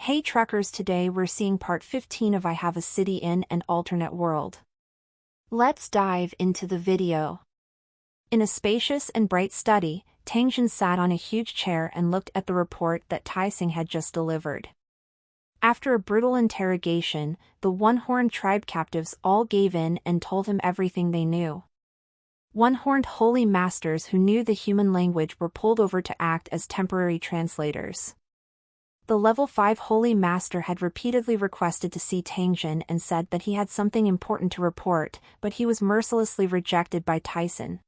Hey truckers, today we're seeing part 15 of I Have a City in an Alternate World. Let's dive into the video. In a spacious and bright study, Tangjin sat on a huge chair and looked at the report that Tai Sing had just delivered. After a brutal interrogation, the one-horned tribe captives all gave in and told him everything they knew. One-horned holy masters who knew the human language were pulled over to act as temporary translators. The level 5 Holy Master had repeatedly requested to see Tangjin and said that he had something important to report, but he was mercilessly rejected by Tai Sing.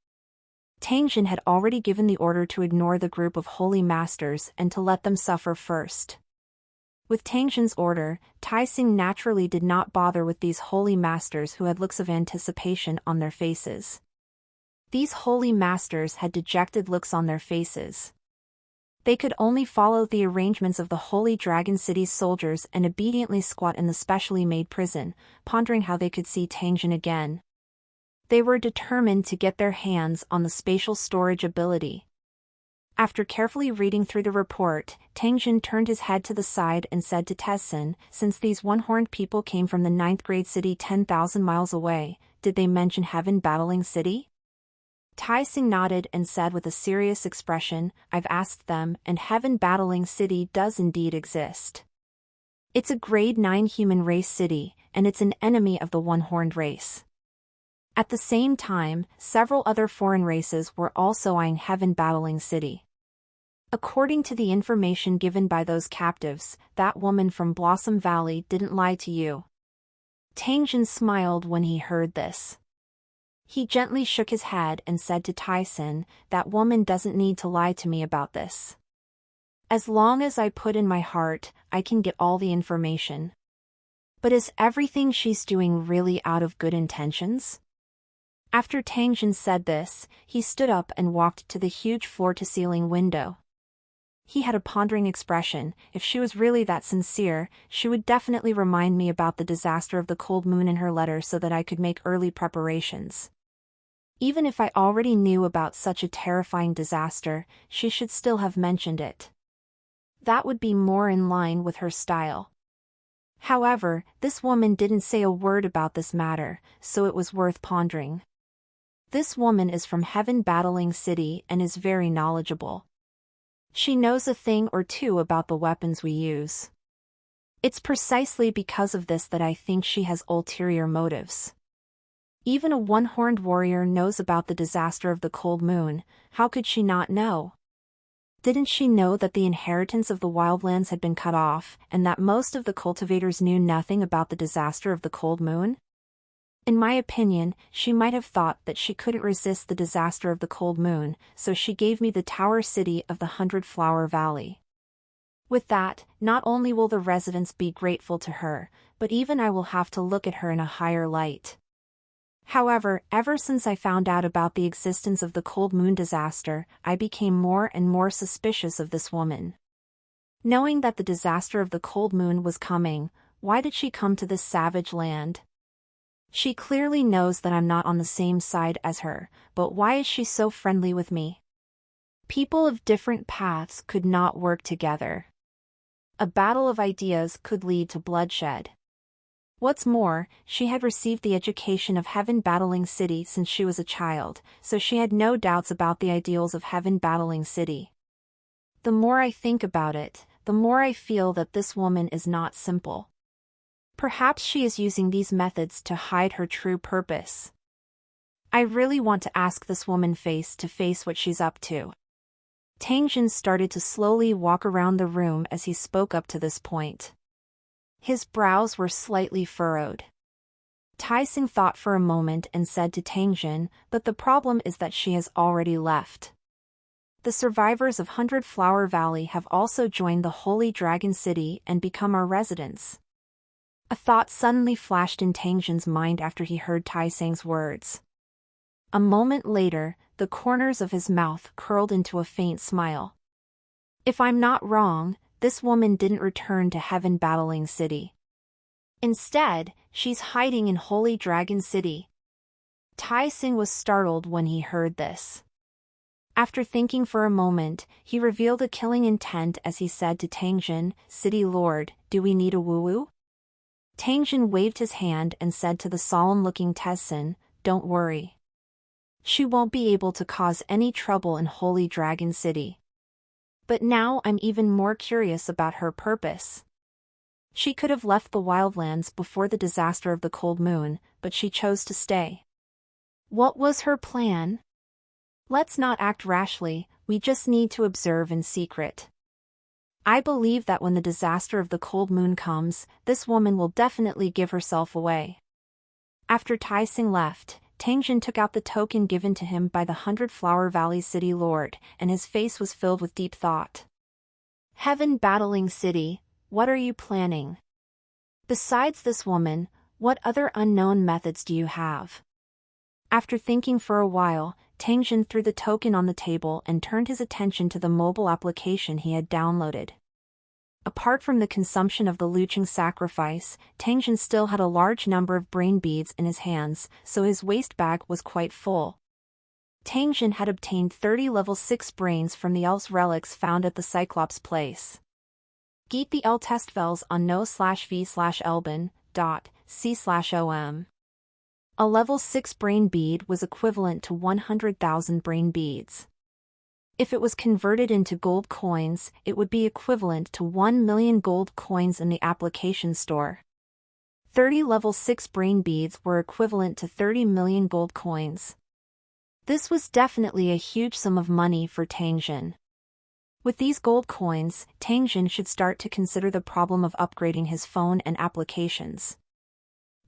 Tangjin had already given the order to ignore the group of Holy Masters and to let them suffer first. With Tangjin's order, Tai Sing naturally did not bother with these Holy Masters who had looks of anticipation on their faces. These Holy Masters had dejected looks on their faces. They could only follow the arrangements of the Holy Dragon City's soldiers and obediently squat in the specially made prison, pondering how they could see Tangjin again. They were determined to get their hands on the spatial storage ability. After carefully reading through the report, Tangjin turned his head to the side and said to Tezin, since these one-horned people came from the 9th grade city 10,000 miles away, did they mention Heaven Battling City? Tai Sing nodded and said with a serious expression, I've asked them, and Heaven Battling City does indeed exist. It's a grade 9 human race city, and it's an enemy of the one-horned race. At the same time, several other foreign races were also eyeing Heaven Battling City. According to the information given by those captives, that woman from Blossom Valley didn't lie to you. Tangjin smiled when he heard this. He gently shook his head and said to Tai Sing, that woman doesn't need to lie to me about this. As long as I put in my heart, I can get all the information. But is everything she's doing really out of good intentions? After Tangjin said this, he stood up and walked to the huge floor-to-ceiling window. He had a pondering expression. If she was really that sincere, she would definitely remind me about the disaster of the cold moon in her letter so that I could make early preparations. Even if I already knew about such a terrifying disaster, she should still have mentioned it. That would be more in line with her style. However, this woman didn't say a word about this matter, so it was worth pondering. This woman is from Heaven Battling City and is very knowledgeable. She knows a thing or two about the weapons we use. It's precisely because of this that I think she has ulterior motives. Even a one-horned warrior knows about the disaster of the cold moon, how could she not know? Didn't she know that the inheritance of the wildlands had been cut off, and that most of the cultivators knew nothing about the disaster of the cold moon? In my opinion, she might have thought that she couldn't resist the disaster of the cold moon, so she gave me the Tower City of the 100-Flower Valley. With that, not only will the residents be grateful to her, but even I will have to look at her in a higher light. However, ever since I found out about the existence of the cold moon disaster, I became more and more suspicious of this woman. Knowing that the disaster of the cold moon was coming, why did she come to this savage land? She clearly knows that I'm not on the same side as her, but why is she so friendly with me? People of different paths could not work together. A battle of ideas could lead to bloodshed. What's more, she had received the education of Heaven Battling City since she was a child, so she had no doubts about the ideals of Heaven Battling City. The more I think about it, the more I feel that this woman is not simple. Perhaps she is using these methods to hide her true purpose. I really want to ask this woman face to face what she's up to. Tangjin started to slowly walk around the room as he spoke up to this point. His brows were slightly furrowed. Tai Sing thought for a moment and said to Tangjin, but the problem is that she has already left. The survivors of 100-Flower Valley have also joined the Holy Dragon City and become our residents. A thought suddenly flashed in Tangjin's mind after he heard Tai Sing's words. A moment later, the corners of his mouth curled into a faint smile. If I'm not wrong, this woman didn't return to Heaven Battling City. Instead, she's hiding in Holy Dragon City. Tai Sing was startled when he heard this. After thinking for a moment, he revealed a killing intent as he said to Tangjin, "City Lord, do we need a woo-woo?" Tangjin waved his hand and said to the solemn-looking Tezsin, "Don't worry. She won't be able to cause any trouble in Holy Dragon City. But now I'm even more curious about her purpose. She could have left the Wildlands before the disaster of the Cold Moon, but she chose to stay. What was her plan? Let's not act rashly, we just need to observe in secret. I believe that when the disaster of the Cold Moon comes, this woman will definitely give herself away." After Taising left, Tangjin took out the token given to him by the 100 Flower Valley City Lord, and his face was filled with deep thought. "Heaven Battling City, what are you planning? Besides this woman, what other unknown methods do you have?" After thinking for a while, Tangjin threw the token on the table and turned his attention to the mobile application he had downloaded. Apart from the consumption of the Lucheng sacrifice, Tangjin still had a large number of brain beads in his hands, so his waist bag was quite full. Tangjin had obtained 30 level 6 brains from the El's relics found at the Cyclops place. Get the El Testvels on no/v/elben.c/om. A level 6 brain bead was equivalent to 100,000 brain beads. If it was converted into gold coins, it would be equivalent to 1 million gold coins in the application store. 30 level 6 brain beads were equivalent to 30 million gold coins. This was definitely a huge sum of money for Tangjin. With these gold coins, Tangjin should start to consider the problem of upgrading his phone and applications.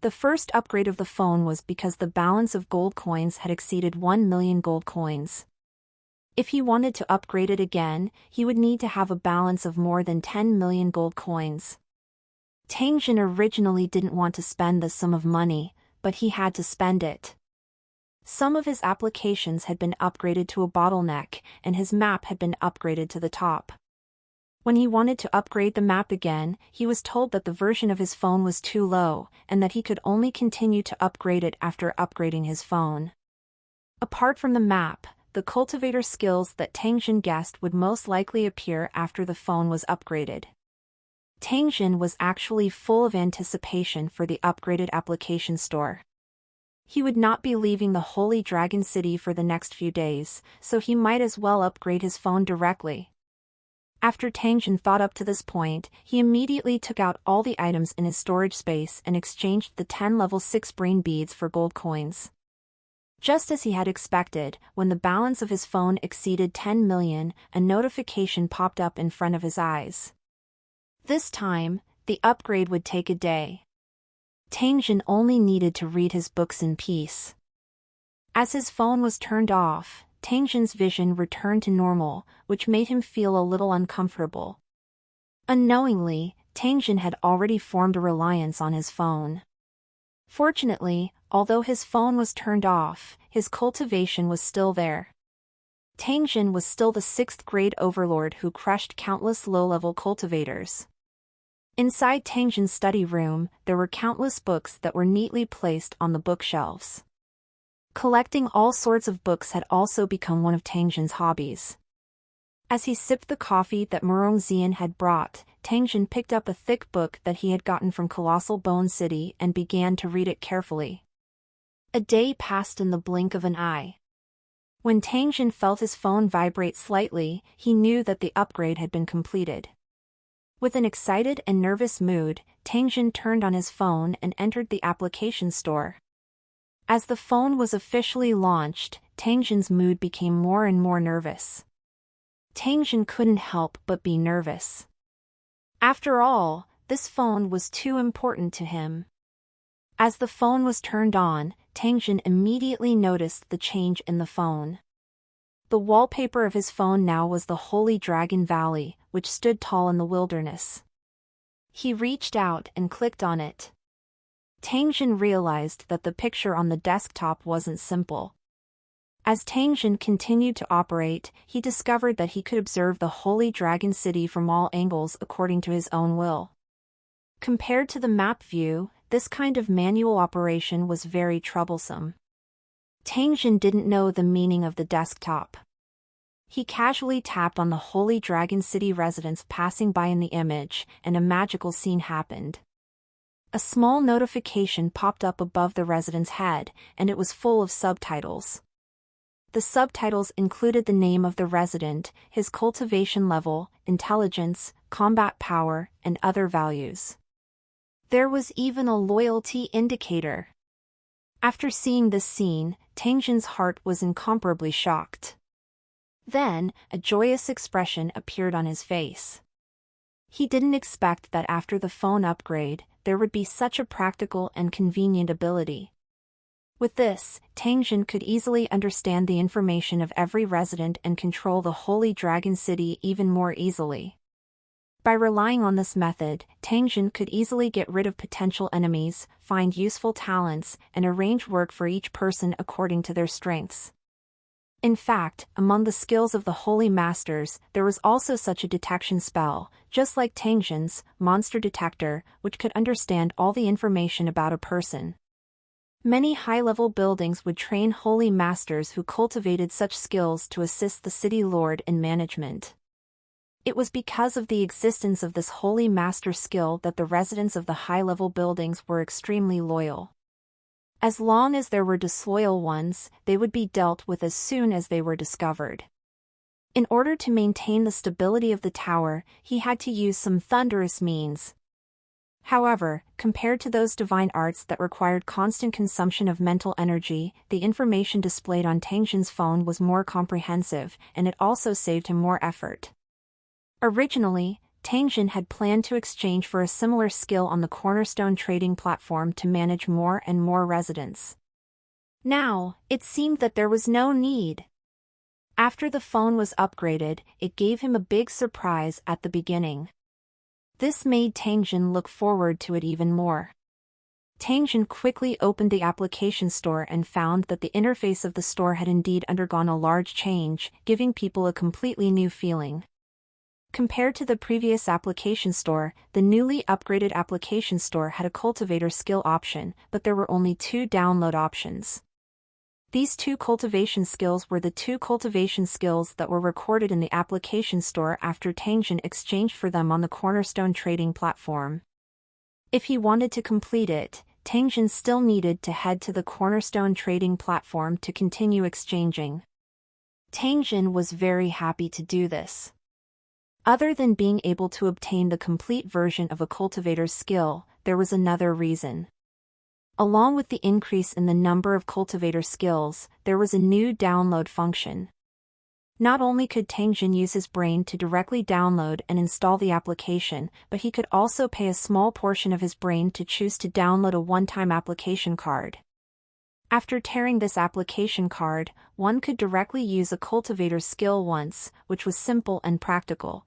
The first upgrade of the phone was because the balance of gold coins had exceeded 1 million gold coins. If he wanted to upgrade it again, he would need to have a balance of more than 10 million gold coins. Tangjin originally didn't want to spend this sum of money, but he had to spend it. Some of his applications had been upgraded to a bottleneck, and his map had been upgraded to the top. When he wanted to upgrade the map again, he was told that the version of his phone was too low, and that he could only continue to upgrade it after upgrading his phone. Apart from the map, the cultivator skills that Tangjin guessed would most likely appear after the phone was upgraded. Tangjin was actually full of anticipation for the upgraded application store. He would not be leaving the Holy Dragon City for the next few days, so he might as well upgrade his phone directly. After Tangjin thought up to this point, he immediately took out all the items in his storage space and exchanged the 10 level 6 brain beads for gold coins. Just as he had expected, when the balance of his phone exceeded 10 million, a notification popped up in front of his eyes. This time, the upgrade would take a day. Tangjin only needed to read his books in peace. As his phone was turned off, Tangjin's vision returned to normal, which made him feel a little uncomfortable. Unknowingly, Tangjin had already formed a reliance on his phone. Fortunately, although his phone was turned off, his cultivation was still there. Tangjin was still the 6th grade overlord who crushed countless low-level cultivators. Inside Tangjin's study room, there were countless books that were neatly placed on the bookshelves. Collecting all sorts of books had also become one of Tangjin's hobbies. As he sipped the coffee that Murong Xian had brought, Tangjin picked up a thick book that he had gotten from Colossal Bone City and began to read it carefully. A day passed in the blink of an eye. When Tangjin felt his phone vibrate slightly, he knew that the upgrade had been completed. With an excited and nervous mood, Tangjin turned on his phone and entered the application store. As the phone was officially launched, Tangjin's mood became more and more nervous. Tangjin couldn't help but be nervous. After all, this phone was too important to him. As the phone was turned on, Tangjin immediately noticed the change in the phone. The wallpaper of his phone now was the Holy Dragon Valley, which stood tall in the wilderness. He reached out and clicked on it. Tangjin realized that the picture on the desktop wasn't simple. As Tangjin continued to operate, he discovered that he could observe the Holy Dragon City from all angles according to his own will. Compared to the map view, this kind of manual operation was very troublesome. Tangjin didn't know the meaning of the desktop. He casually tapped on the Holy Dragon City residents passing by in the image, and a magical scene happened. A small notification popped up above the resident's head, and it was full of subtitles. The subtitles included the name of the resident, his cultivation level, intelligence, combat power, and other values. There was even a loyalty indicator. After seeing this scene, Tangjin's heart was incomparably shocked. Then, a joyous expression appeared on his face. He didn't expect that after the phone upgrade, there would be such a practical and convenient ability. With this, Tangjin could easily understand the information of every resident and control the Holy Dragon City even more easily. By relying on this method, Tangjin could easily get rid of potential enemies, find useful talents, and arrange work for each person according to their strengths. In fact, among the skills of the Holy Masters, there was also such a detection spell, just like Tangjin's monster detector, which could understand all the information about a person. Many high-level buildings would train Holy Masters who cultivated such skills to assist the city lord in management. It was because of the existence of this Holy Master skill that the residents of the high-level buildings were extremely loyal. As long as there were disloyal ones, they would be dealt with as soon as they were discovered. In order to maintain the stability of the tower, he had to use some thunderous means. However, compared to those divine arts that required constant consumption of mental energy, the information displayed on Tangjin's phone was more comprehensive, and it also saved him more effort. Originally, Tangjin had planned to exchange for a similar skill on the Cornerstone trading platform to manage more and more residents. Now, it seemed that there was no need. After the phone was upgraded, it gave him a big surprise at the beginning. This made Tangjin look forward to it even more. Tangjin quickly opened the application store and found that the interface of the store had indeed undergone a large change, giving people a completely new feeling. Compared to the previous application store, the newly upgraded application store had a cultivator skill option, but there were only 2 download options. These 2 cultivation skills were the 2 cultivation skills that were recorded in the application store after Tangjin exchanged for them on the Cornerstone trading platform. If he wanted to complete it, Tangjin still needed to head to the Cornerstone trading platform to continue exchanging. Tangjin was very happy to do this. Other than being able to obtain the complete version of a cultivator's skill, there was another reason. Along with the increase in the number of cultivator skills, there was a new download function. Not only could Tangjin use his brain to directly download and install the application, but he could also pay a small portion of his brain to choose to download a one-time application card. After tearing this application card, one could directly use a cultivator skill once, which was simple and practical.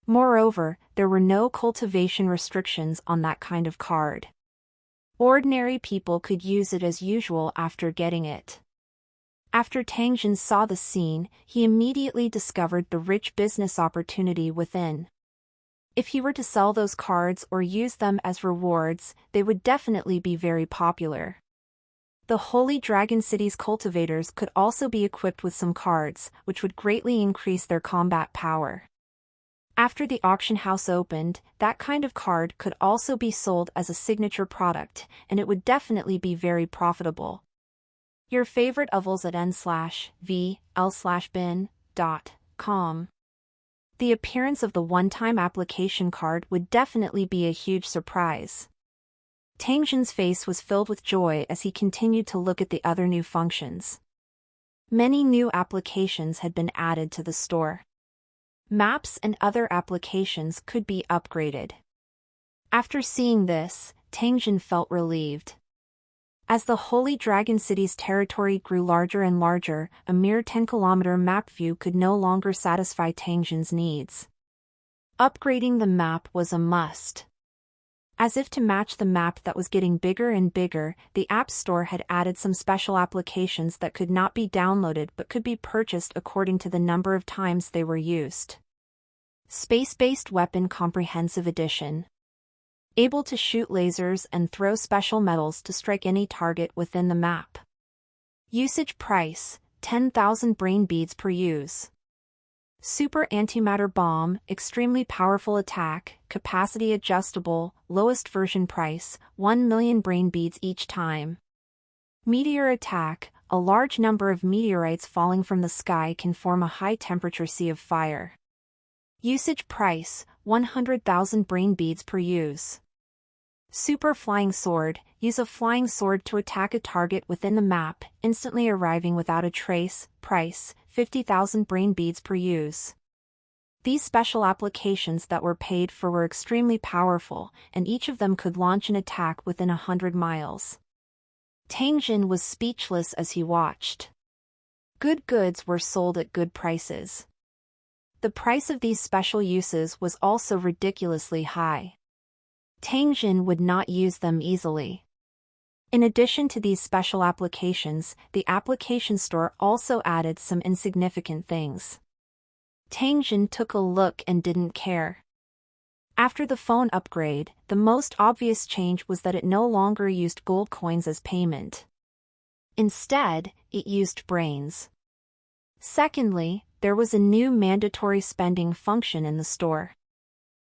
Moreover, there were no cultivation restrictions on that kind of card. Ordinary people could use it as usual after getting it. After Tangjin saw the scene, he immediately discovered the rich business opportunity within. If he were to sell those cards or use them as rewards, they would definitely be very popular. The Holy Dragon City's cultivators could also be equipped with some cards, which would greatly increase their combat power. After the auction house opened, that kind of card could also be sold as a signature product, and it would definitely be very profitable. Your favorite ovals at n/vl/bin.com. The appearance of the one-time application card would definitely be a huge surprise. Tangjin's face was filled with joy as he continued to look at the other new functions. Many new applications had been added to the store. Maps and other applications could be upgraded. After seeing this, Tangjin felt relieved. As the Holy Dragon City's territory grew larger and larger, a mere 10-kilometer map view could no longer satisfy Tangjin's needs. Upgrading the map was a must. As if to match the map that was getting bigger and bigger, the App Store had added some special applications that could not be downloaded but could be purchased according to the number of times they were used. Space-Based Weapon Comprehensive Edition. Able to shoot lasers and throw special metals to strike any target within the map. Usage price, 10,000 brain beads per use. Super antimatter bomb, extremely powerful attack, capacity adjustable, lowest version price, 1 million brain beads each time. Meteor attack, a large number of meteorites falling from the sky can form a high-temperature sea of fire. Usage price, 100,000 brain beads per use. Super flying sword, use a flying sword to attack a target within the map, instantly arriving without a trace, price, 50,000 brain beads per use. These special applications that were paid for were extremely powerful, and each of them could launch an attack within 100 miles. Tang Jin was speechless as he watched. Good goods were sold at good prices. The price of these special uses was also ridiculously high. Tang Jin would not use them easily. In addition to these special applications, the application store also added some insignificant things. Tang Jin took a look and didn't care. After the phone upgrade, the most obvious change was that it no longer used gold coins as payment. Instead, it used brains. Secondly, there was a new mandatory spending function in the store.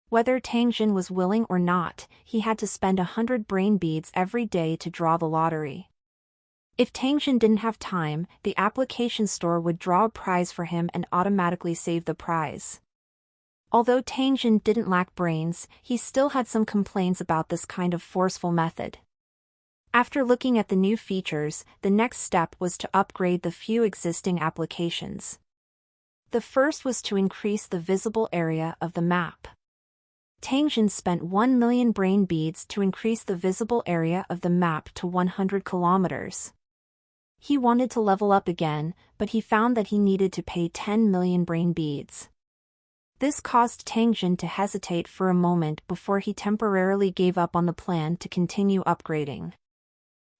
Whether Tang Jin was willing or not, he had to spend 100 brain beads every day to draw the lottery. If Tang Jin didn't have time, the application store would draw a prize for him and automatically save the prize. Although Tang Jin didn't lack brains, he still had some complaints about this kind of forceful method. After looking at the new features, the next step was to upgrade the few existing applications. The first was to increase the visible area of the map. Tang Jin spent 1 million brain beads to increase the visible area of the map to 100 kilometers. He wanted to level up again, but he found that he needed to pay 10 million brain beads. This caused Tang Jin to hesitate for a moment before he temporarily gave up on the plan to continue upgrading.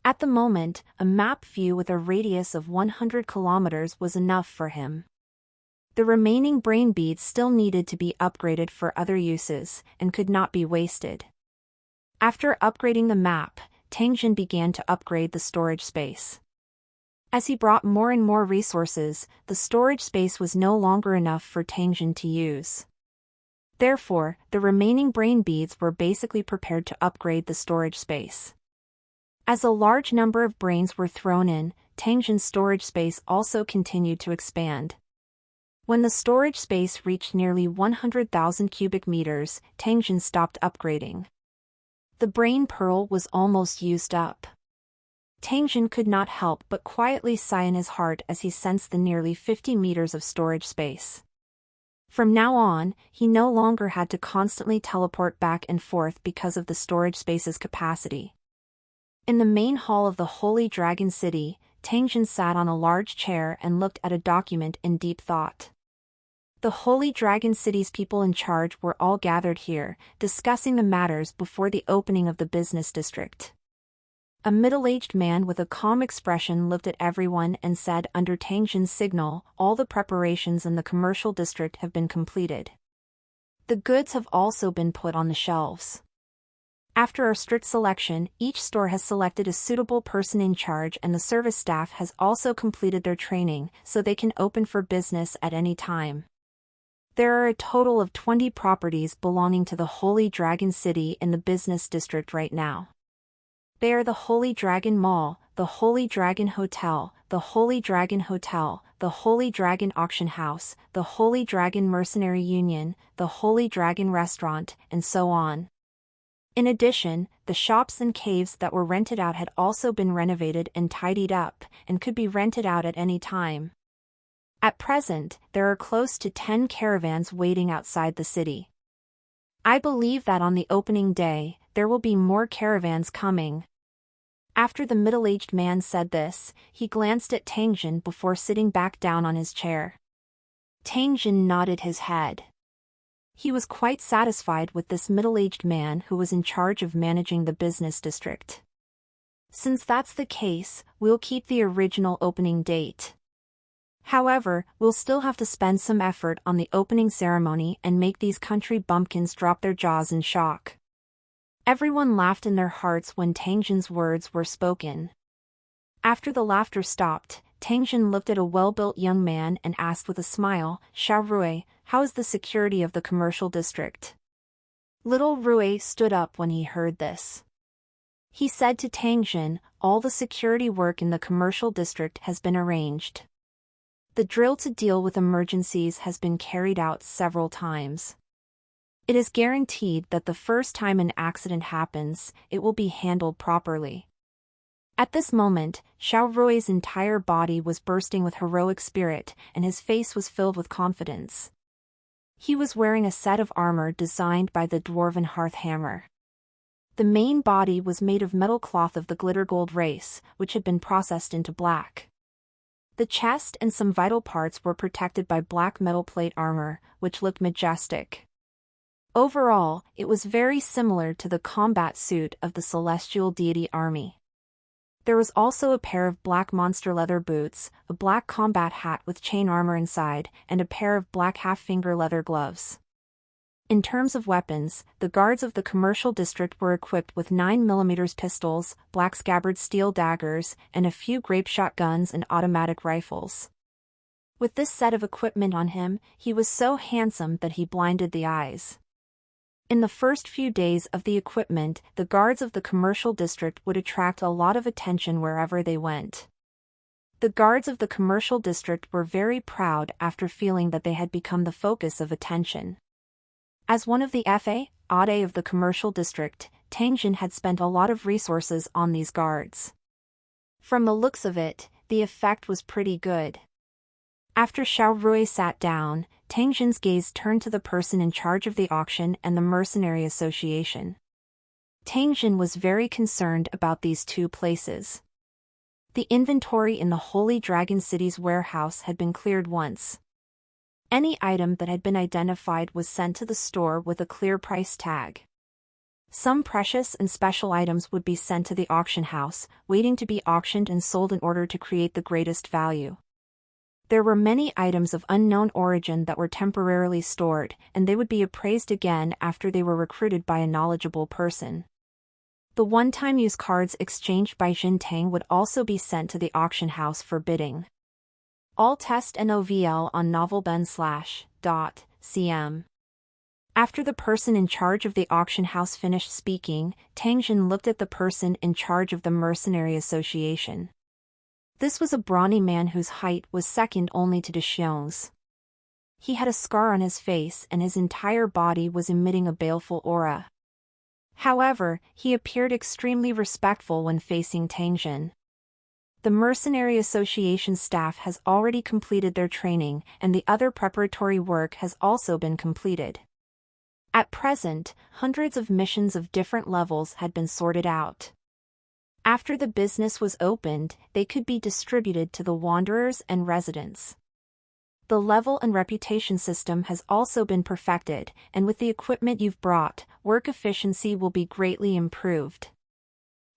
At the moment, a map view with a radius of 100 kilometers was enough for him. The remaining brain beads still needed to be upgraded for other uses, and could not be wasted. After upgrading the map, Tang Jin began to upgrade the storage space. As he brought more and more resources, the storage space was no longer enough for Tang Jin to use. Therefore, the remaining brain beads were basically prepared to upgrade the storage space. As a large number of brains were thrown in, Tang Jin's storage space also continued to expand. When the storage space reached nearly 100,000 cubic meters, Tang Jin stopped upgrading. The brain pearl was almost used up. Tang Jin could not help but quietly sigh in his heart as he sensed the nearly 50 meters of storage space. From now on, he no longer had to constantly teleport back and forth because of the storage space's capacity. In the main hall of the Holy Dragon City, Tang Jin sat on a large chair and looked at a document in deep thought. The Holy Dragon City's people in charge were all gathered here, discussing the matters before the opening of the business district. A middle-aged man with a calm expression looked at everyone and said, under Tang Jin's signal, all the preparations in the commercial district have been completed. The goods have also been put on the shelves. After a strict selection, each store has selected a suitable person in charge, and the service staff has also completed their training, so they can open for business at any time. There are a total of 20 properties belonging to the Holy Dragon City in the business district right now. They are the Holy Dragon Mall, the Holy Dragon Hotel, the Holy Dragon Hotel, the Holy Dragon Auction House, the Holy Dragon Mercenary Union, the Holy Dragon Restaurant, and so on. In addition, the shops and caves that were rented out had also been renovated and tidied up, and could be rented out at any time. At present, there are close to 10 caravans waiting outside the city. I believe that on the opening day, there will be more caravans coming. After the middle-aged man said this, he glanced at Tang Jin before sitting back down on his chair. Tang Jin nodded his head. He was quite satisfied with this middle-aged man who was in charge of managing the business district. Since that's the case, we'll keep the original opening date. However, we'll still have to spend some effort on the opening ceremony and make these country bumpkins drop their jaws in shock. Everyone laughed in their hearts when Tang Jin's words were spoken. After the laughter stopped, Tangjin looked at a well-built young man and asked with a smile, "Xiao Rui, how is the security of the commercial district?" Little Rui stood up when he heard this. He said to Tangjin, "All the security work in the commercial district has been arranged. The drill to deal with emergencies has been carried out several times. It is guaranteed that the first time an accident happens, it will be handled properly." At this moment, Xiao Rui's entire body was bursting with heroic spirit, and his face was filled with confidence. He was wearing a set of armor designed by the Dwarven Hearth Hammer. The main body was made of metal cloth of the glitter gold race, which had been processed into black. The chest and some vital parts were protected by black metal plate armor, which looked majestic. Overall, it was very similar to the combat suit of the celestial deity army. There was also a pair of black monster leather boots, a black combat hat with chain armor inside, and a pair of black half-finger leather gloves. In terms of weapons, the guards of the commercial district were equipped with 9mm pistols, black scabbard steel daggers, and a few grape shotguns and automatic rifles. With this set of equipment on him, he was so handsome that he blinded the eyes. In the first few days of the equipment, the guards of the commercial district would attract a lot of attention wherever they went. The guards of the commercial district were very proud after feeling that they had become the focus of attention. As one of the FA/ADE of the commercial district, Tangjin had spent a lot of resources on these guards. From the looks of it, the effect was pretty good. After Xiao Rui sat down, Tangjin's gaze turned to the person in charge of the auction and the Mercenary Association. Tangjin was very concerned about these two places. The inventory in the Holy Dragon City's warehouse had been cleared once. Any item that had been identified was sent to the store with a clear price tag. Some precious and special items would be sent to the auction house, waiting to be auctioned and sold in order to create the greatest value. There were many items of unknown origin that were temporarily stored, and they would be appraised again after they were recruited by a knowledgeable person. The one-time use cards exchanged by Jin Tang would also be sent to the auction house for bidding. All test NOVL on novelben/.cm. After the person in charge of the auction house finished speaking, Tangjin looked at the person in charge of the Mercenary Association. This was a brawny man whose height was second only to Dexiong's. He had a scar on his face and his entire body was emitting a baleful aura. However, he appeared extremely respectful when facing Tangjin. The Mercenary Association staff has already completed their training, and the other preparatory work has also been completed. At present, hundreds of missions of different levels had been sorted out. After the business was opened, they could be distributed to the wanderers and residents. The level and reputation system has also been perfected, and with the equipment you've brought, work efficiency will be greatly improved.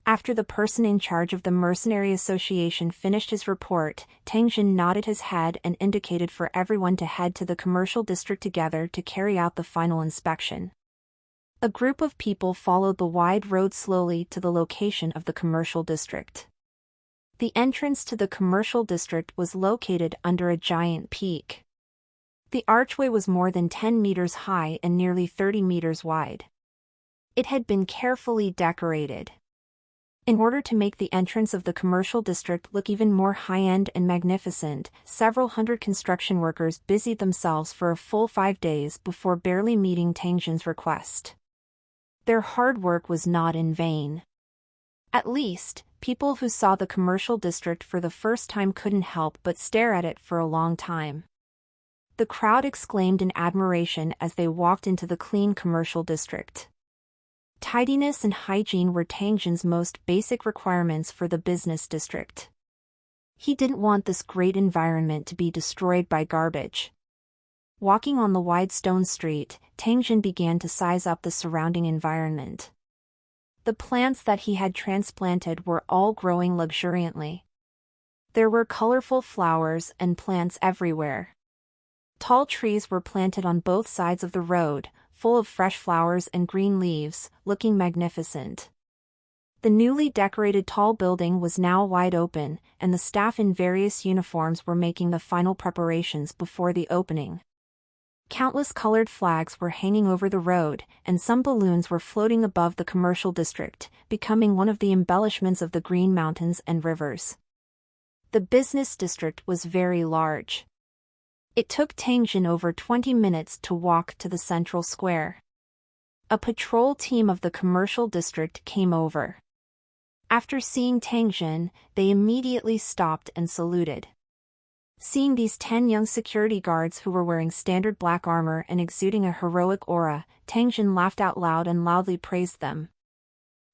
After the person in charge of the Mercenary Association finished his report, Tangjin nodded his head and indicated for everyone to head to the commercial district together to carry out the final inspection. A group of people followed the wide road slowly to the location of the commercial district. The entrance to the commercial district was located under a giant peak. The archway was more than 10 meters high and nearly 30 meters wide. It had been carefully decorated. In order to make the entrance of the commercial district look even more high-end and magnificent, several hundred construction workers busied themselves for a full 5 days before barely meeting Tangjin's request. Their hard work was not in vain. At least, people who saw the commercial district for the first time couldn't help but stare at it for a long time. The crowd exclaimed in admiration as they walked into the clean commercial district. Tidiness and hygiene were Tangjin's most basic requirements for the business district. He didn't want this great environment to be destroyed by garbage. Walking on the wide stone street, Tangjin began to size up the surrounding environment. The plants that he had transplanted were all growing luxuriantly. There were colorful flowers and plants everywhere. Tall trees were planted on both sides of the road, full of fresh flowers and green leaves, looking magnificent. The newly decorated tall building was now wide open, and the staff in various uniforms were making the final preparations before the opening. Countless colored flags were hanging over the road, and some balloons were floating above the commercial district, becoming one of the embellishments of the Green Mountains and rivers. The business district was very large. It took Tangjin over 20 minutes to walk to the central square. A patrol team of the commercial district came over. After seeing Tangjin, they immediately stopped and saluted. Seeing these 10 young security guards who were wearing standard black armor and exuding a heroic aura, Tangjin laughed out loud and loudly praised them.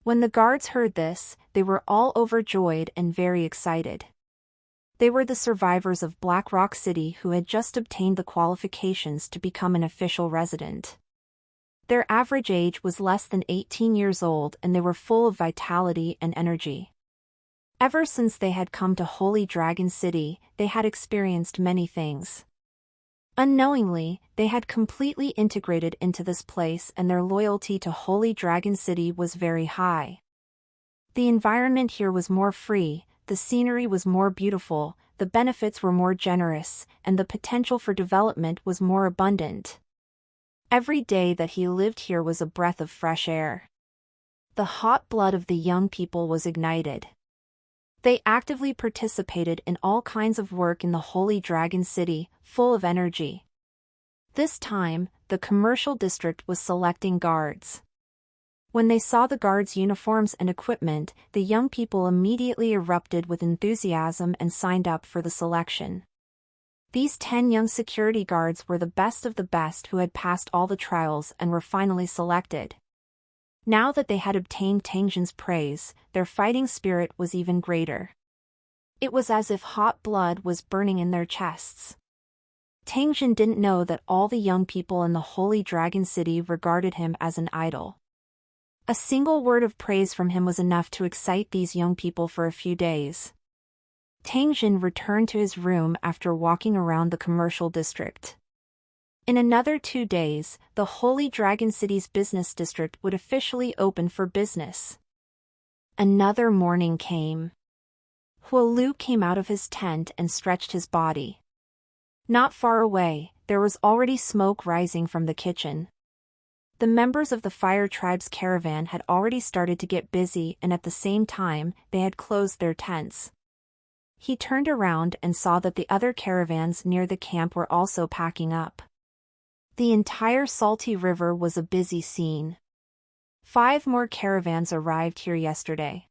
When the guards heard this, they were all overjoyed and very excited. They were the survivors of Black Rock City who had just obtained the qualifications to become an official resident. Their average age was less than 18 years old, and they were full of vitality and energy. Ever since they had come to Holy Dragon City, they had experienced many things. Unknowingly, they had completely integrated into this place, and their loyalty to Holy Dragon City was very high. The environment here was more free, the scenery was more beautiful, the benefits were more generous, and the potential for development was more abundant. Every day that he lived here was a breath of fresh air. The hot blood of the young people was ignited. They actively participated in all kinds of work in the Holy Dragon City, full of energy. This time, the commercial district was selecting guards. When they saw the guards' uniforms and equipment, the young people immediately erupted with enthusiasm and signed up for the selection. These 10 young security guards were the best of the best who had passed all the trials and were finally selected. Now that they had obtained Tangjin's praise, their fighting spirit was even greater. It was as if hot blood was burning in their chests. Tangjin didn't know that all the young people in the Holy Dragon City regarded him as an idol. A single word of praise from him was enough to excite these young people for a few days. Tangjin returned to his room after walking around the commercial district. In another 2 days, the Holy Dragon City's business district would officially open for business. Another morning came. Huolu came out of his tent and stretched his body. Not far away, there was already smoke rising from the kitchen. The members of the Fire Tribe's caravan had already started to get busy, and at the same time, they had closed their tents. He turned around and saw that the other caravans near the camp were also packing up. The entire Salty River was a busy scene. 5 more caravans arrived here yesterday.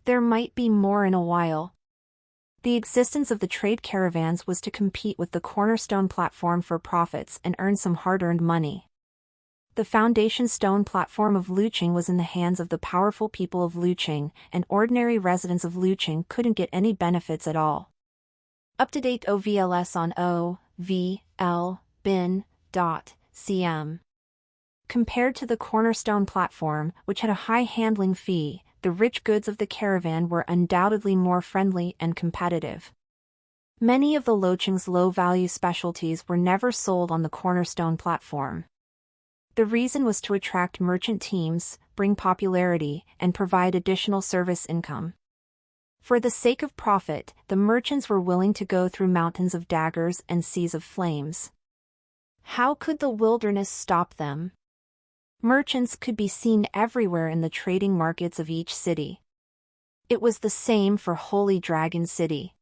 There might be more in a while. The existence of the trade caravans was to compete with the cornerstone platform for profits and earn some hard-earned money. The foundation stone platform of Luqing was in the hands of the powerful people of Luqing, and ordinary residents of Luqing couldn't get any benefits at all. Up-to-date OVLS on OVL-bin.cm. Compared to the cornerstone platform, which had a high handling fee, the rich goods of the caravan were undoubtedly more friendly and competitive. Many of the Luqing's low-value specialties were never sold on the cornerstone platform. The reason was to attract merchant teams, bring popularity, and provide additional service income. For the sake of profit, the merchants were willing to go through mountains of daggers and seas of flames. How could the wilderness stop them? Merchants could be seen everywhere in the trading markets of each city. It was the same for Holy Dragon City.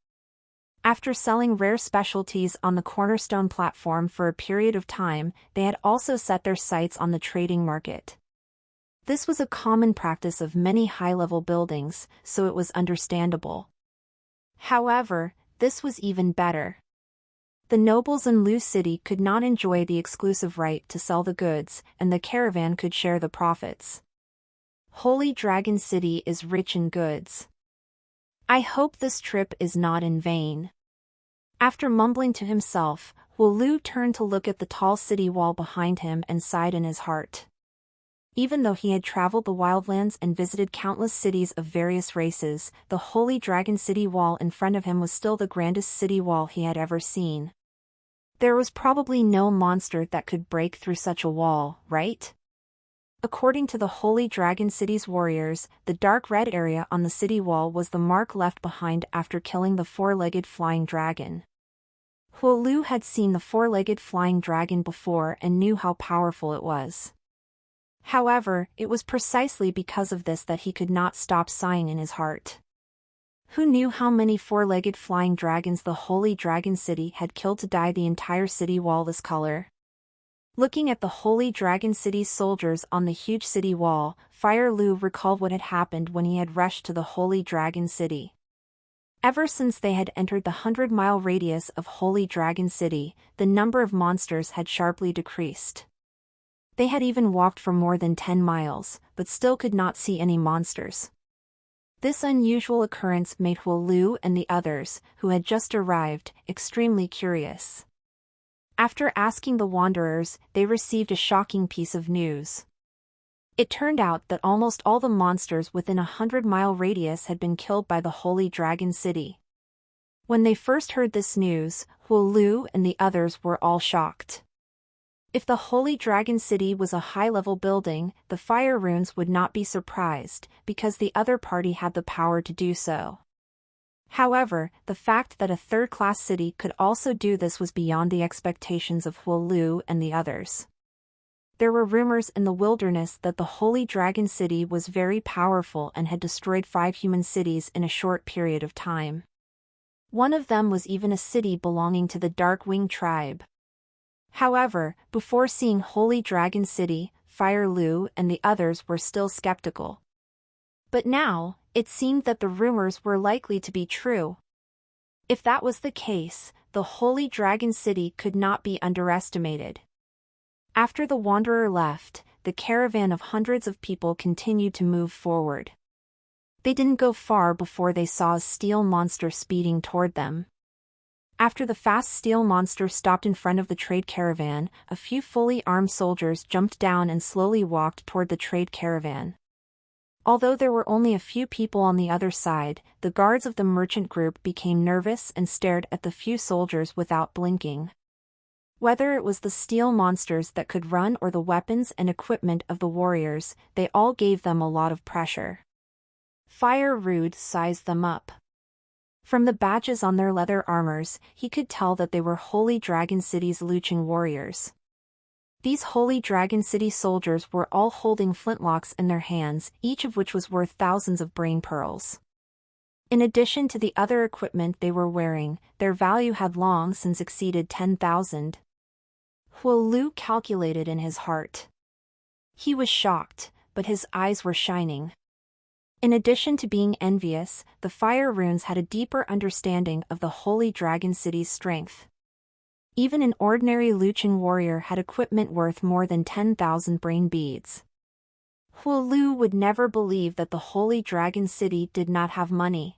After selling rare specialties on the cornerstone platform for a period of time, they had also set their sights on the trading market. This was a common practice of many high-level buildings, so it was understandable. However, this was even better. The nobles in Lu City could not enjoy the exclusive right to sell the goods, and the caravan could share the profits. Holy Dragon City is rich in goods. I hope this trip is not in vain. After mumbling to himself, Huolu turned to look at the tall city wall behind him and sighed in his heart. Even though he had traveled the wildlands and visited countless cities of various races, the Holy Dragon City wall in front of him was still the grandest city wall he had ever seen. There was probably no monster that could break through such a wall, right? According to the Holy Dragon City's warriors, the dark red area on the city wall was the mark left behind after killing the four-legged flying dragon. Huo Lu had seen the four-legged flying dragon before and knew how powerful it was. However, it was precisely because of this that he could not stop sighing in his heart. Who knew how many four-legged flying dragons the Holy Dragon City had killed to dye the entire city wall this color? Looking at the Holy Dragon City's soldiers on the huge city wall, Fire Lu recalled what had happened when he had rushed to the Holy Dragon City. Ever since they had entered the 100-mile radius of Holy Dragon City, the number of monsters had sharply decreased. They had even walked for more than 10 miles, but still could not see any monsters. This unusual occurrence made Huo Lu and the others, who had just arrived, extremely curious. After asking the wanderers, they received a shocking piece of news. It turned out that almost all the monsters within a 100-mile radius had been killed by the Holy Dragon City. When they first heard this news, Huo Lu and the others were all shocked. If the Holy Dragon City was a high-level building, the fire runes would not be surprised, because the other party had the power to do so. However, the fact that a third-class city could also do this was beyond the expectations of Huo Lu and the others. There were rumors in the wilderness that the Holy Dragon City was very powerful and had destroyed 5 human cities in a short period of time. One of them was even a city belonging to the Darkwing tribe. However, before seeing Holy Dragon City, Fire Lu and the others were still skeptical. But now, it seemed that the rumors were likely to be true. If that was the case, the Holy Dragon City could not be underestimated. After the wanderer left, the caravan of hundreds of people continued to move forward. They didn't go far before they saw a steel monster speeding toward them. After the fast steel monster stopped in front of the trade caravan, a few fully armed soldiers jumped down and slowly walked toward the trade caravan. Although there were only a few people on the other side, the guards of the merchant group became nervous and stared at the few soldiers without blinking. Whether it was the steel monsters that could run or the weapons and equipment of the warriors, they all gave them a lot of pressure. Fire Rude sized them up. From the badges on their leather armors, he could tell that they were Holy Dragon City's Lucheng warriors. These Holy Dragon City soldiers were all holding flintlocks in their hands, each of which was worth thousands of brain pearls. In addition to the other equipment they were wearing, their value had long since exceeded 10,000. Huo Lu calculated in his heart. He was shocked, but his eyes were shining. In addition to being envious, the Fire Runes had a deeper understanding of the Holy Dragon City's strength. Even an ordinary Lucheng warrior had equipment worth more than 10,000 brain beads. Huo Lu would never believe that the Holy Dragon City did not have money.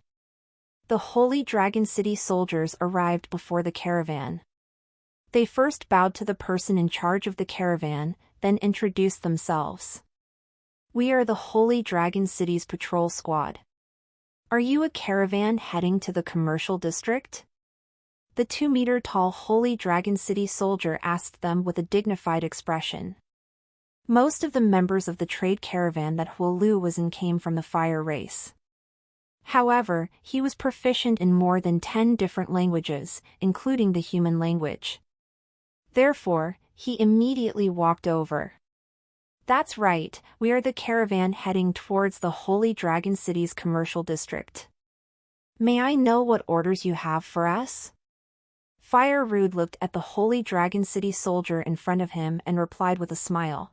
The Holy Dragon City soldiers arrived before the caravan. They first bowed to the person in charge of the caravan, then introduced themselves. "We are the Holy Dragon City's patrol squad. Are you a caravan heading to the commercial district?" The 2-meter-tall Holy Dragon City soldier asked them with a dignified expression. Most of the members of the trade caravan that Huo Lu was in came from the fire race. However, he was proficient in more than 10 different languages, including the human language. Therefore, he immediately walked over. "That's right, we are the caravan heading towards the Holy Dragon City's commercial district. May I know what orders you have for us?" Fire Rude looked at the Holy Dragon City soldier in front of him and replied with a smile.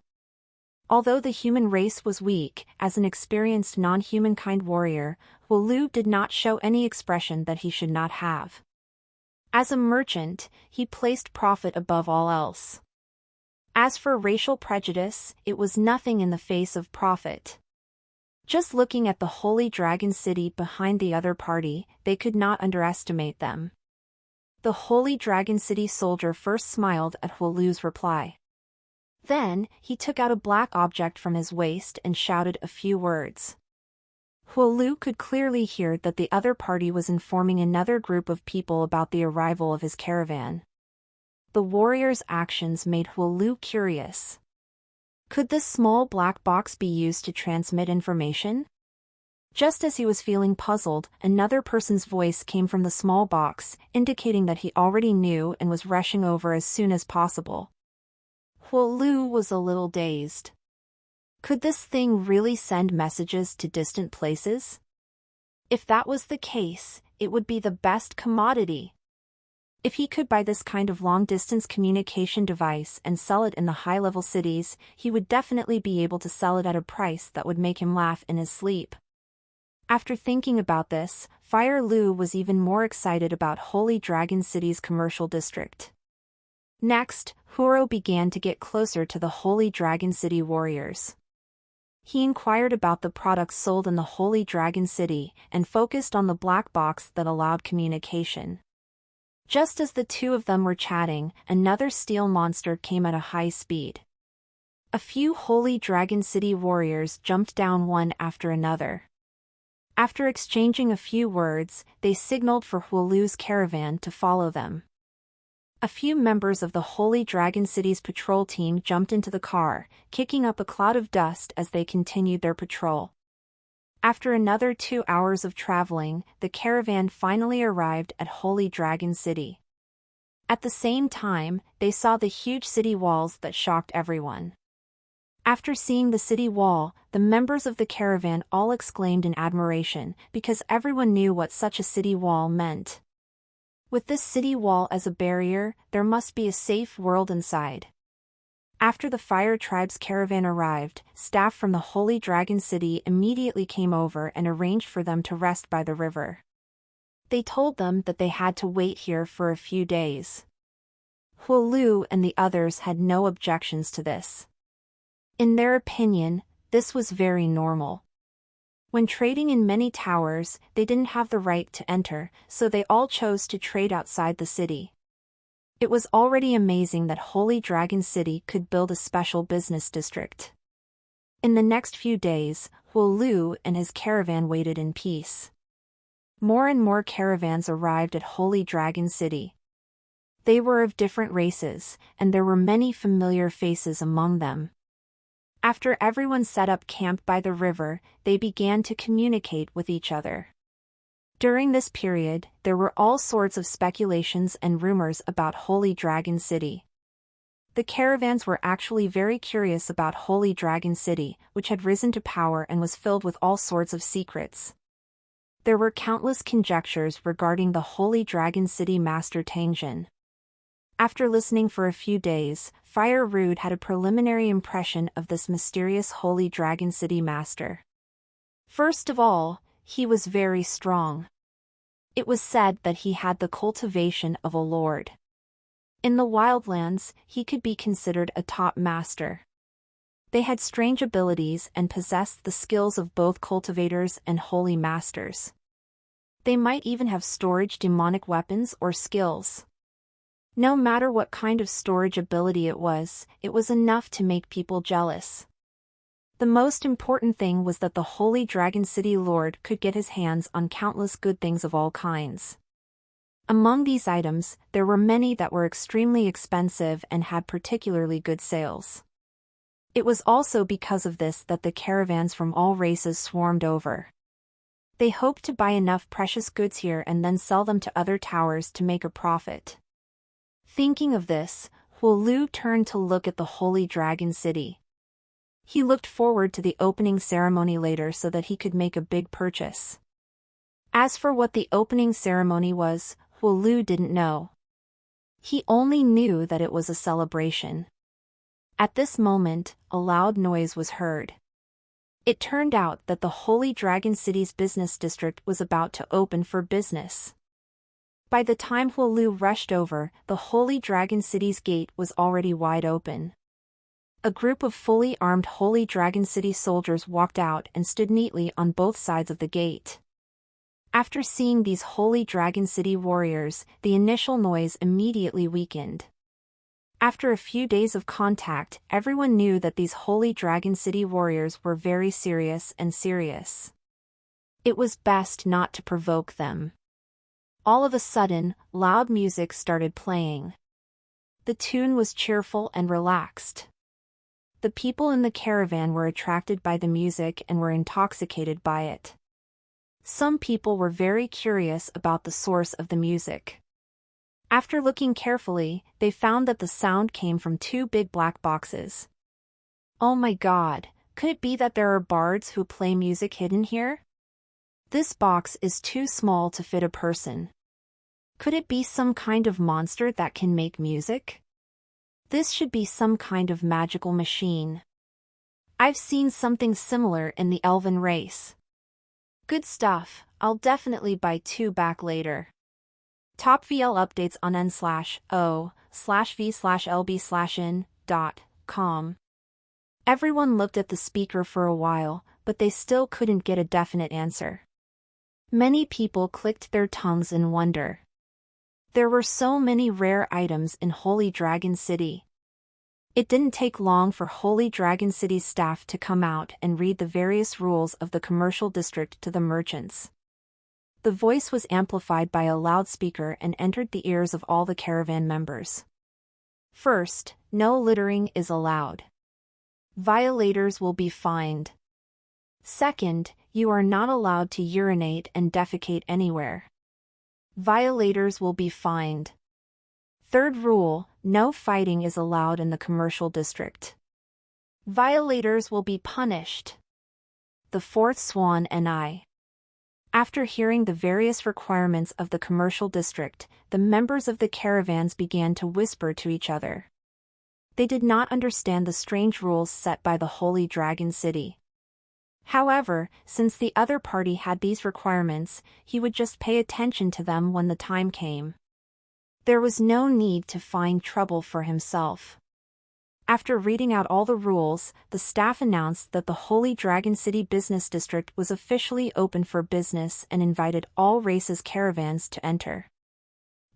Although the human race was weak, as an experienced non-humankind warrior, Huo Lu did not show any expression that he should not have. As a merchant, he placed profit above all else. As for racial prejudice, it was nothing in the face of profit. Just looking at the Holy Dragon City behind the other party, they could not underestimate them. The Holy Dragon City soldier first smiled at Huo Lu's reply. Then, he took out a black object from his waist and shouted a few words. Huo Lu could clearly hear that the other party was informing another group of people about the arrival of his caravan. The warrior's actions made Huo Lu curious. Could this small black box be used to transmit information? Just as he was feeling puzzled, another person's voice came from the small box, indicating that he already knew and was rushing over as soon as possible. Huo Lu was a little dazed. Could this thing really send messages to distant places? If that was the case, it would be the best commodity. If he could buy this kind of long-distance communication device and sell it in the high-level cities, he would definitely be able to sell it at a price that would make him laugh in his sleep. After thinking about this, Fire Lu was even more excited about Holy Dragon City's commercial district. Next, Huro began to get closer to the Holy Dragon City warriors. He inquired about the products sold in the Holy Dragon City and focused on the black box that allowed communication. Just as the two of them were chatting, another steel monster came at a high speed. A few Holy Dragon City warriors jumped down one after another. After exchanging a few words, they signaled for Huo Lu's caravan to follow them. A few members of the Holy Dragon City's patrol team jumped into the car, kicking up a cloud of dust as they continued their patrol. After another 2 hours of traveling, the caravan finally arrived at Holy Dragon City. At the same time, they saw the huge city walls that shocked everyone. After seeing the city wall, the members of the caravan all exclaimed in admiration, because everyone knew what such a city wall meant. With this city wall as a barrier, there must be a safe world inside. After the Fire Tribe's caravan arrived, staff from the Holy Dragon City immediately came over and arranged for them to rest by the river. They told them that they had to wait here for a few days. Huo Lu and the others had no objections to this. In their opinion, this was very normal. When trading in many towers, they didn't have the right to enter, so they all chose to trade outside the city. It was already amazing that Holy Dragon City could build a special business district. In the next few days, Huo Lu and his caravan waited in peace. More and more caravans arrived at Holy Dragon City. They were of different races, and there were many familiar faces among them. After everyone set up camp by the river, they began to communicate with each other. During this period, there were all sorts of speculations and rumors about Holy Dragon City. The caravans were actually very curious about Holy Dragon City, which had risen to power and was filled with all sorts of secrets. There were countless conjectures regarding the Holy Dragon City Master Tangjin. After listening for a few days, Fire Rude had a preliminary impression of this mysterious Holy Dragon City Master. First of all, he was very strong. It was said that he had the cultivation of a lord. In the wildlands, he could be considered a top master. They had strange abilities and possessed the skills of both cultivators and holy masters. They might even have storage demonic weapons or skills. No matter what kind of storage ability it was enough to make people jealous. The most important thing was that the Holy Dragon City Lord could get his hands on countless good things of all kinds. Among these items, there were many that were extremely expensive and had particularly good sales. It was also because of this that the caravans from all races swarmed over. They hoped to buy enough precious goods here and then sell them to other towers to make a profit. Thinking of this, Huo Lu turned to look at the Holy Dragon City. He looked forward to the opening ceremony later so that he could make a big purchase. As for what the opening ceremony was, Huo Lu didn't know. He only knew that it was a celebration. At this moment, a loud noise was heard. It turned out that the Holy Dragon City's business district was about to open for business. By the time Huo Lu rushed over, the Holy Dragon City's gate was already wide open. A group of fully armed Holy Dragon City soldiers walked out and stood neatly on both sides of the gate. After seeing these Holy Dragon City warriors, the initial noise immediately weakened. After a few days of contact, everyone knew that these Holy Dragon City warriors were very serious. It was best not to provoke them. All of a sudden, loud music started playing. The tune was cheerful and relaxed. The people in the caravan were attracted by the music and were intoxicated by it. Some people were very curious about the source of the music. After looking carefully, they found that the sound came from two big black boxes. Oh my God, could it be that there are bards who play music hidden here? This box is too small to fit a person. Could it be some kind of monster that can make music? This should be some kind of magical machine. I've seen something similar in the elven race. Good stuff, I'll definitely buy 2 back later. Top VL updates on n/o/v/lb/in.com. Everyone looked at the speaker for a while, but they still couldn't get a definite answer. Many people clicked their tongues in wonder. There were so many rare items in Holy Dragon City. It didn't take long for Holy Dragon City's staff to come out and read the various rules of the commercial district to the merchants. The voice was amplified by a loudspeaker and entered the ears of all the caravan members. First, no littering is allowed. Violators will be fined. Second, you are not allowed to urinate and defecate anywhere. Violators will be fined. Third rule, no fighting is allowed in the commercial district. Violators will be punished. The fourth Swan and I. After hearing the various requirements of the commercial district, the members of the caravans began to whisper to each other. They did not understand the strange rules set by the Holy Dragon City. However, since the other party had these requirements, he would just pay attention to them when the time came. There was no need to find trouble for himself. After reading out all the rules, the staff announced that the Holy Dragon City Business District was officially open for business and invited all races' caravans to enter.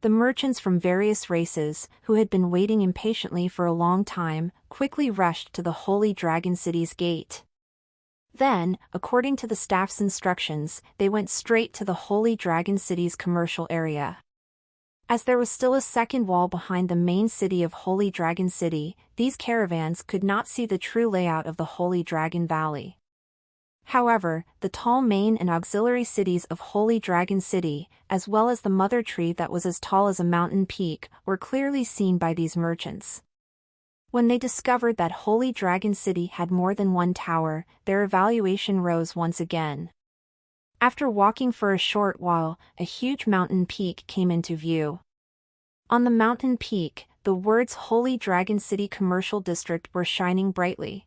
The merchants from various races, who had been waiting impatiently for a long time, quickly rushed to the Holy Dragon City's gate. Then, according to the staff's instructions, they went straight to the Holy Dragon City's commercial area. As there was still a second wall behind the main city of Holy Dragon City, these caravans could not see the true layout of the Holy Dragon Valley. However, the tall main and auxiliary cities of Holy Dragon City, as well as the mother tree that was as tall as a mountain peak, were clearly seen by these merchants. When they discovered that Holy Dragon City had more than one tower, their evaluation rose once again. After walking for a short while, a huge mountain peak came into view. On the mountain peak, the words Holy Dragon City Commercial District were shining brightly.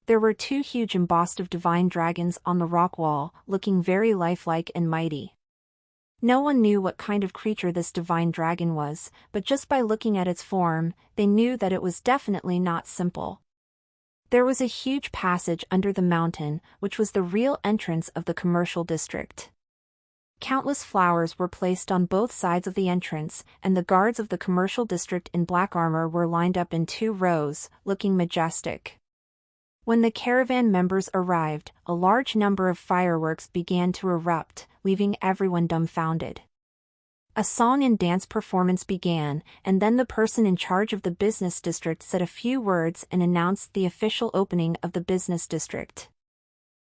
There were 2 huge embossed of divine dragons on the rock wall, looking very lifelike and mighty. No one knew what kind of creature this divine dragon was, but just by looking at its form, they knew that it was definitely not simple. There was a huge passage under the mountain, which was the real entrance of the commercial district. Countless flowers were placed on both sides of the entrance, and the guards of the commercial district in black armor were lined up in 2 rows, looking majestic. When the caravan members arrived, a large number of fireworks began to erupt, leaving everyone dumbfounded. A song and dance performance began, and then the person in charge of the business district said a few words and announced the official opening of the business district.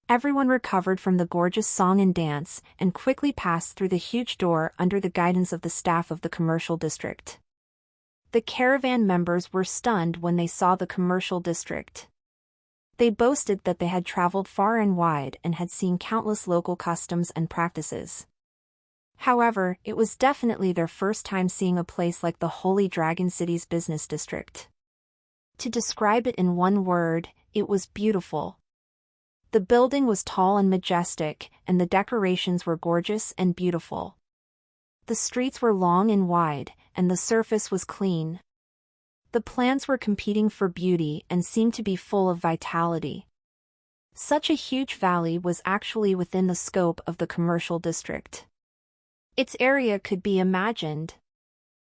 Everyone recovered from the gorgeous song and dance, and quickly passed through the huge door under the guidance of the staff of the commercial district. The caravan members were stunned when they saw the commercial district. They boasted that they had traveled far and wide and had seen countless local customs and practices. However, it was definitely their first time seeing a place like the Holy Dragon City's business district. To describe it in one word, it was beautiful. The building was tall and majestic, and the decorations were gorgeous and beautiful. The streets were long and wide, and the surface was clean. The plants were competing for beauty and seemed to be full of vitality. Such a huge valley was actually within the scope of the commercial district. Its area could be imagined.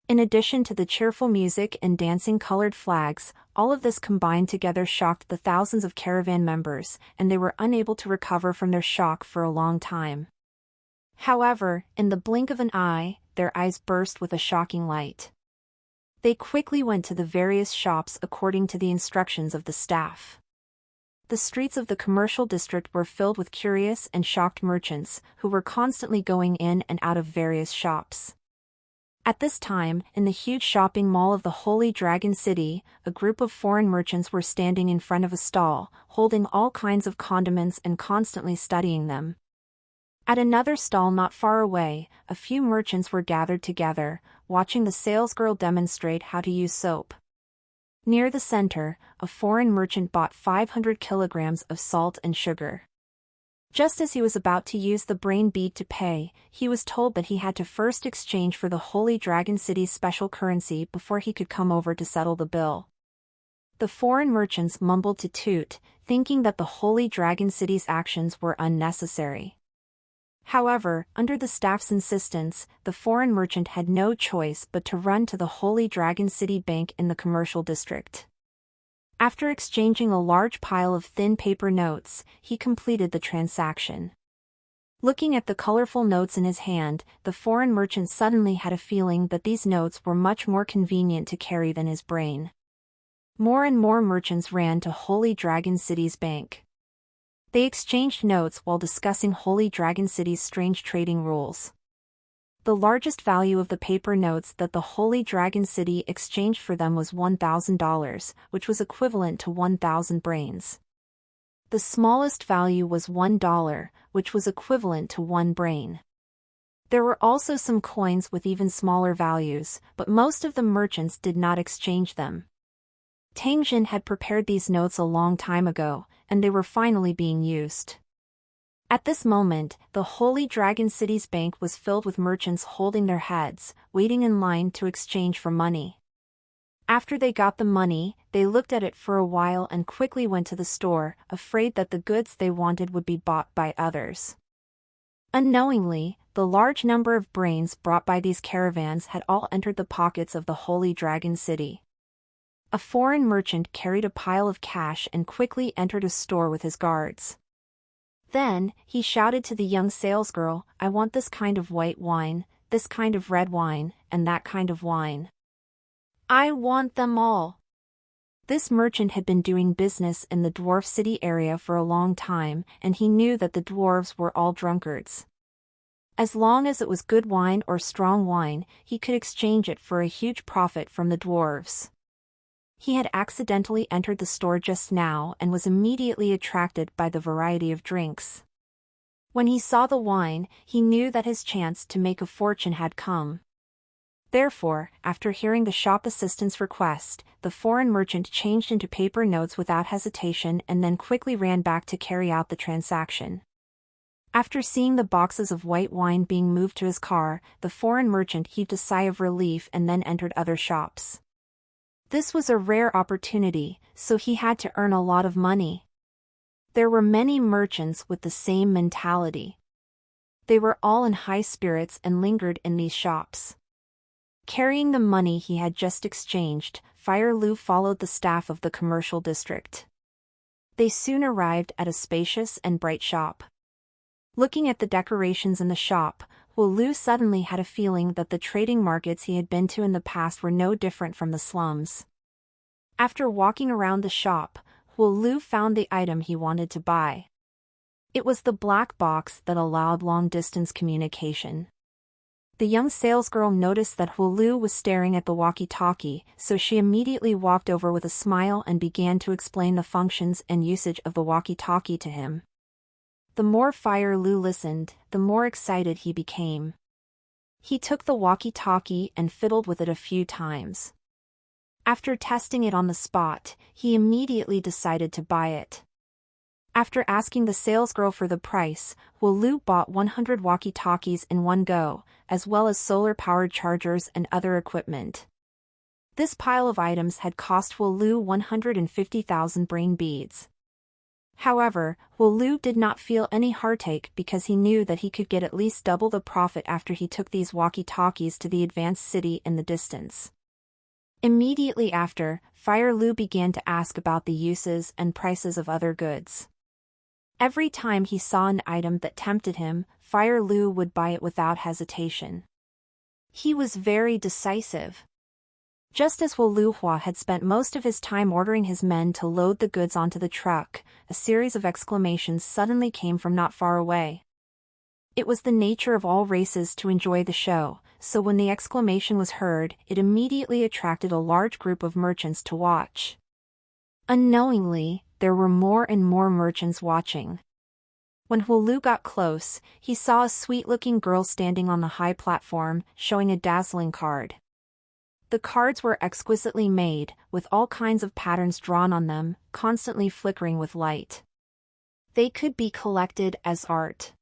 In addition to the cheerful music and dancing colored flags, all of this combined together shocked the thousands of caravan members, and they were unable to recover from their shock for a long time. However, in the blink of an eye, their eyes burst with a shocking light. They quickly went to the various shops according to the instructions of the staff. The streets of the commercial district were filled with curious and shocked merchants, who were constantly going in and out of various shops. At this time, in the huge shopping mall of the Holy Dragon City, a group of foreign merchants were standing in front of a stall, holding all kinds of condiments and constantly studying them. At another stall not far away, a few merchants were gathered together, watching the salesgirl demonstrate how to use soap. Near the center, a foreign merchant bought 500 kilograms of salt and sugar. Just as he was about to use the brain bead to pay, he was told that he had to first exchange for the Holy Dragon City's special currency before he could come over to settle the bill. The foreign merchants mumbled to Toot, thinking that the Holy Dragon City's actions were unnecessary. However, under the staff's insistence, the foreign merchant had no choice but to run to the Holy Dragon City Bank in the commercial district. After exchanging a large pile of thin paper notes, he completed the transaction. Looking at the colorful notes in his hand, the foreign merchant suddenly had a feeling that these notes were much more convenient to carry than his brain. More and more merchants ran to Holy Dragon City's bank. They exchanged notes while discussing Holy Dragon City's strange trading rules. The largest value of the paper notes that the Holy Dragon City exchanged for them was $1,000, which was equivalent to 1,000 brains. The smallest value was $1, which was equivalent to 1 brain. There were also some coins with even smaller values, but most of the merchants did not exchange them. Tang Jin had prepared these notes a long time ago, and they were finally being used. At this moment, the Holy Dragon City's bank was filled with merchants holding their heads, waiting in line to exchange for money. After they got the money, they looked at it for a while and quickly went to the store, afraid that the goods they wanted would be bought by others. Unknowingly, the large number of brains brought by these caravans had all entered the pockets of the Holy Dragon City. A foreign merchant carried a pile of cash and quickly entered a store with his guards. Then, he shouted to the young salesgirl, "I want this kind of white wine, this kind of red wine, and that kind of wine. I want them all." This merchant had been doing business in the dwarf city area for a long time, and he knew that the dwarves were all drunkards. As long as it was good wine or strong wine, he could exchange it for a huge profit from the dwarves. He had accidentally entered the store just now and was immediately attracted by the variety of drinks. When he saw the wine, he knew that his chance to make a fortune had come. Therefore, after hearing the shop assistant's request, the foreign merchant changed into paper notes without hesitation and then quickly ran back to carry out the transaction. After seeing the boxes of white wine being moved to his car, the foreign merchant heaved a sigh of relief and then entered other shops. This was a rare opportunity, so he had to earn a lot of money. There were many merchants with the same mentality. They were all in high spirits and lingered in these shops. Carrying the money he had just exchanged, Fire Lu followed the staff of the commercial district. They soon arrived at a spacious and bright shop. Looking at the decorations in the shop, Wu Lu suddenly had a feeling that the trading markets he had been to in the past were no different from the slums. After walking around the shop, Wu Lu found the item he wanted to buy. It was the black box that allowed long-distance communication. The young salesgirl noticed that Wu Lu was staring at the walkie-talkie, so she immediately walked over with a smile and began to explain the functions and usage of the walkie-talkie to him. The more Fire Lu listened, the more excited he became. He took the walkie-talkie and fiddled with it a few times. After testing it on the spot, he immediately decided to buy it. After asking the salesgirl for the price, Wu Lu bought 100 walkie-talkies in one go, as well as solar-powered chargers and other equipment. This pile of items had cost Wu Lu 150,000 brain beads. However, Wu Lu did not feel any heartache because he knew that he could get at least double the profit after he took these walkie-talkies to the advanced city in the distance. Immediately after, Fire Lu began to ask about the uses and prices of other goods. Every time he saw an item that tempted him, Fire Lu would buy it without hesitation. He was very decisive. Just as Wu Luhua had spent most of his time ordering his men to load the goods onto the truck, a series of exclamations suddenly came from not far away. It was the nature of all races to enjoy the show, so when the exclamation was heard, it immediately attracted a large group of merchants to watch. Unknowingly, there were more and more merchants watching. When Huolu got close, he saw a sweet-looking girl standing on the high platform, showing a dazzling card. The cards were exquisitely made, with all kinds of patterns drawn on them, constantly flickering with light. They could be collected as art.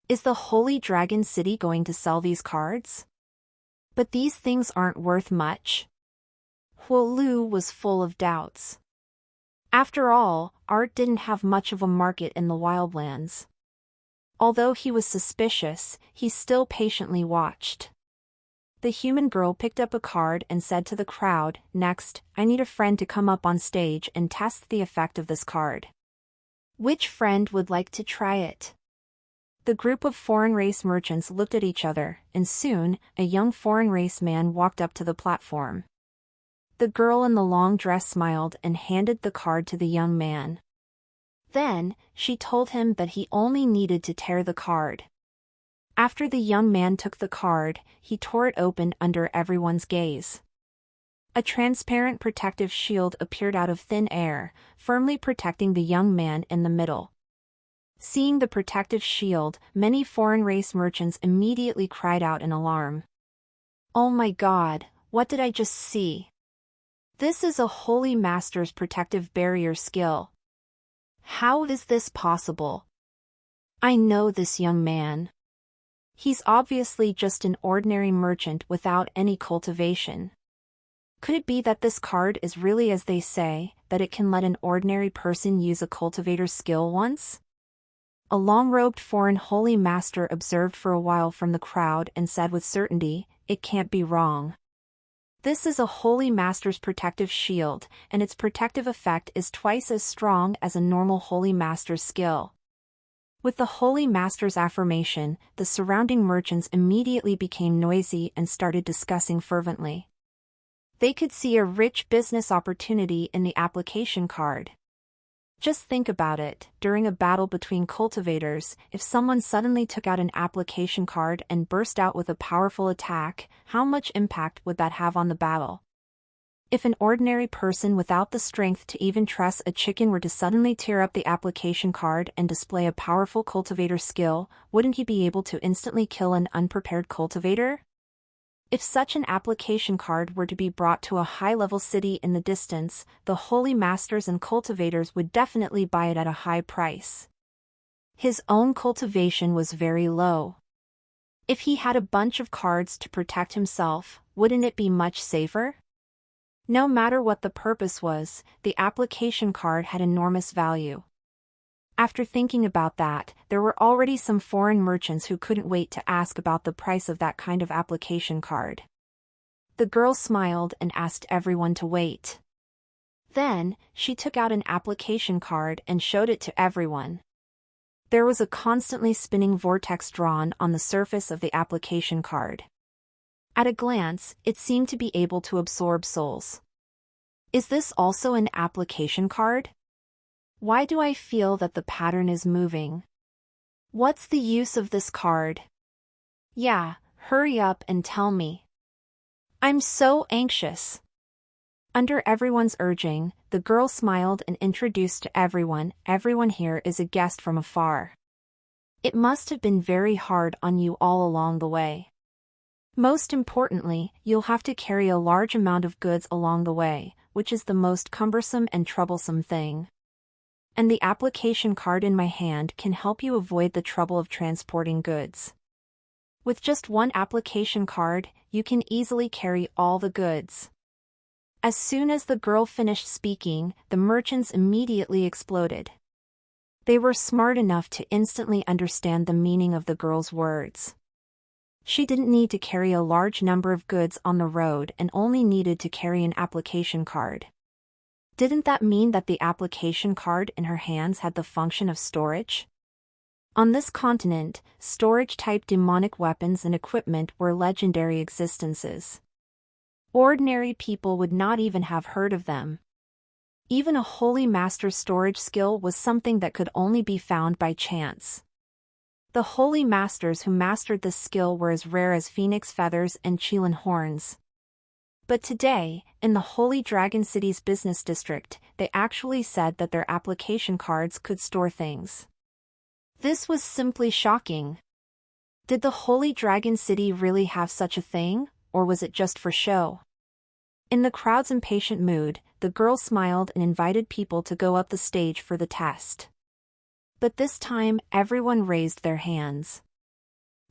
Is the Holy Dragon City going to sell these cards? But these things aren't worth much. Huolu was full of doubts. After all, art didn't have much of a market in the wildlands. Although he was suspicious, he still patiently watched. The human girl picked up a card and said to the crowd, "Next, I need a friend to come up on stage and test the effect of this card. Which friend would like to try it?" The group of foreign race merchants looked at each other, and soon, a young foreign race man walked up to the platform. The girl in the long dress smiled and handed the card to the young man. Then, she told him that he only needed to tear the card. After the young man took the card, he tore it open under everyone's gaze. A transparent protective shield appeared out of thin air, firmly protecting the young man in the middle. Seeing the protective shield, many foreign race merchants immediately cried out in alarm. "Oh my God, what did I just see? This is a Holy Master's protective barrier skill. How is this possible? I know this young man. He's obviously just an ordinary merchant without any cultivation. Could it be that this card is really as they say, that it can let an ordinary person use a cultivator's skill once?" A long-robed foreign holy master observed for a while from the crowd and said with certainty, "It can't be wrong. This is a holy master's protective shield, and its protective effect is twice as strong as a normal holy master's skill." With the holy master's affirmation, the surrounding merchants immediately became noisy and started discussing fervently. They could see a rich business opportunity in the application card. Just think about it, during a battle between cultivators, if someone suddenly took out an application card and burst out with a powerful attack, how much impact would that have on the battle? If an ordinary person without the strength to even truss a chicken were to suddenly tear up the application card and display a powerful cultivator skill, wouldn't he be able to instantly kill an unprepared cultivator? If such an application card were to be brought to a high-level city in the distance, the holy masters and cultivators would definitely buy it at a high price. His own cultivation was very low. If he had a bunch of cards to protect himself, wouldn't it be much safer? No matter what the purpose was, the application card had enormous value. After thinking about that, there were already some foreign merchants who couldn't wait to ask about the price of that kind of application card. The girl smiled and asked everyone to wait. Then, she took out an application card and showed it to everyone. There was a constantly spinning vortex drawn on the surface of the application card. At a glance, it seemed to be able to absorb souls. Is this also an application card? Why do I feel that the pattern is moving? What's the use of this card? Yeah, hurry up and tell me. I'm so anxious. Under everyone's urging, the girl smiled and introduced to everyone, "Everyone here is a guest from afar. It must have been very hard on you all along the way. Most importantly, you'll have to carry a large amount of goods along the way, which is the most cumbersome and troublesome thing. And the application card in my hand can help you avoid the trouble of transporting goods. With just one application card, you can easily carry all the goods." As soon as the girl finished speaking, the merchants immediately exploded. They were smart enough to instantly understand the meaning of the girl's words. She didn't need to carry a large number of goods on the road and only needed to carry an application card. Didn't that mean that the application card in her hands had the function of storage? On this continent, storage-type demonic weapons and equipment were legendary existences. Ordinary people would not even have heard of them. Even a holy master's storage skill was something that could only be found by chance. The holy masters who mastered this skill were as rare as phoenix feathers and Qilin horns. But today, in the Holy Dragon City's business district, they actually said that their application cards could store things. This was simply shocking. Did the Holy Dragon City really have such a thing, or was it just for show? In the crowd's impatient mood, the girl smiled and invited people to go up the stage for the test. But this time, everyone raised their hands.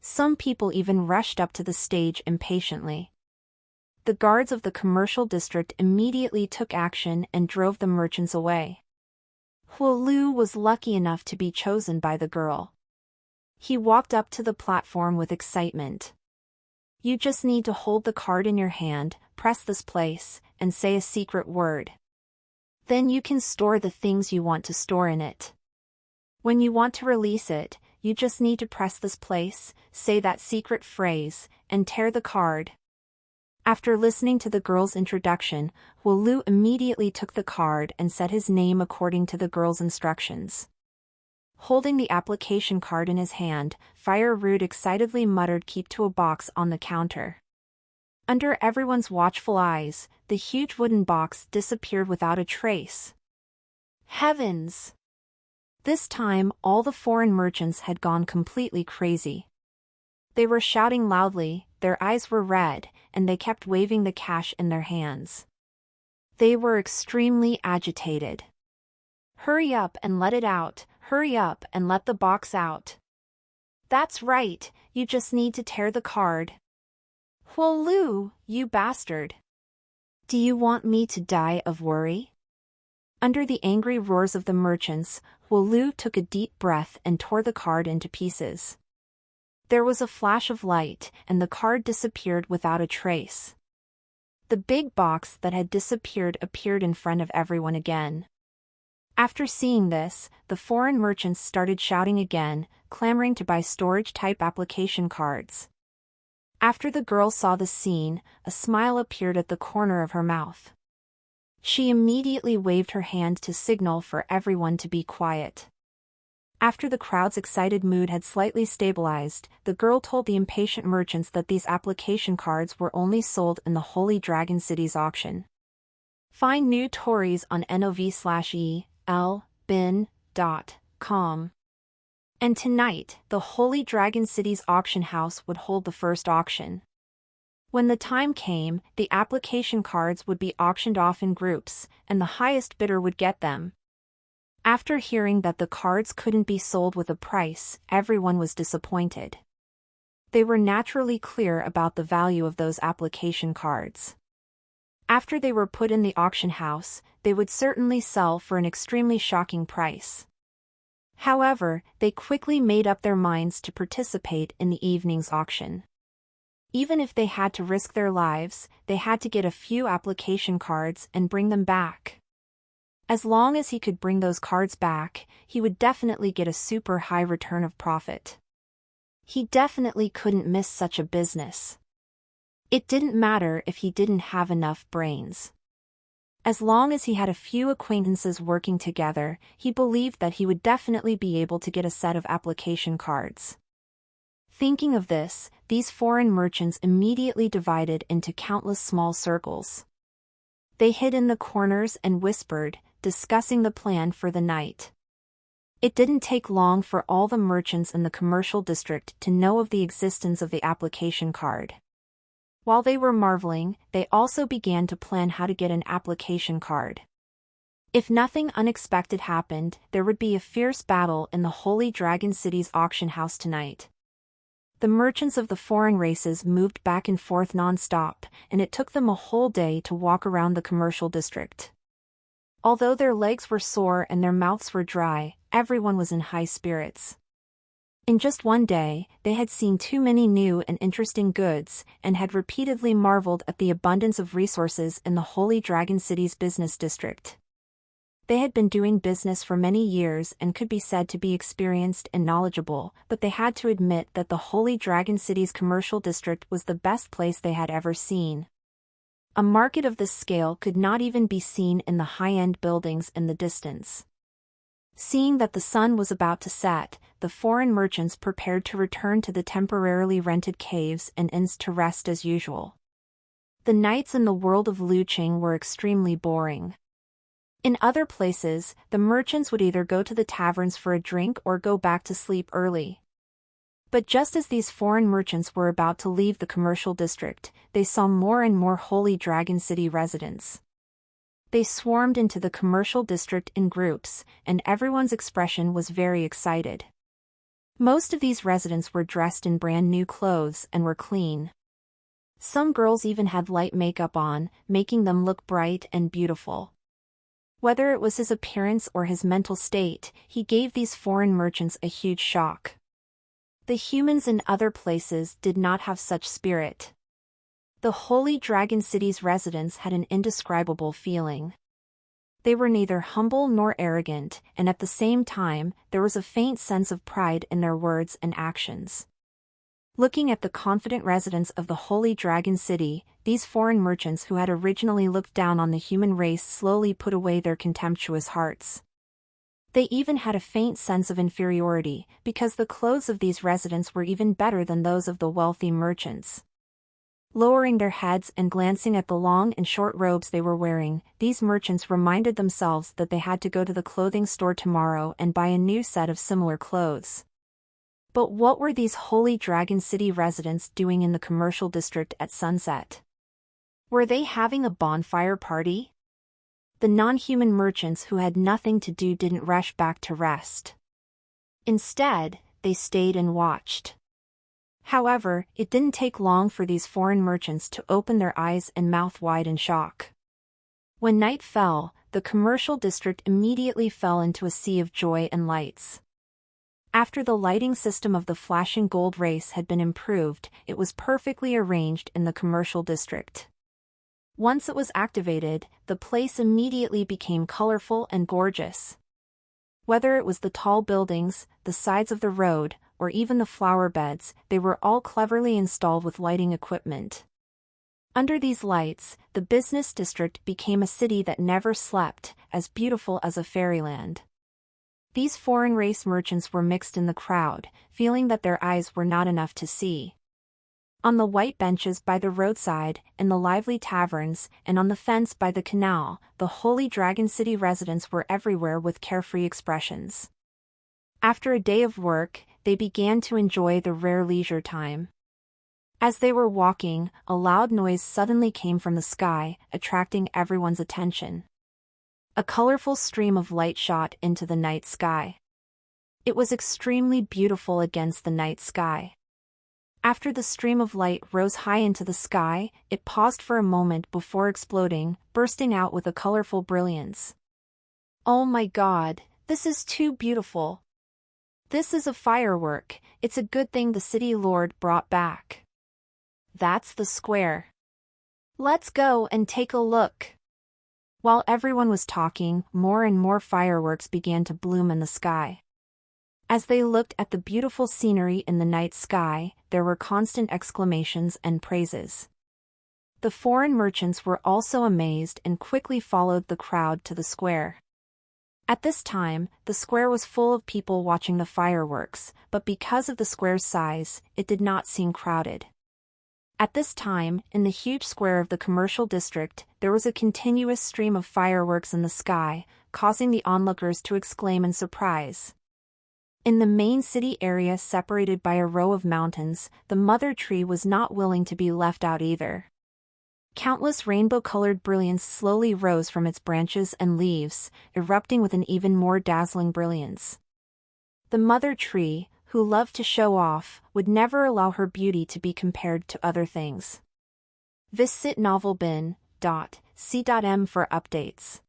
Some people even rushed up to the stage impatiently. The guards of the commercial district immediately took action and drove the merchants away. Huo Lu was lucky enough to be chosen by the girl. He walked up to the platform with excitement. You just need to hold the card in your hand, press this place, and say a secret word. Then you can store the things you want to store in it. When you want to release it, you just need to press this place, say that secret phrase, and tear the card. After listening to the girl's introduction, Huo Lu immediately took the card and said his name according to the girl's instructions. Holding the application card in his hand, Fire Rude excitedly muttered "keep to a box" on the counter. Under everyone's watchful eyes, the huge wooden box disappeared without a trace. Heavens! This time, all the foreign merchants had gone completely crazy. They were shouting loudly, their eyes were red, and they kept waving the cash in their hands. They were extremely agitated. Hurry up and let it out, hurry up and let the box out. That's right, you just need to tear the card. Huo Lu, you bastard. Do you want me to die of worry? Under the angry roars of the merchants, Huo Lu took a deep breath and tore the card into pieces. There was a flash of light, and the card disappeared without a trace. The big box that had disappeared appeared in front of everyone again. After seeing this, the foreign merchants started shouting again, clamoring to buy storage-type application cards. After the girl saw the scene, a smile appeared at the corner of her mouth. She immediately waved her hand to signal for everyone to be quiet. After the crowd's excited mood had slightly stabilized, the girl told the impatient merchants that these application cards were only sold in the Holy Dragon City's auction. Find new Tories on nov/elbin.com. And tonight, the Holy Dragon City's auction house would hold the first auction. When the time came, the application cards would be auctioned off in groups, and the highest bidder would get them. After hearing that the cards couldn't be sold with a price, everyone was disappointed. They were naturally clear about the value of those application cards. After they were put in the auction house, they would certainly sell for an extremely shocking price. However, they quickly made up their minds to participate in the evening's auction. Even if they had to risk their lives, they had to get a few application cards and bring them back. As long as he could bring those cards back, he would definitely get a super high return of profit. He definitely couldn't miss such a business. It didn't matter if he didn't have enough brains. As long as he had a few acquaintances working together, he believed that he would definitely be able to get a set of application cards. Thinking of this, these foreign merchants immediately divided into countless small circles. They hid in the corners and whispered, discussing the plan for the night. It didn't take long for all the merchants in the commercial district to know of the existence of the application card. While they were marveling, they also began to plan how to get an application card. If nothing unexpected happened, there would be a fierce battle in the Holy Dragon City's auction house tonight. The merchants of the foreign races moved back and forth non-stop, and it took them a whole day to walk around the commercial district. Although their legs were sore and their mouths were dry, everyone was in high spirits. In just one day, they had seen too many new and interesting goods, and had repeatedly marveled at the abundance of resources in the Holy Dragon City's business district. They had been doing business for many years and could be said to be experienced and knowledgeable, but they had to admit that the Holy Dragon City's commercial district was the best place they had ever seen. A market of this scale could not even be seen in the high-end buildings in the distance. Seeing that the sun was about to set, the foreign merchants prepared to return to the temporarily rented caves and inns to rest as usual. The nights in the world of Luqing were extremely boring. In other places, the merchants would either go to the taverns for a drink or go back to sleep early. But just as these foreign merchants were about to leave the commercial district, they saw more and more Holy Dragon City residents. They swarmed into the commercial district in groups, and everyone's expression was very excited. Most of these residents were dressed in brand new clothes and were clean. Some girls even had light makeup on, making them look bright and beautiful. Whether it was his appearance or his mental state, he gave these foreign merchants a huge shock. The humans in other places did not have such spirit. The Holy Dragon City's residents had an indescribable feeling. They were neither humble nor arrogant, and at the same time, there was a faint sense of pride in their words and actions. Looking at the confident residents of the Holy Dragon City, these foreign merchants who had originally looked down on the human race slowly put away their contemptuous hearts. They even had a faint sense of inferiority, because the clothes of these residents were even better than those of the wealthy merchants. Lowering their heads and glancing at the long and short robes they were wearing, these merchants reminded themselves that they had to go to the clothing store tomorrow and buy a new set of similar clothes. But what were these Holy Dragon City residents doing in the commercial district at sunset? Were they having a bonfire party? The non-human merchants who had nothing to do didn't rush back to rest. Instead, they stayed and watched. However, it didn't take long for these foreign merchants to open their eyes and mouth wide in shock. When night fell, the commercial district immediately fell into a sea of joy and lights. After the lighting system of the flashing gold race had been improved, it was perfectly arranged in the commercial district. Once it was activated, the place immediately became colorful and gorgeous. Whether it was the tall buildings, the sides of the road, or even the flower beds, they were all cleverly installed with lighting equipment. Under these lights, the business district became a city that never slept, as beautiful as a fairyland. These foreign race merchants were mixed in the crowd, feeling that their eyes were not enough to see. On the white benches by the roadside, in the lively taverns, and on the fence by the canal, the Holy Dragon City residents were everywhere with carefree expressions. After a day of work, they began to enjoy the rare leisure time. As they were walking, a loud noise suddenly came from the sky, attracting everyone's attention. A colorful stream of light shot into the night sky. It was extremely beautiful against the night sky. After the stream of light rose high into the sky, it paused for a moment before exploding, bursting out with a colorful brilliance. Oh my God, this is too beautiful. This is a firework. It's a good thing the city lord brought back. That's the square. Let's go and take a look. While everyone was talking, more and more fireworks began to bloom in the sky. As they looked at the beautiful scenery in the night sky, there were constant exclamations and praises. The foreign merchants were also amazed and quickly followed the crowd to the square. At this time, the square was full of people watching the fireworks, but because of the square's size, it did not seem crowded. At this time, in the huge square of the commercial district, there was a continuous stream of fireworks in the sky, causing the onlookers to exclaim in surprise. In the main city area separated by a row of mountains, the mother tree was not willing to be left out either. Countless rainbow-colored brilliance slowly rose from its branches and leaves, erupting with an even more dazzling brilliance. The mother tree, who loved to show off, would never allow her beauty to be compared to other things. Visit novelbin.c.m for updates.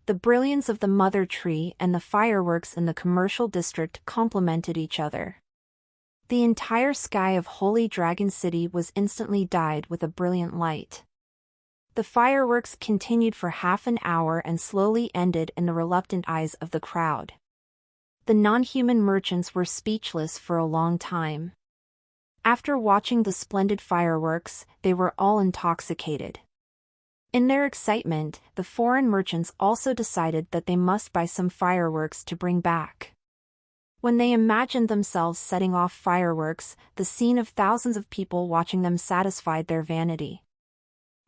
The brilliance of the mother tree and the fireworks in the commercial district complemented each other. The entire sky of Holy Dragon City was instantly dyed with a brilliant light. The fireworks continued for half an hour and slowly ended in the reluctant eyes of the crowd. The non-human merchants were speechless for a long time. After watching the splendid fireworks, they were all intoxicated. In their excitement, the foreign merchants also decided that they must buy some fireworks to bring back. When they imagined themselves setting off fireworks, the scene of thousands of people watching them satisfied their vanity.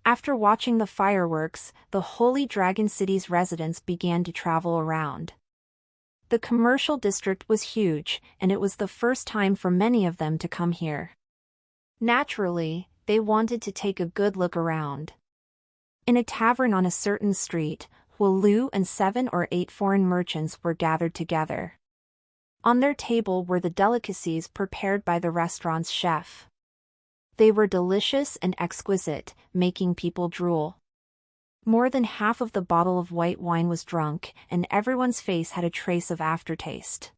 After watching the fireworks, the Holy Dragon City's residents began to travel around. The commercial district was huge, and it was the first time for many of them to come here. Naturally, they wanted to take a good look around. In a tavern on a certain street, Lu and 7 or 8 foreign merchants were gathered together. On their table were the delicacies prepared by the restaurant's chef. They were delicious and exquisite, making people drool. More than half of the bottle of white wine was drunk, and everyone's face had a trace of aftertaste.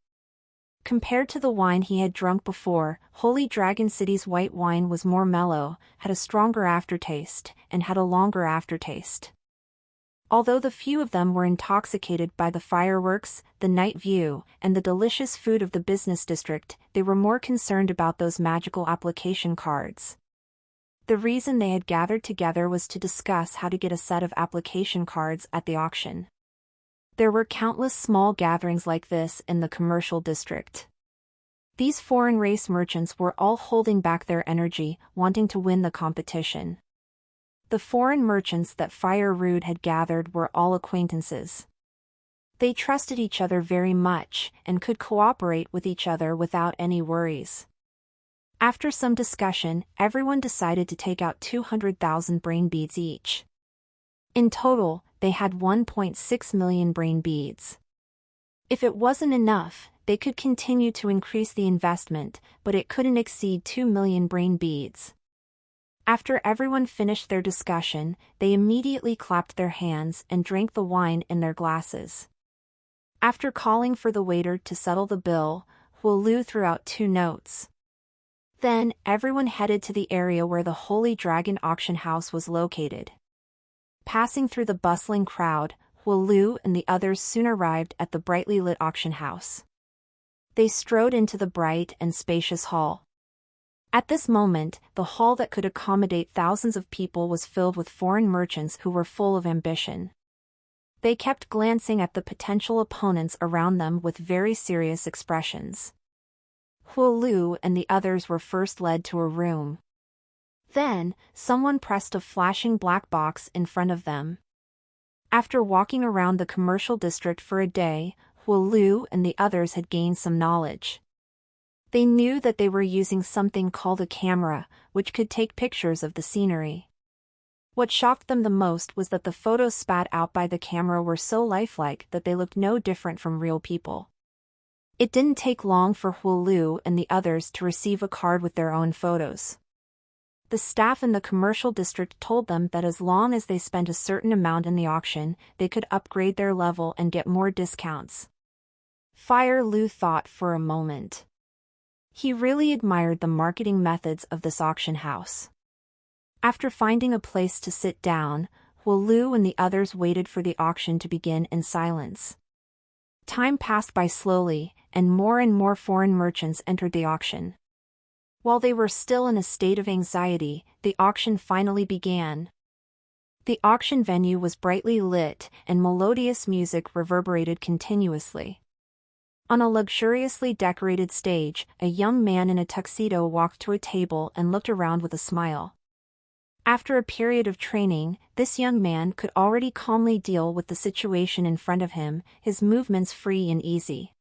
Compared to the wine he had drunk before, Holy Dragon City's white wine was more mellow, had a stronger aftertaste, and had a longer aftertaste. Although the few of them were intoxicated by the fireworks, the night view, and the delicious food of the business district, they were more concerned about those magical application cards. The reason they had gathered together was to discuss how to get a set of application cards at the auction. There were countless small gatherings like this in the commercial district. These foreign race merchants were all holding back their energy, wanting to win the competition. The foreign merchants that Fire Rude had gathered were all acquaintances. They trusted each other very much, and could cooperate with each other without any worries. After some discussion, everyone decided to take out 200,000 brain beads each. In total, they had 1.6 million brain beads. If it wasn't enough, they could continue to increase the investment, but it couldn't exceed 2 million brain beads. After everyone finished their discussion, they immediately clapped their hands and drank the wine in their glasses. After calling for the waiter to settle the bill, Lu threw out 2 notes. Then, everyone headed to the area where the Holy Dragon auction house was located. Passing through the bustling crowd, Lu and the others soon arrived at the brightly lit auction house. They strode into the bright and spacious hall. At this moment, the hall that could accommodate thousands of people was filled with foreign merchants who were full of ambition. They kept glancing at the potential opponents around them with very serious expressions. Lu and the others were first led to a room. Then, someone pressed a flashing black box in front of them. After walking around the commercial district for a day, Lu and the others had gained some knowledge. They knew that they were using something called a camera, which could take pictures of the scenery. What shocked them the most was that the photos spat out by the camera were so lifelike that they looked no different from real people. It didn't take long for Lu and the others to receive a card with their own photos. The staff in the commercial district told them that as long as they spent a certain amount in the auction, they could upgrade their level and get more discounts. Fire Lu thought for a moment. He really admired the marketing methods of this auction house. After finding a place to sit down, Lu and the others waited for the auction to begin in silence. Time passed by slowly, and more foreign merchants entered the auction. While they were still in a state of anxiety, the auction finally began. The auction venue was brightly lit, and melodious music reverberated continuously. On a luxuriously decorated stage, a young man in a tuxedo walked to a table and looked around with a smile. After a period of training, this young man could already calmly deal with the situation in front of him, his movements free and easy.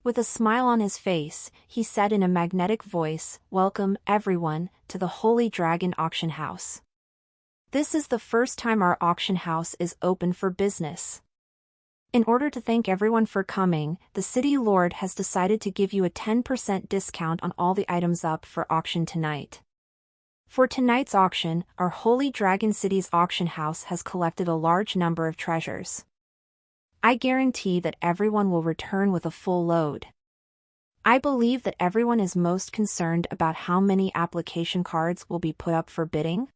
With a smile on his face, he said in a magnetic voice, "Welcome, everyone, to the Holy Dragon Auction House. This is the first time our auction house is open for business. In order to thank everyone for coming, the City Lord has decided to give you a 10% discount on all the items up for auction tonight. For tonight's auction, our Holy Dragon City's auction house has collected a large number of treasures. I guarantee that everyone will return with a full load. I believe that everyone is most concerned about how many application cards will be put up for bidding.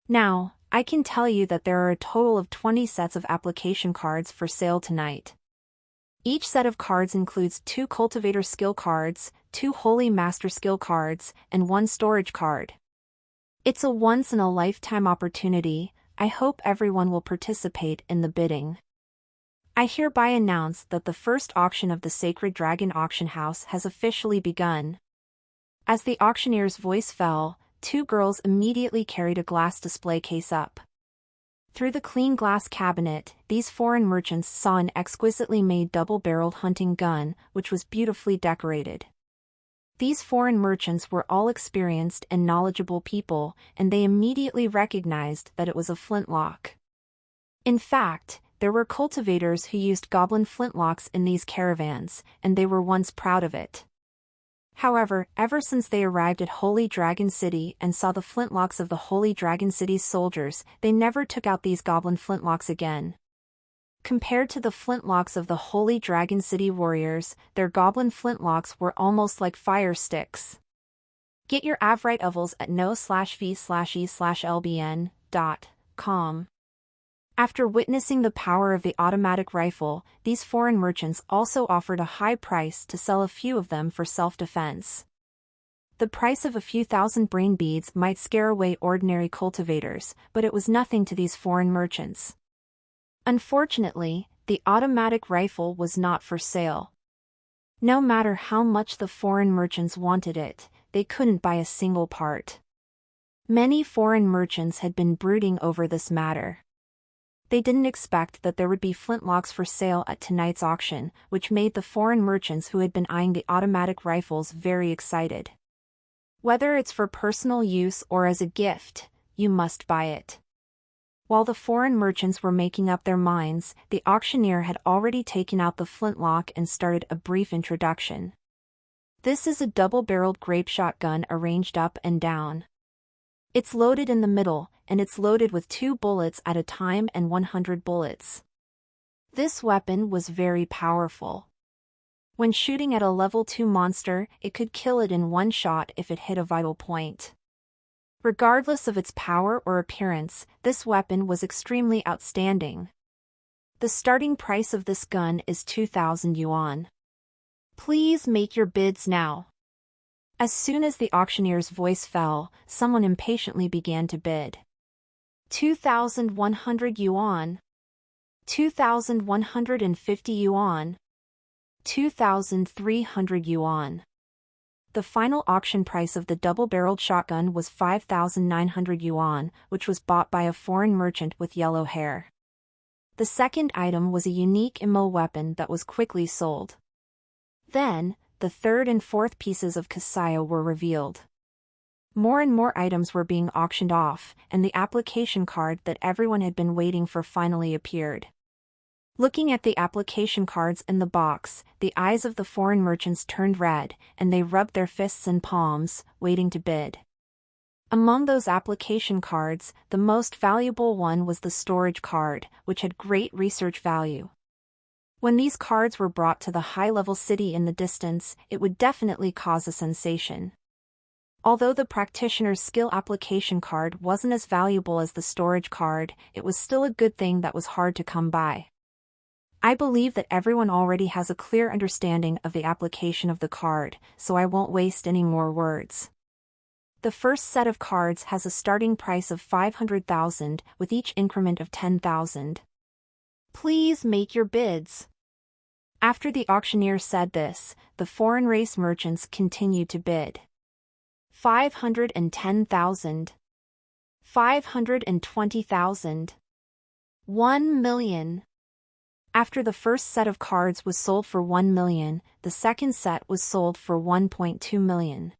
Now, I can tell you that there are a total of 20 sets of application cards for sale tonight. Each set of cards includes 2 Cultivator Skill cards, 2 Holy Master Skill cards, and 1 Storage card. It's a once-in-a-lifetime opportunity. I hope everyone will participate in the bidding. I hereby announce that the first auction of the Sacred Dragon Auction House has officially begun. As the auctioneer's voice fell, two girls immediately carried a glass display case up. Through the clean glass cabinet, these foreign merchants saw an exquisitely made double-barreled hunting gun, which was beautifully decorated. These foreign merchants were all experienced and knowledgeable people, and they immediately recognized that it was a flintlock. In fact, there were cultivators who used goblin flintlocks in these caravans, and they were once proud of it. However, ever since they arrived at Holy Dragon City and saw the flintlocks of the Holy Dragon City's soldiers, they never took out these goblin flintlocks again. Compared to the flintlocks of the Holy Dragon City warriors, their goblin flintlocks were almost like fire sticks. Get your Avrite Ovals at no/v/e/lbn.com. After witnessing the power of the automatic rifle, these foreign merchants also offered a high price to sell a few of them for self-defense. The price of a few thousand brain beads might scare away ordinary cultivators, but it was nothing to these foreign merchants. Unfortunately, the automatic rifle was not for sale. No matter how much the foreign merchants wanted it, they couldn't buy a single part. Many foreign merchants had been brooding over this matter. They didn't expect that there would be flintlocks for sale at tonight's auction, which made the foreign merchants who had been eyeing the automatic rifles very excited. Whether it's for personal use or as a gift, you must buy it. While the foreign merchants were making up their minds, the auctioneer had already taken out the flintlock and started a brief introduction. This is a double-barreled grape shotgun arranged up and down. It's loaded in the middle, and it's loaded with 2 bullets at a time and 100 bullets. This weapon was very powerful. When shooting at a level 2 monster, it could kill it in one shot if it hit a vital point. Regardless of its power or appearance, this weapon was extremely outstanding. The starting price of this gun is 2,000 yuan. Please make your bids now. As soon as the auctioneer's voice fell, someone impatiently began to bid. 2,100 yuan. 2,150 yuan. 2,300 yuan. The final auction price of the double-barreled shotgun was 5,900 yuan, which was bought by a foreign merchant with yellow hair. The second item was a unique IMO weapon that was quickly sold. Then, the third and fourth pieces of Kasaya were revealed. More and more items were being auctioned off, and the application card that everyone had been waiting for finally appeared. Looking at the application cards in the box, the eyes of the foreign merchants turned red, and they rubbed their fists and palms, waiting to bid. Among those application cards, the most valuable one was the storage card, which had great research value. When these cards were brought to the high-level city in the distance, it would definitely cause a sensation. Although the practitioner's skill application card wasn't as valuable as the storage card, it was still a good thing that was hard to come by. I believe that everyone already has a clear understanding of the application of the card, so I won't waste any more words. The first set of cards has a starting price of 500,000, with each increment of 10,000. Please make your bids. After the auctioneer said this, the foreign race merchants continued to bid. 510,000. 520,000. 1 million. After the first set of cards was sold for 1 million, the second set was sold for 1.2 million.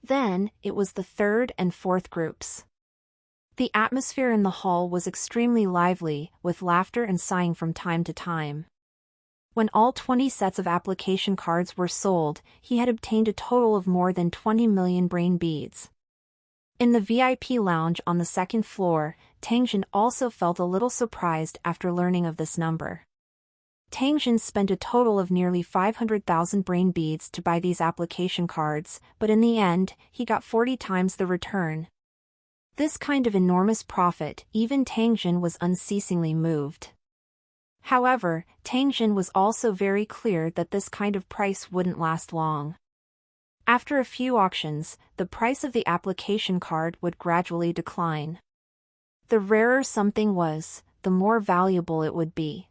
Then, it was the third and fourth groups. The atmosphere in the hall was extremely lively, with laughter and sighing from time to time. When all 20 sets of application cards were sold, he had obtained a total of more than 20 million brain beads. In the VIP lounge on the second floor, Tangjin also felt a little surprised after learning of this number. Tangjin spent a total of nearly 500,000 brain beads to buy these application cards, but in the end, he got 40 times the return. This kind of enormous profit, even Tangjin was unceasingly moved. However, Tangjin was also very clear that this kind of price wouldn't last long. After a few auctions, the price of the application card would gradually decline. The rarer something was, the more valuable it would be.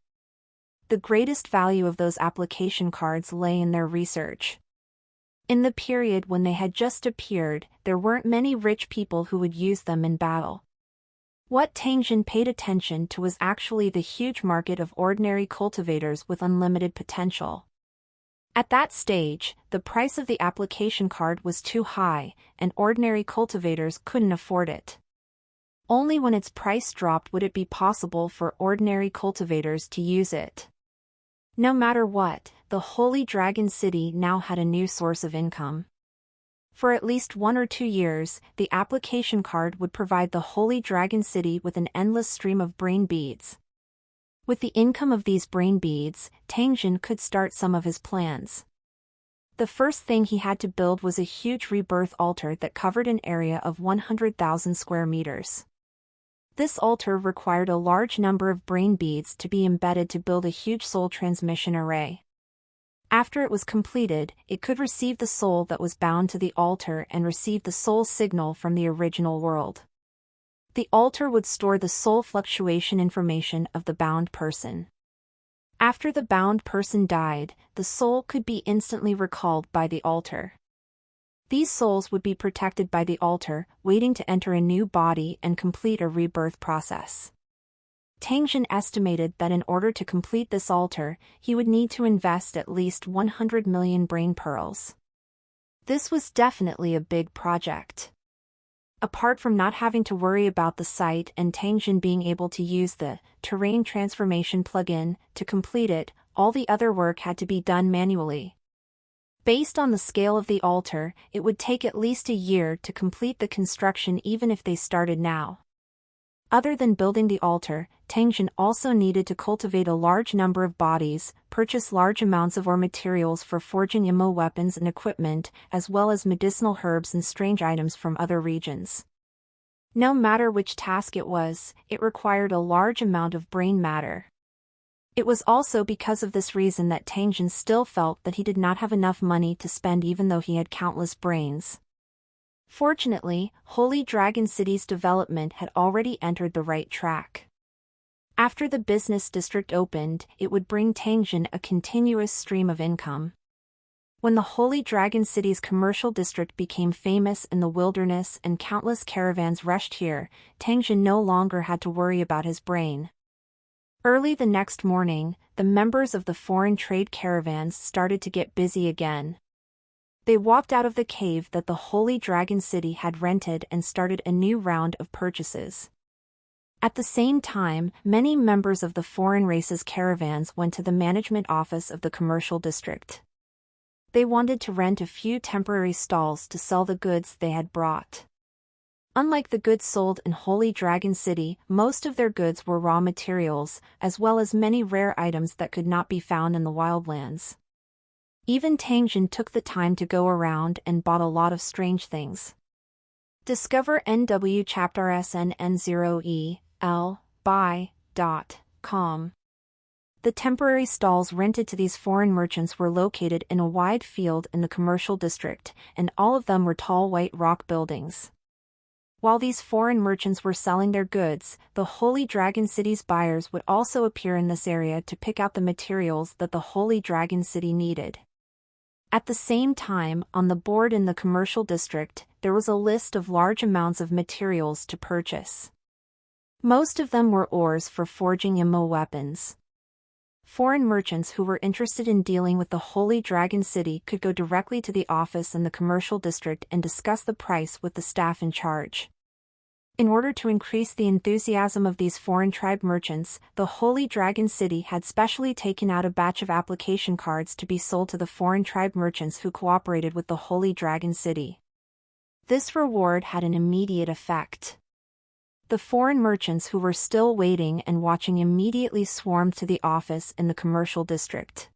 The greatest value of those application cards lay in their research. In the period when they had just appeared, there weren't many rich people who would use them in battle. What Tang Jin paid attention to was actually the huge market of ordinary cultivators with unlimited potential. At that stage, the price of the application card was too high, and ordinary cultivators couldn't afford it. Only when its price dropped would it be possible for ordinary cultivators to use it. No matter what, the Holy Dragon City now had a new source of income. For at least 1 or 2 years, the application card would provide the Holy Dragon City with an endless stream of brain beads. With the income of these brain beads, Tang Jin could start some of his plans. The first thing he had to build was a huge rebirth altar that covered an area of 100,000 square meters. This altar required a large number of brain beads to be embedded to build a huge soul transmission array. After it was completed, it could receive the soul that was bound to the altar and receive the soul signal from the original world. The altar would store the soul fluctuation information of the bound person. After the bound person died, the soul could be instantly recalled by the altar. These souls would be protected by the altar, waiting to enter a new body and complete a rebirth process. Tang Jin estimated that in order to complete this altar, he would need to invest at least 100 million brain pearls. This was definitely a big project. Apart from not having to worry about the site and Tang Jin being able to use the Terrain Transformation plugin to complete it, all the other work had to be done manually. Based on the scale of the altar, it would take at least a year to complete the construction even if they started now. Other than building the altar, Tang Jin also needed to cultivate a large number of bodies, purchase large amounts of ore materials for forging immo weapons and equipment, as well as medicinal herbs and strange items from other regions. No matter which task it was, it required a large amount of brain matter. It was also because of this reason that Tang Jin still felt that he did not have enough money to spend even though he had countless brains. Fortunately, Holy Dragon City's development had already entered the right track. After the business district opened, it would bring Tang Jin a continuous stream of income. When the Holy Dragon City's commercial district became famous in the wilderness and countless caravans rushed here, Tang Jin no longer had to worry about his brain. Early the next morning, the members of the foreign trade caravans started to get busy again. They walked out of the cave that the Holy Dragon City had rented and started a new round of purchases. At the same time, many members of the foreign races caravans went to the management office of the commercial district. They wanted to rent a few temporary stalls to sell the goods they had brought. Unlike the goods sold in Holy Dragon City, most of their goods were raw materials, as well as many rare items that could not be found in the wildlands. Even Tang Jin took the time to go around and bought a lot of strange things. Discover NW Chapter SNN0EL.com. The temporary stalls rented to these foreign merchants were located in a wide field in the commercial district, and all of them were tall white rock buildings. While these foreign merchants were selling their goods, the Holy Dragon City's buyers would also appear in this area to pick out the materials that the Holy Dragon City needed. At the same time, on the board in the commercial district, there was a list of large amounts of materials to purchase. Most of them were ores for forging immo weapons. Foreign merchants who were interested in dealing with the Holy Dragon City could go directly to the office in the commercial district and discuss the price with the staff in charge. In order to increase the enthusiasm of these foreign tribe merchants, the Holy Dragon City had specially taken out a batch of application cards to be sold to the foreign tribe merchants who cooperated with the Holy Dragon City. This reward had an immediate effect. The foreign merchants who were still waiting and watching immediately swarmed to the office in the commercial district.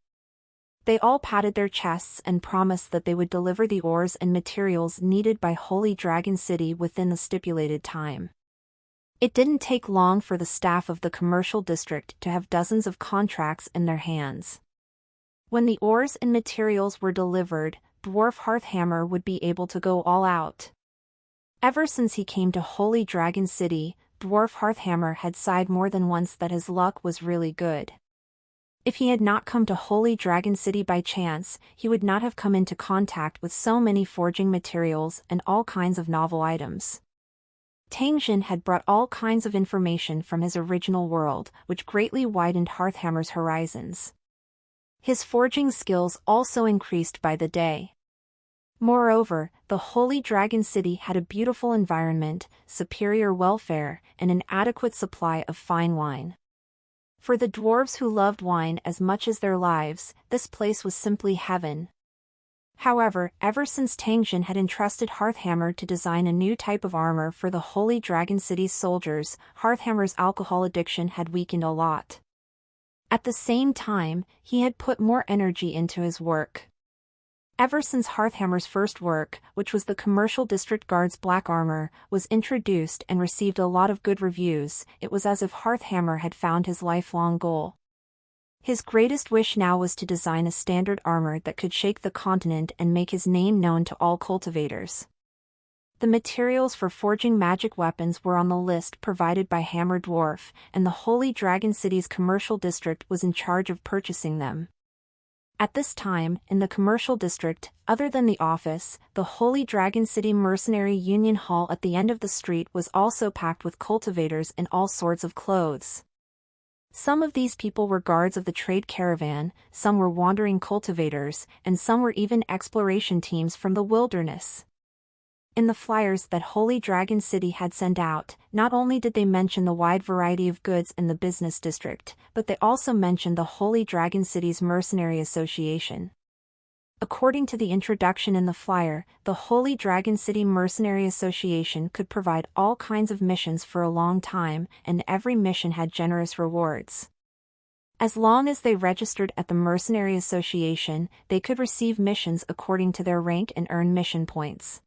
They all patted their chests and promised that they would deliver the ores and materials needed by Holy Dragon City within the stipulated time. It didn't take long for the staff of the commercial district to have dozens of contracts in their hands. When the ores and materials were delivered, Dwarf Hearthhammer would be able to go all out. Ever since he came to Holy Dragon City, Dwarf Hearthhammer had sighed more than once that his luck was really good. If he had not come to Holy Dragon City by chance, he would not have come into contact with so many forging materials and all kinds of novel items. Tang Jin had brought all kinds of information from his original world, which greatly widened Hearthhammer's horizons. His forging skills also increased by the day. Moreover, the Holy Dragon City had a beautiful environment, superior welfare, and an adequate supply of fine wine. For the dwarves who loved wine as much as their lives, this place was simply heaven. However, ever since Tang Jin had entrusted Hearthhammer to design a new type of armor for the Holy Dragon City's soldiers, Hearthhammer's alcohol addiction had weakened a lot. At the same time, he had put more energy into his work. Ever since Hearthhammer's first work, which was the Commercial District Guard's black armor, was introduced and received a lot of good reviews, it was as if Hearthhammer had found his lifelong goal. His greatest wish now was to design a standard armor that could shake the continent and make his name known to all cultivators. The materials for forging magic weapons were on the list provided by Hammer Dwarf, and the Holy Dragon City's commercial district was in charge of purchasing them. At this time, in the commercial district, other than the office, the Holy Dragon City Mercenary Union Hall at the end of the street was also packed with cultivators in all sorts of clothes. Some of these people were guards of the trade caravan, some were wandering cultivators, and some were even exploration teams from the wilderness. In the flyers that Holy Dragon City had sent out, not only did they mention the wide variety of goods in the business district, but they also mentioned the Holy Dragon City's Mercenary Association. According to the introduction in the flyer, the Holy Dragon City Mercenary Association could provide all kinds of missions for a long time, and every mission had generous rewards. As long as they registered at the Mercenary Association, they could receive missions according to their rank and earn mission points.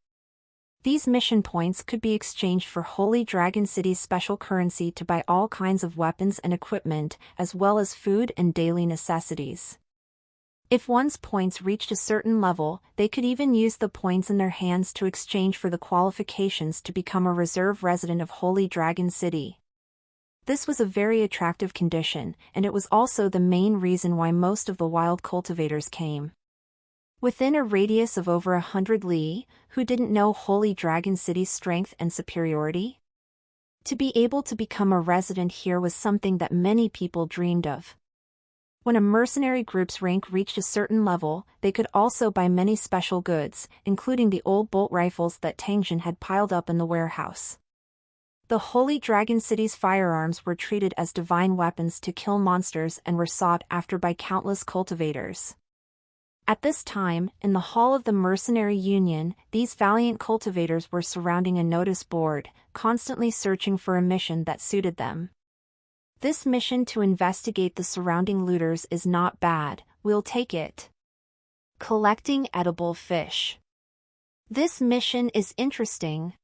These mission points could be exchanged for Holy Dragon City's special currency to buy all kinds of weapons and equipment, as well as food and daily necessities. If one's points reached a certain level, they could even use the points in their hands to exchange for the qualifications to become a reserve resident of Holy Dragon City. This was a very attractive condition, and it was also the main reason why most of the wild cultivators came. Within a radius of over 100 li, who didn't know Holy Dragon City's strength and superiority? To be able to become a resident here was something that many people dreamed of. When a mercenary group's rank reached a certain level, they could also buy many special goods, including the old bolt rifles that Tang Jin had piled up in the warehouse. The Holy Dragon City's firearms were treated as divine weapons to kill monsters and were sought after by countless cultivators. At this time, in the hall of the Mercenary Union, these valiant cultivators were surrounding a notice board, constantly searching for a mission that suited them. This mission to investigate the surrounding looters is not bad, we'll take it. Collecting edible fish. This mission is interesting.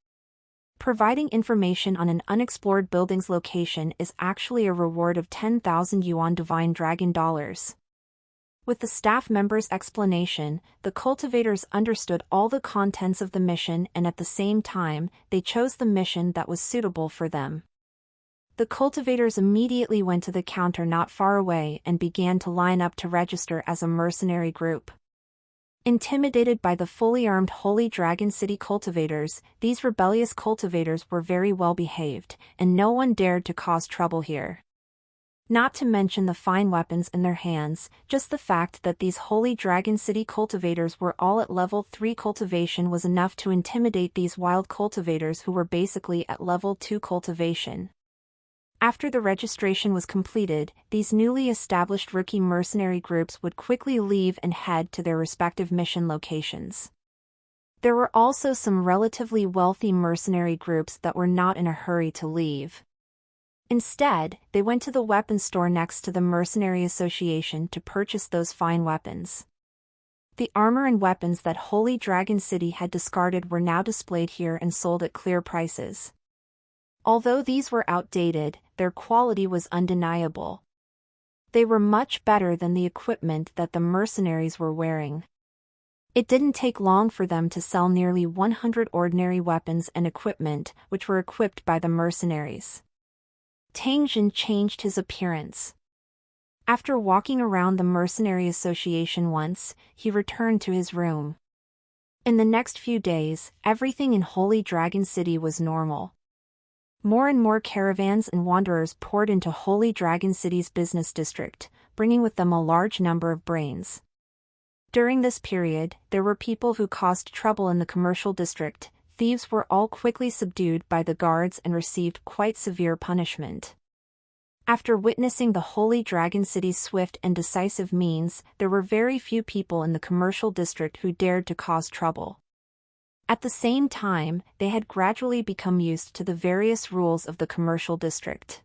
Providing information on an unexplored building's location is actually a reward of 10,000 yuan divine dragon dollars. With the staff member's explanation, the cultivators understood all the contents of the mission, and at the same time, they chose the mission that was suitable for them. The cultivators immediately went to the counter not far away and began to line up to register as a mercenary group. Intimidated by the fully armed Holy Dragon City cultivators, these rebellious cultivators were very well behaved, and no one dared to cause trouble here. Not to mention the fine weapons in their hands, just the fact that these Holy Dragon City cultivators were all at level 3 cultivation was enough to intimidate these wild cultivators who were basically at level 2 cultivation. After the registration was completed, these newly established rookie mercenary groups would quickly leave and head to their respective mission locations. There were also some relatively wealthy mercenary groups that were not in a hurry to leave. Instead, they went to the weapons store next to the Mercenary Association to purchase those fine weapons. The armor and weapons that Holy Dragon City had discarded were now displayed here and sold at clear prices. Although these were outdated, their quality was undeniable. They were much better than the equipment that the mercenaries were wearing. It didn't take long for them to sell nearly 100 ordinary weapons and equipment, which were equipped by the mercenaries. Tang Jin changed his appearance. After walking around the mercenary association once, he returned to his room. In the next few days, everything in Holy Dragon City was normal. More and more caravans and wanderers poured into Holy Dragon City's business district, bringing with them a large number of brains. During this period, there were people who caused trouble in the commercial district. Thieves were all quickly subdued by the guards and received quite severe punishment. After witnessing the Holy Dragon City's swift and decisive means, there were very few people in the commercial district who dared to cause trouble. At the same time, they had gradually become used to the various rules of the commercial district.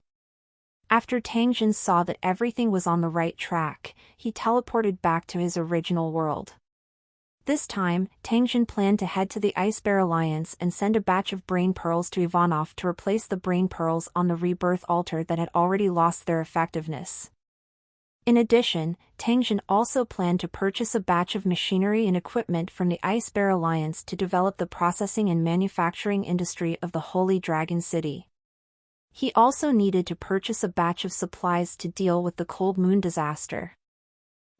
After Tang Jin saw that everything was on the right track, he teleported back to his original world. This time, Tang Jin planned to head to the Ice Bear Alliance and send a batch of brain pearls to Ivanov to replace the brain pearls on the rebirth altar that had already lost their effectiveness. In addition, Tang Jin also planned to purchase a batch of machinery and equipment from the Ice Bear Alliance to develop the processing and manufacturing industry of the Holy Dragon City. He also needed to purchase a batch of supplies to deal with the Cold Moon disaster.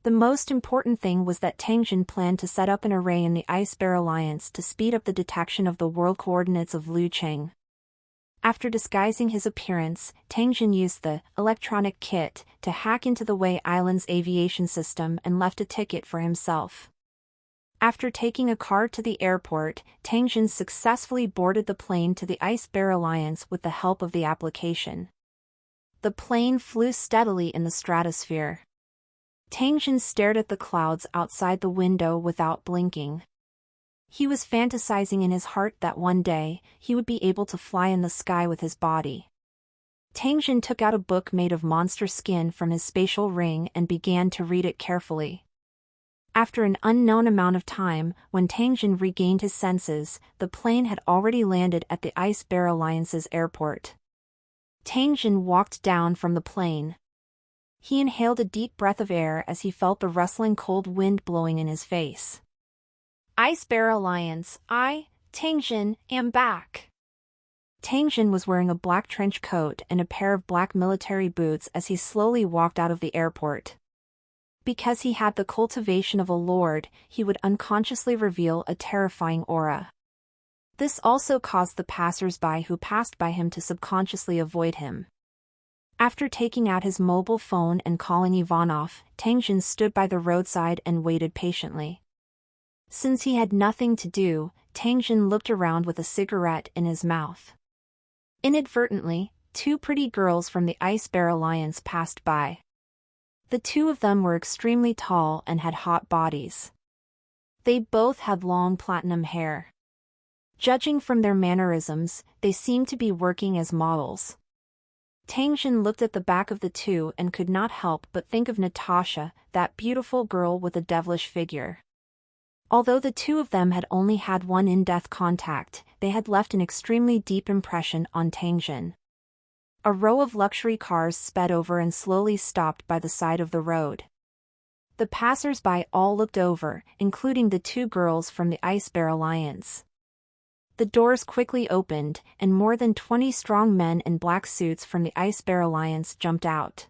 The most important thing was that Tang Jin planned to set up an array in the Ice Bear Alliance to speed up the detection of the world coordinates of Lu Cheng. After disguising his appearance, Tang Jin used the electronic kit to hack into the Wei Island's aviation system and left a ticket for himself. After taking a car to the airport, Tang Jin successfully boarded the plane to the Ice Bear Alliance with the help of the application. The plane flew steadily in the stratosphere. Tang Jin stared at the clouds outside the window without blinking. He was fantasizing in his heart that one day, he would be able to fly in the sky with his body. Tang Jin took out a book made of monster skin from his spatial ring and began to read it carefully. After an unknown amount of time, when Tang Jin regained his senses, the plane had already landed at the Ice Bear Alliance's airport. Tang Jin walked down from the plane. He inhaled a deep breath of air as he felt the rustling cold wind blowing in his face. Ice Bear Alliance, Tang Jin, am back. Tang Jin was wearing a black trench coat and a pair of black military boots as he slowly walked out of the airport. Because he had the cultivation of a lord, he would unconsciously reveal a terrifying aura. This also caused the passers-by who passed by him to subconsciously avoid him. After taking out his mobile phone and calling Ivanov, Tang Jin stood by the roadside and waited patiently. Since he had nothing to do, Tang Jin looked around with a cigarette in his mouth. Inadvertently, two pretty girls from the Ice Bear Alliance passed by. The two of them were extremely tall and had hot bodies. They both had long platinum hair. Judging from their mannerisms, they seemed to be working as models. Tang Jin looked at the back of the two and could not help but think of Natasha, that beautiful girl with a devilish figure. Although the two of them had only had one in-depth contact, they had left an extremely deep impression on Tang Jin. A row of luxury cars sped over and slowly stopped by the side of the road. The passers-by all looked over, including the two girls from the Ice Bear Alliance. The doors quickly opened, and more than 20 strong men in black suits from the Ice Bear Alliance jumped out.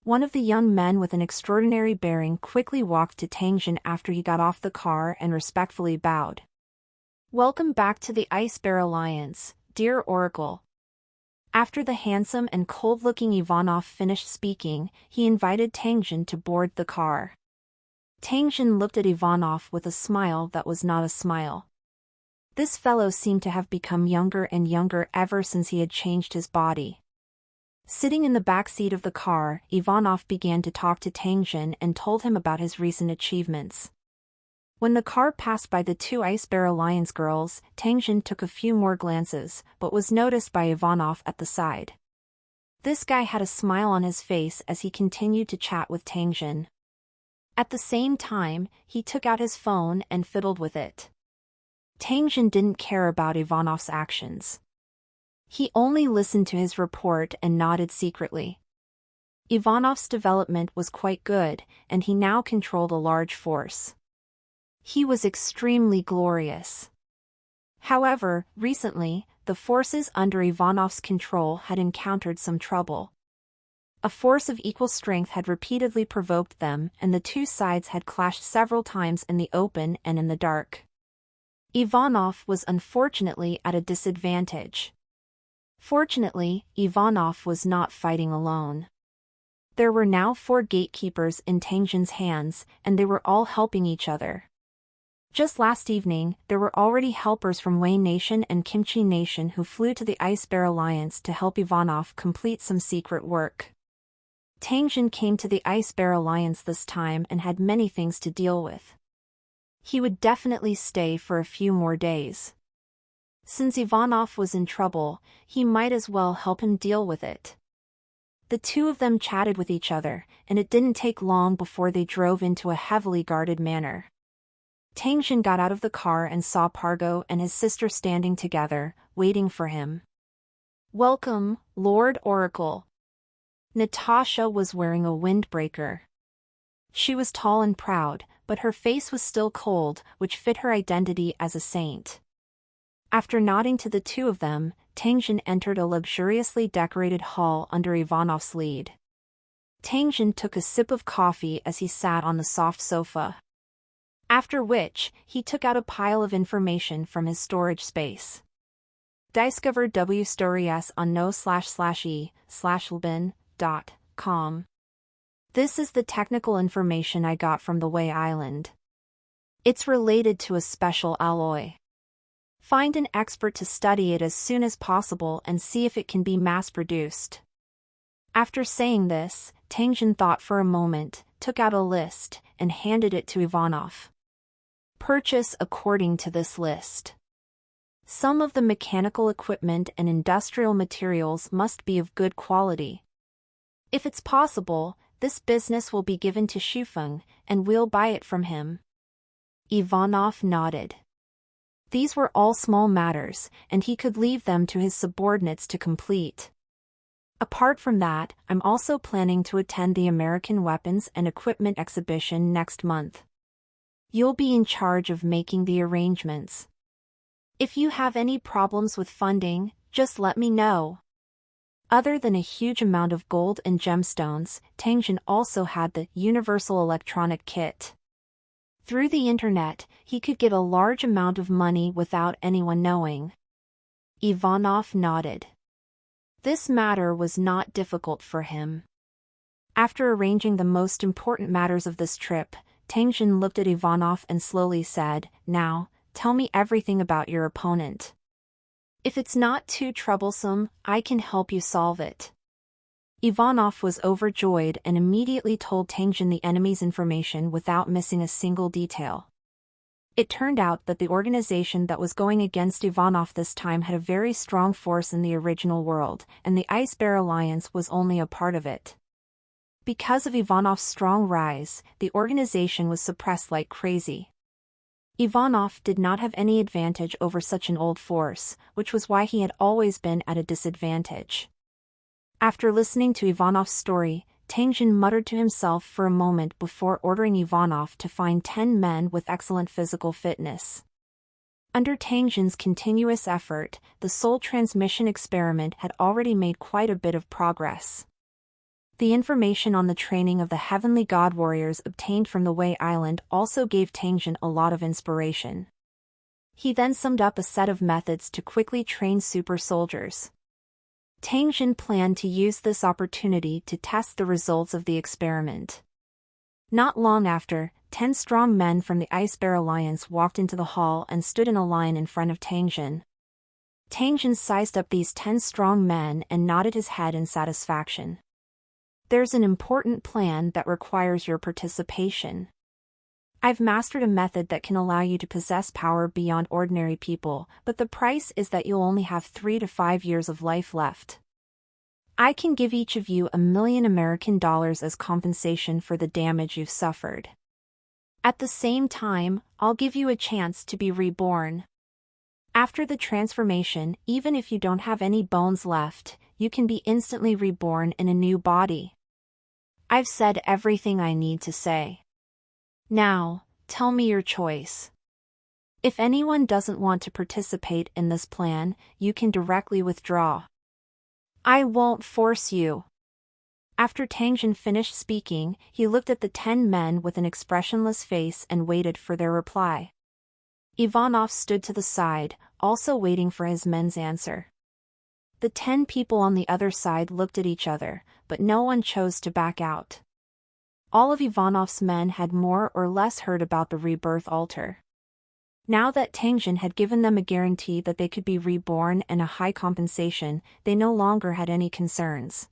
One of the young men with an extraordinary bearing quickly walked to Tang Jin after he got off the car and respectfully bowed. "Welcome back to the Ice Bear Alliance, dear Oracle." After the handsome and cold-looking Ivanov finished speaking, he invited Tang Jin to board the car. Tang Jin looked at Ivanov with a smile that was not a smile. This fellow seemed to have become younger and younger ever since he had changed his body. Sitting in the back seat of the car, Ivanov began to talk to Tang Jin and told him about his recent achievements. When the car passed by the two Ice Bear Alliance girls, Tang Jin took a few more glances, but was noticed by Ivanov at the side. This guy had a smile on his face as he continued to chat with Tang Jin. At the same time, he took out his phone and fiddled with it. Tang Jin didn't care about Ivanov's actions. He only listened to his report and nodded secretly. Ivanov's development was quite good, and he now controlled a large force. He was extremely glorious. However, recently, the forces under Ivanov's control had encountered some trouble. A force of equal strength had repeatedly provoked them, and the two sides had clashed several times in the open and in the dark. Ivanov was unfortunately at a disadvantage. Fortunately, Ivanov was not fighting alone. There were now 4 gatekeepers in Tengjin's hands, and they were all helping each other. Just last evening, there were already helpers from Wei Nation and Kimchi Nation who flew to the Ice Bear Alliance to help Ivanov complete some secret work. Tengjin came to the Ice Bear Alliance this time and had many things to deal with. He would definitely stay for a few more days. Since Ivanov was in trouble, he might as well help him deal with it. The two of them chatted with each other, and it didn't take long before they drove into a heavily guarded manor. Tengjin got out of the car and saw Pargo and his sister standing together, waiting for him. "Welcome, Lord Oracle." Natasha was wearing a windbreaker. She was tall and proud, but her face was still cold, which fit her identity as a saint. After nodding to the two of them, Tengjin entered a luxuriously decorated hall under Ivanov's lead. Tengjin took a sip of coffee as he sat on the soft sofa. After which, he took out a pile of information from his storage space. Discover stories on no/e/lbin.com. This is the technical information I got from the Wei Island. It's related to a special alloy. Find an expert to study it as soon as possible and see if it can be mass-produced. After saying this, Tengjin thought for a moment, took out a list, and handed it to Ivanov. Purchase according to this list. Some of the mechanical equipment and industrial materials must be of good quality. If it's possible, this business will be given to Shufeng, and we'll buy it from him. Ivanov nodded. These were all small matters, and he could leave them to his subordinates to complete. Apart from that, I'm also planning to attend the American Weapons and Equipment Exhibition next month. You'll be in charge of making the arrangements. If you have any problems with funding, just let me know. Other than a huge amount of gold and gemstones, Tengjin also had the Universal Electronic Kit. Through the internet, he could get a large amount of money without anyone knowing. Ivanov nodded. This matter was not difficult for him. After arranging the most important matters of this trip, Tengjin looked at Ivanov and slowly said, "Now, tell me everything about your opponent. If it's not too troublesome, I can help you solve it." Ivanov was overjoyed and immediately told Tengjin the enemy's information without missing a single detail. It turned out that the organization that was going against Ivanov this time had a very strong force in the original world, and the Ice Bear Alliance was only a part of it. Because of Ivanov's strong rise, the organization was suppressed like crazy. Ivanov did not have any advantage over such an old force, which was why he had always been at a disadvantage. After listening to Ivanov's story, Tengjin muttered to himself for a moment before ordering Ivanov to find 10 men with excellent physical fitness. Under Tengjin's continuous effort, the soul transmission experiment had already made quite a bit of progress. The information on the training of the heavenly god warriors obtained from the Wei Island also gave Tengjin a lot of inspiration. He then summed up a set of methods to quickly train super soldiers. Tengjin planned to use this opportunity to test the results of the experiment. Not long after, 10 strong men from the Ice Bear Alliance walked into the hall and stood in a line in front of Tengjin. Tengjin sized up these 10 strong men and nodded his head in satisfaction. "There's an important plan that requires your participation. I've mastered a method that can allow you to possess power beyond ordinary people, but the price is that you'll only have 3 to 5 years of life left. I can give each of you $1 million American as compensation for the damage you've suffered. At the same time, I'll give you a chance to be reborn. After the transformation, even if you don't have any bones left, you can be instantly reborn in a new body. I've said everything I need to say. Now, Tell me your choice. If anyone doesn't want to participate in this plan, you can directly withdraw. I won't force you. After Tang Jin finished speaking, he looked at the 10 men with an expressionless face and waited for their reply. Ivanov stood to the side, also waiting for his men's answer. The 10 people on the other side looked at each other, but no one chose to back out. All of Ivanov's men had more or less heard about the rebirth altar. Now that Tang Jin had given them a guarantee that they could be reborn and a high compensation, they no longer had any concerns.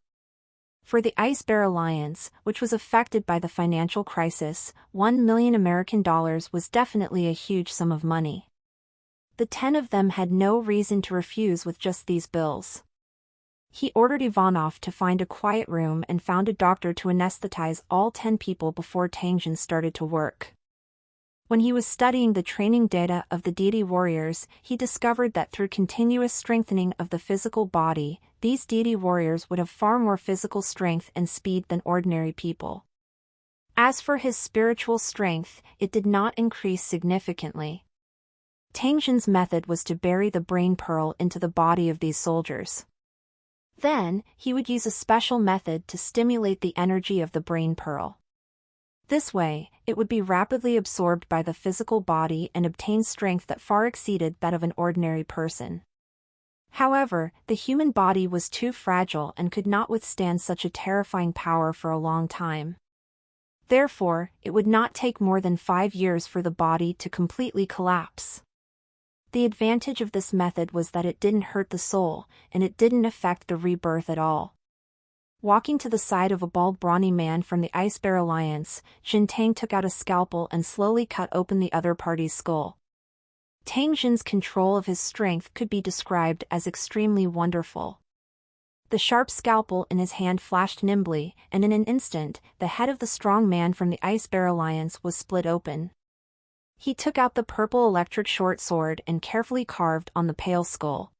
For the Ice Bear Alliance, which was affected by the financial crisis, $1 million American was definitely a huge sum of money. The 10 of them had no reason to refuse with just these bills. He ordered Ivanov to find a quiet room and found a doctor to anesthetize all 10 people before Tang Jin started to work. When he was studying the training data of the deity warriors, he discovered that through continuous strengthening of the physical body, these deity warriors would have far more physical strength and speed than ordinary people. As for his spiritual strength, it did not increase significantly. Tang Jin's method was to bury the brain pearl into the body of these soldiers. Then, he would use a special method to stimulate the energy of the brain pearl. This way, it would be rapidly absorbed by the physical body and obtain strength that far exceeded that of an ordinary person. However, the human body was too fragile and could not withstand such a terrifying power for a long time. Therefore, it would not take more than 5 years for the body to completely collapse. The advantage of this method was that it didn't hurt the soul, and it didn't affect the rebirth at all. Walking to the side of a bald brawny man from the Ice Bear Alliance, Jin Tang took out a scalpel and slowly cut open the other party's skull. Tang Jin's control of his strength could be described as extremely wonderful. The sharp scalpel in his hand flashed nimbly, and in an instant, the head of the strong man from the Ice Bear Alliance was split open. He took out the purple electric short sword and carefully carved on the pale skull.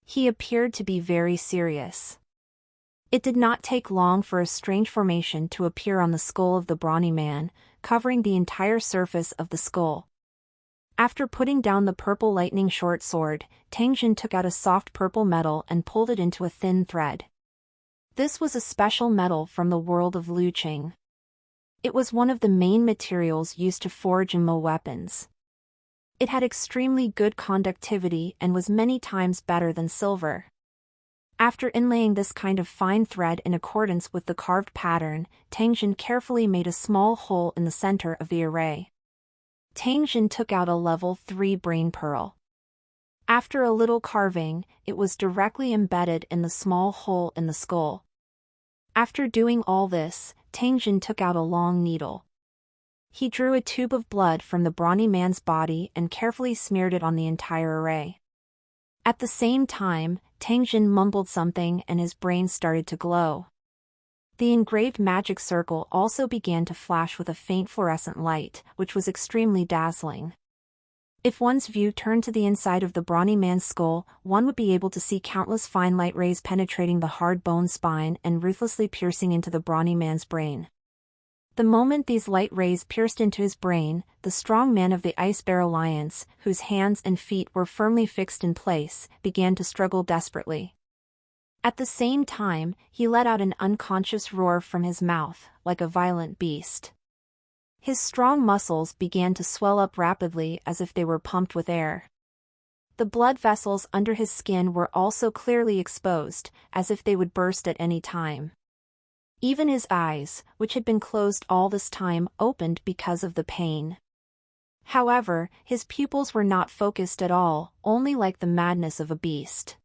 He appeared to be very serious. It did not take long for a strange formation to appear on the skull of the brawny man, covering the entire surface of the skull. After putting down the purple lightning short sword, Tang Jin took out a soft purple metal and pulled it into a thin thread. This was a special metal from the world of Luqing. It was one of the main materials used to forge and mold weapons. It had extremely good conductivity and was many times better than silver. After inlaying this kind of fine thread in accordance with the carved pattern, Tang Jin carefully made a small hole in the center of the array. Tang Jin took out a level 3 brain pearl. After a little carving, it was directly embedded in the small hole in the skull. After doing all this, Tang Jin took out a long needle. He drew a tube of blood from the brawny man's body and carefully smeared it on the entire array. At the same time, Tang Jin mumbled something and his brain started to glow. The engraved magic circle also began to flash with a faint fluorescent light, which was extremely dazzling. If one's view turned to the inside of the brawny man's skull, one would be able to see countless fine light rays penetrating the hard bone spine and ruthlessly piercing into the brawny man's brain. The moment these light rays pierced into his brain, the strong man of the Ice Bear Alliance, whose hands and feet were firmly fixed in place, began to struggle desperately. At the same time, he let out an unconscious roar from his mouth, like a violent beast. His strong muscles began to swell up rapidly as if they were pumped with air. The blood vessels under his skin were also clearly exposed, as if they would burst at any time. Even his eyes, which had been closed all this time, opened because of the pain. However, his pupils were not focused at all, only like the madness of a beast.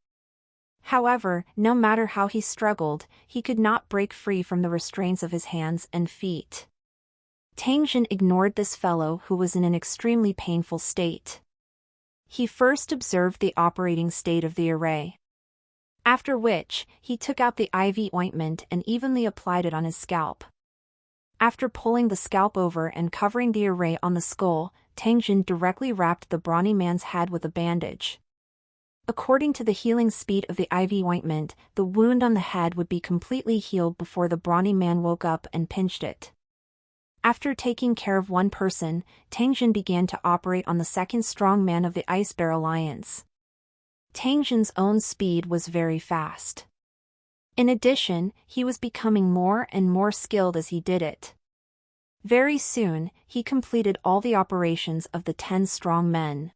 However, no matter how he struggled, he could not break free from the restraints of his hands and feet. Tang Jin ignored this fellow who was in an extremely painful state. He first observed the operating state of the array. After which, he took out the IV ointment and evenly applied it on his scalp. After pulling the scalp over and covering the array on the skull, Tang Jin directly wrapped the brawny man's head with a bandage. According to the healing speed of the IV ointment, the wound on the head would be completely healed before the brawny man woke up and pinched it. After taking care of one person, Tangjin began to operate on the second strongman of the Ice Bear Alliance. Tangjin's own speed was very fast. In addition, he was becoming more and more skilled as he did it. Very soon, he completed all the operations of the 10 strong men.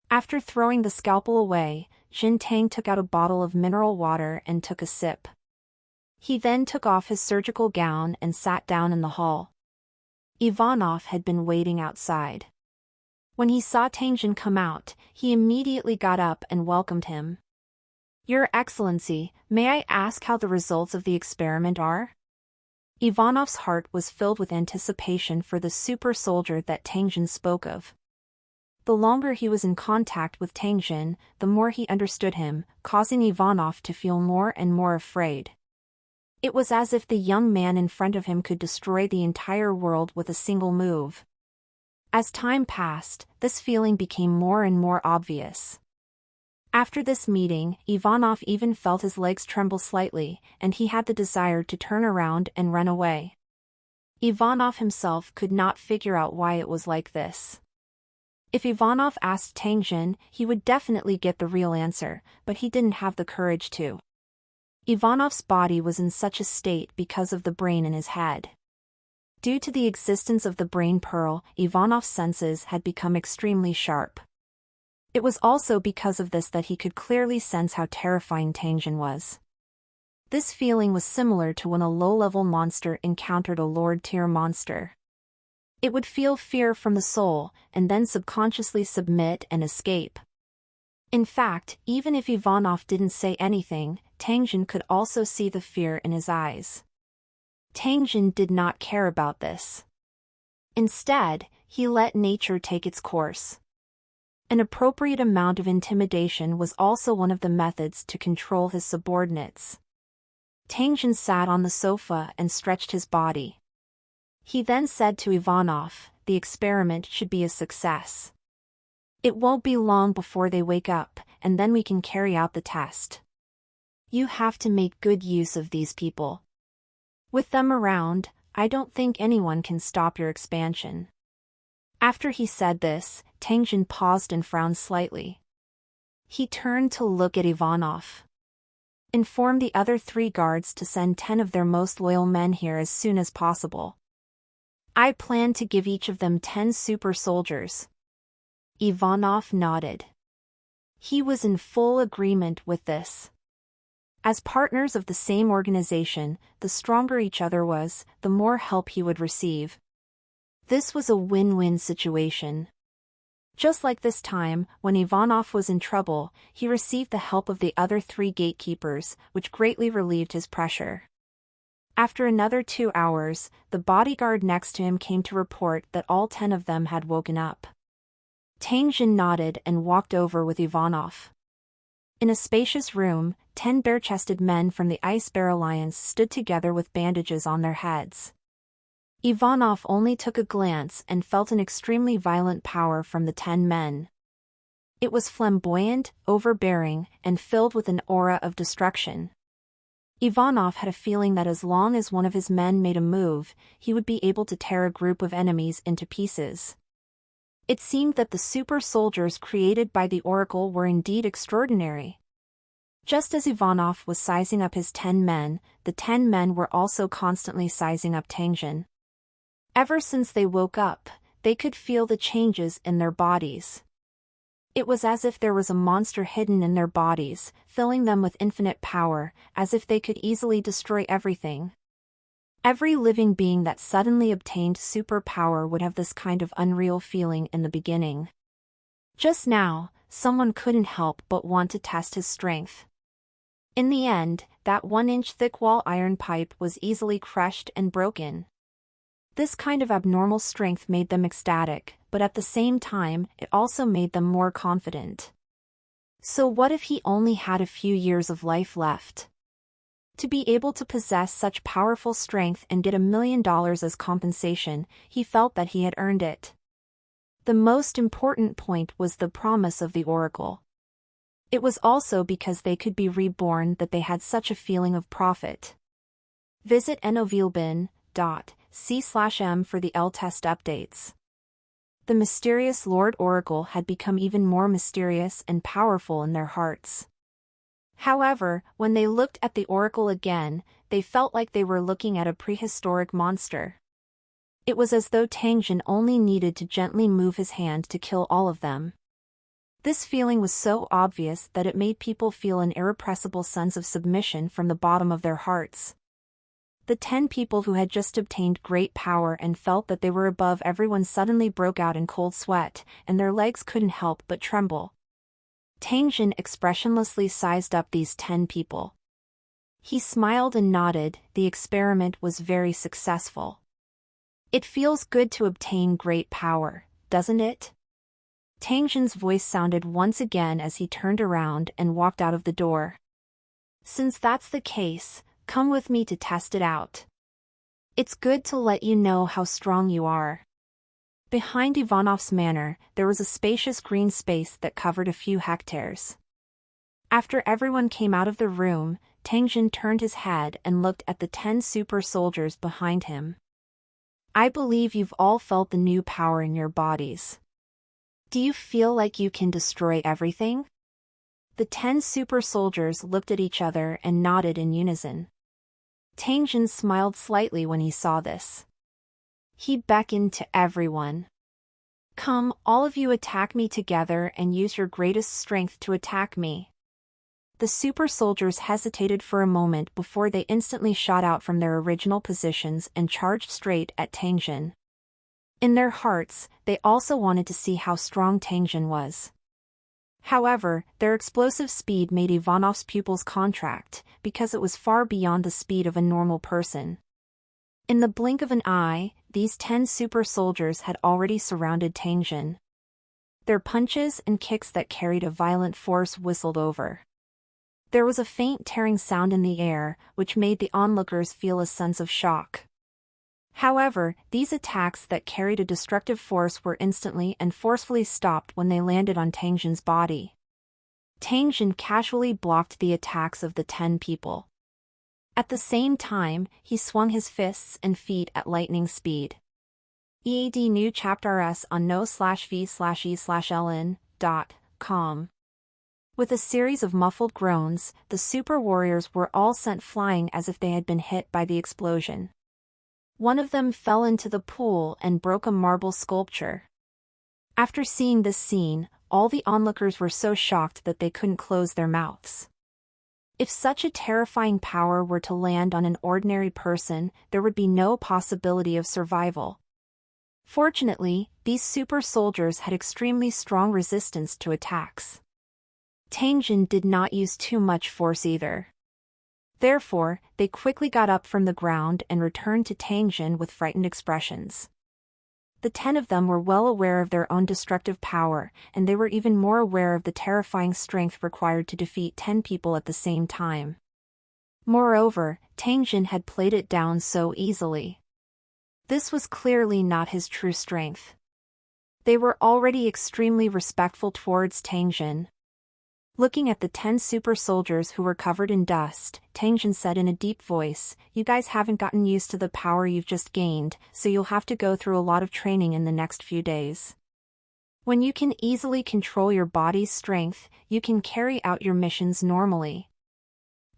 After throwing the scalpel away, Jin Tang took out a bottle of mineral water and took a sip. He then took off his surgical gown and sat down in the hall. Ivanov had been waiting outside. When he saw Tangjin come out, he immediately got up and welcomed him. "Your Excellency, may I ask how the results of the experiment are?" Ivanov's heart was filled with anticipation for the super soldier that Tangjin spoke of. The longer he was in contact with Tangjin, the more he understood him, causing Ivanov to feel more and more afraid. It was as if the young man in front of him could destroy the entire world with a single move. As time passed, this feeling became more and more obvious. After this meeting, Ivanov even felt his legs tremble slightly, and he had the desire to turn around and run away. Ivanov himself could not figure out why it was like this. If Ivanov asked Tangjin, he would definitely get the real answer, but he didn't have the courage to. Ivanov's body was in such a state because of the brain in his head. Due to the existence of the brain pearl, Ivanov's senses had become extremely sharp. It was also because of this that he could clearly sense how terrifying Tangjin was. This feeling was similar to when a low-level monster encountered a Lord-tier monster. It would feel fear from the soul, and then subconsciously submit and escape. In fact, even if Ivanov didn't say anything, Tangjin could also see the fear in his eyes. Tangjin did not care about this. Instead, he let nature take its course. An appropriate amount of intimidation was also one of the methods to control his subordinates. Tangjin sat on the sofa and stretched his body. He then said to Ivanov, "The experiment should be a success. It won't be long before they wake up, and then we can carry out the test. You have to make good use of these people. With them around, I don't think anyone can stop your expansion." After he said this, Tangjin paused and frowned slightly. He turned to look at Ivanov. "Inform the other 3 guards to send 10 of their most loyal men here as soon as possible. I plan to give each of them 10 super soldiers." Ivanov nodded. He was in full agreement with this. As partners of the same organization, the stronger each other was, the more help he would receive. This was a win-win situation. Just like this time, when Ivanov was in trouble, he received the help of the other 3 gatekeepers, which greatly relieved his pressure. After another 2 hours, the bodyguard next to him came to report that all 10 of them had woken up. Tangjin nodded and walked over with Ivanov. In a spacious room, 10 bare-chested men from the Ice Bear Alliance stood together with bandages on their heads. Ivanov only took a glance and felt an extremely violent power from the 10 men. It was flamboyant, overbearing, and filled with an aura of destruction. Ivanov had a feeling that as long as one of his men made a move, he would be able to tear a group of enemies into pieces. It seemed that the super soldiers created by the Oracle were indeed extraordinary. Just as Ivanov was sizing up his 10 men, the 10 men were also constantly sizing up Tangjin. Ever since they woke up, they could feel the changes in their bodies. It was as if there was a monster hidden in their bodies, filling them with infinite power, as if they could easily destroy everything. Every living being that suddenly obtained superpower would have this kind of unreal feeling in the beginning. Just now, someone couldn't help but want to test his strength. In the end, that 1-inch thick wall iron pipe was easily crushed and broken. This kind of abnormal strength made them ecstatic, but at the same time, it also made them more confident. So what if he only had a few years of life left? To be able to possess such powerful strength and get $1 million as compensation, he felt that he had earned it. The most important point was the promise of the Oracle. It was also because they could be reborn that they had such a feeling of profit. Visit novilbin.com C/M for the L-test updates. The mysterious Lord Oracle had become even more mysterious and powerful in their hearts. However, when they looked at the Oracle again, they felt like they were looking at a prehistoric monster. It was as though Tangjin only needed to gently move his hand to kill all of them. This feeling was so obvious that it made people feel an irrepressible sense of submission from the bottom of their hearts. The 10 people who had just obtained great power and felt that they were above everyone suddenly broke out in cold sweat, and their legs couldn't help but tremble. Tangjin expressionlessly sized up these 10 people. He smiled and nodded. The experiment was very successful. It feels good to obtain great power, doesn't it? Tangjin's voice sounded once again as he turned around and walked out of the door. Since that's the case, come with me to test it out. It's good to let you know how strong you are. Behind Ivanov's manor, there was a spacious green space that covered a few hectares. After everyone came out of the room, Tangjin turned his head and looked at the 10 super soldiers behind him. I believe you've all felt the new power in your bodies. Do you feel like you can destroy everything? The 10 super soldiers looked at each other and nodded in unison. Tangjin smiled slightly when he saw this. He beckoned to everyone. Come, all of you, attack me together and use your greatest strength to attack me. The super soldiers hesitated for a moment before they instantly shot out from their original positions and charged straight at Tangjin. In their hearts, they also wanted to see how strong Tangjin was. However, their explosive speed made Ivanov's pupils contract, because it was far beyond the speed of a normal person. In the blink of an eye, these 10 super soldiers had already surrounded Tangjin. Their punches and kicks that carried a violent force whistled over. There was a faint tearing sound in the air, which made the onlookers feel a sense of shock. However, these attacks that carried a destructive force were instantly and forcefully stopped when they landed on Tangjin's body. Tangjin casually blocked the attacks of the 10 people. At the same time, he swung his fists and feet at lightning speed. EAD new chapters on no/v/e/ln.com. With a series of muffled groans, the super warriors were all sent flying as if they had been hit by the explosion. One of them fell into the pool and broke a marble sculpture. After seeing this scene, all the onlookers were so shocked that they couldn't close their mouths. If such a terrifying power were to land on an ordinary person, there would be no possibility of survival. Fortunately, these super soldiers had extremely strong resistance to attacks. Tangjin did not use too much force either. Therefore, they quickly got up from the ground and returned to Tangjin with frightened expressions. The 10 of them were well aware of their own destructive power, and they were even more aware of the terrifying strength required to defeat 10 people at the same time. Moreover, Tangjin had played it down so easily. This was clearly not his true strength. They were already extremely respectful towards Tangjin. Looking at the 10 super soldiers who were covered in dust, Tangjin said in a deep voice, "You guys haven't gotten used to the power you've just gained, so you'll have to go through a lot of training in the next few days. When you can easily control your body's strength, you can carry out your missions normally."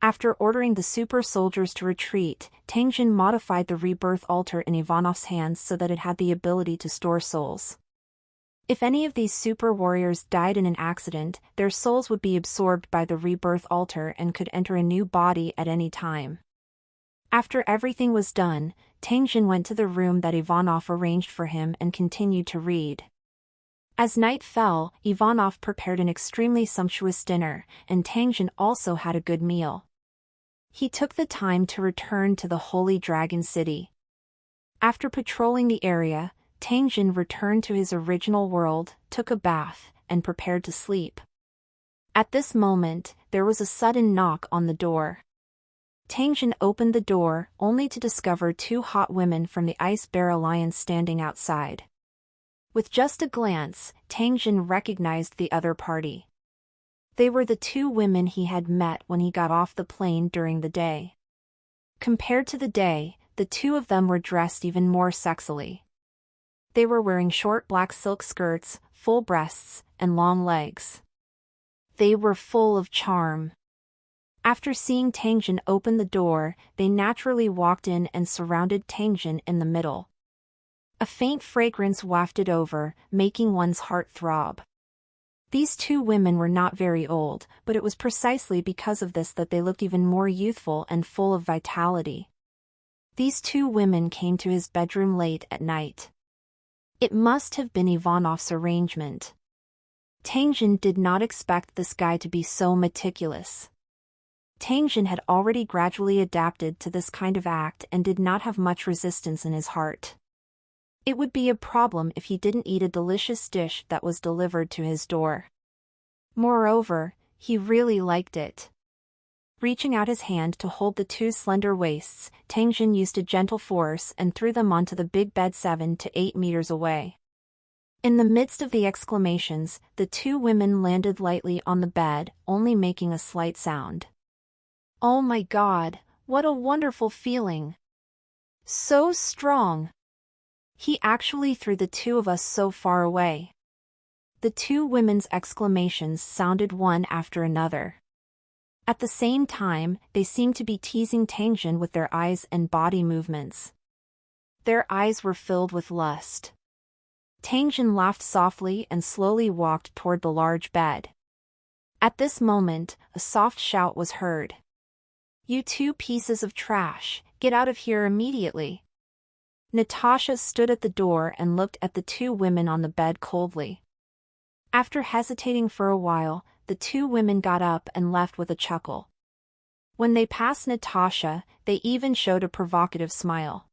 After ordering the super soldiers to retreat, Tangjin modified the rebirth altar in Ivanov's hands so that it had the ability to store souls. If any of these super warriors died in an accident, their souls would be absorbed by the rebirth altar and could enter a new body at any time. After everything was done, Tangjin went to the room that Ivanov arranged for him and continued to read. As night fell, Ivanov prepared an extremely sumptuous dinner, and Tangjin also had a good meal. He took the time to return to the Holy Dragon City. After patrolling the area, Tangjin returned to his original world, took a bath, and prepared to sleep. At this moment, there was a sudden knock on the door. Tangjin opened the door, only to discover 2 hot women from the Ice Bear Alliance standing outside. With just a glance, Tangjin recognized the other party. They were the 2 women he had met when he got off the plane during the day. Compared to the day, the two of them were dressed even more sexily. They were wearing short black silk skirts, full breasts, and long legs. They were full of charm. After seeing Tangjin open the door, they naturally walked in and surrounded Tangjin in the middle. A faint fragrance wafted over, making one's heart throb. These two women were not very old, but it was precisely because of this that they looked even more youthful and full of vitality. These two women came to his bedroom late at night. It must have been Ivanov's arrangement. Tangjin did not expect this guy to be so meticulous. Tangjin had already gradually adapted to this kind of act and did not have much resistance in his heart. It would be a problem if he didn't eat a delicious dish that was delivered to his door. Moreover, he really liked it. Reaching out his hand to hold the two slender waists, Tangjin used a gentle force and threw them onto the big bed 7 to 8 meters away. In the midst of the exclamations, the two women landed lightly on the bed, only making a slight sound. "Oh my God, what a wonderful feeling! So strong! He actually threw the two of us so far away." The two women's exclamations sounded one after another. At the same time, they seemed to be teasing Tangjin with their eyes and body movements. Their eyes were filled with lust. Tangjin laughed softly and slowly walked toward the large bed. At this moment, a soft shout was heard. "You two pieces of trash, get out of here immediately." Natasha stood at the door and looked at the two women on the bed coldly. After hesitating for a while, the two women got up and left with a chuckle. When they passed Natasha, they even showed a provocative smile.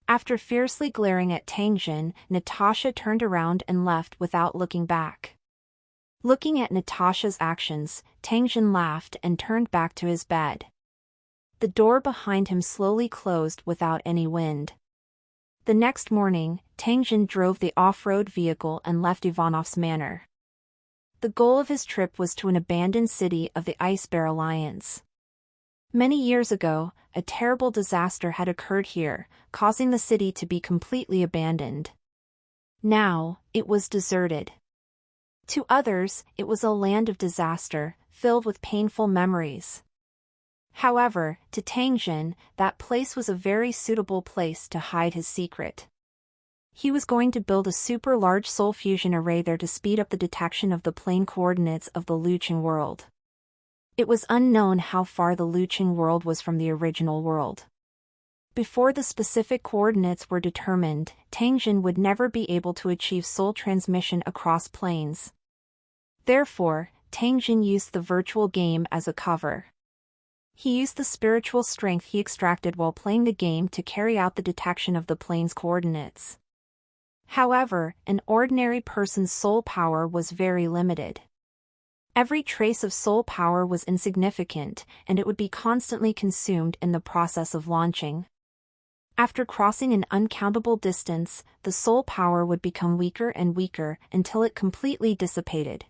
After fiercely glaring at Tangjin, Natasha turned around and left without looking back. Looking at Natasha's actions, Tangjin laughed and turned back to his bed. The door behind him slowly closed without any wind. The next morning, Tangjin drove the off-road vehicle and left Ivanov's manor. The goal of his trip was to an abandoned city of the Ice Bear Alliance. Many years ago, a terrible disaster had occurred here, causing the city to be completely abandoned. Now, it was deserted. To others, it was a land of disaster, filled with painful memories. However, to Tangjin, that place was a very suitable place to hide his secret. He was going to build a super large soul fusion array there to speed up the detection of the plane coordinates of the Lucheng world. It was unknown how far the Lucheng world was from the original world. Before the specific coordinates were determined, Tangjin would never be able to achieve soul transmission across planes. Therefore, Tangjin used the virtual game as a cover. He used the spiritual strength he extracted while playing the game to carry out the detection of the plane's coordinates. However, an ordinary person's soul power was very limited. Every trace of soul power was insignificant, and it would be constantly consumed in the process of launching. After crossing an uncountable distance, the soul power would become weaker and weaker until it completely dissipated.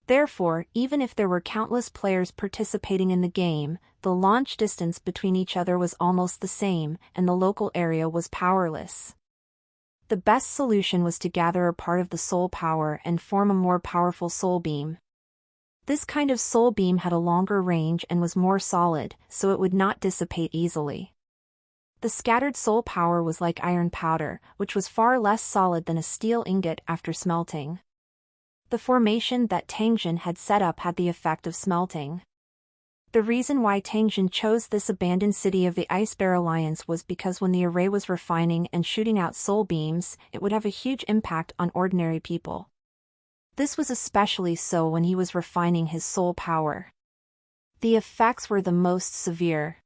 Therefore, even if there were countless players participating in the game, the launch distance between each other was almost the same, and the local area was powerless. The best solution was to gather a part of the soul power and form a more powerful soul beam. This kind of soul beam had a longer range and was more solid, so it would not dissipate easily. The scattered soul power was like iron powder, which was far less solid than a steel ingot after smelting. The formation that Tangjin had set up had the effect of smelting. The reason why Tangjin chose this abandoned city of the Ice Bear Alliance was because when the array was refining and shooting out soul beams, it would have a huge impact on ordinary people. This was especially so when he was refining his soul power. The effects were the most severe.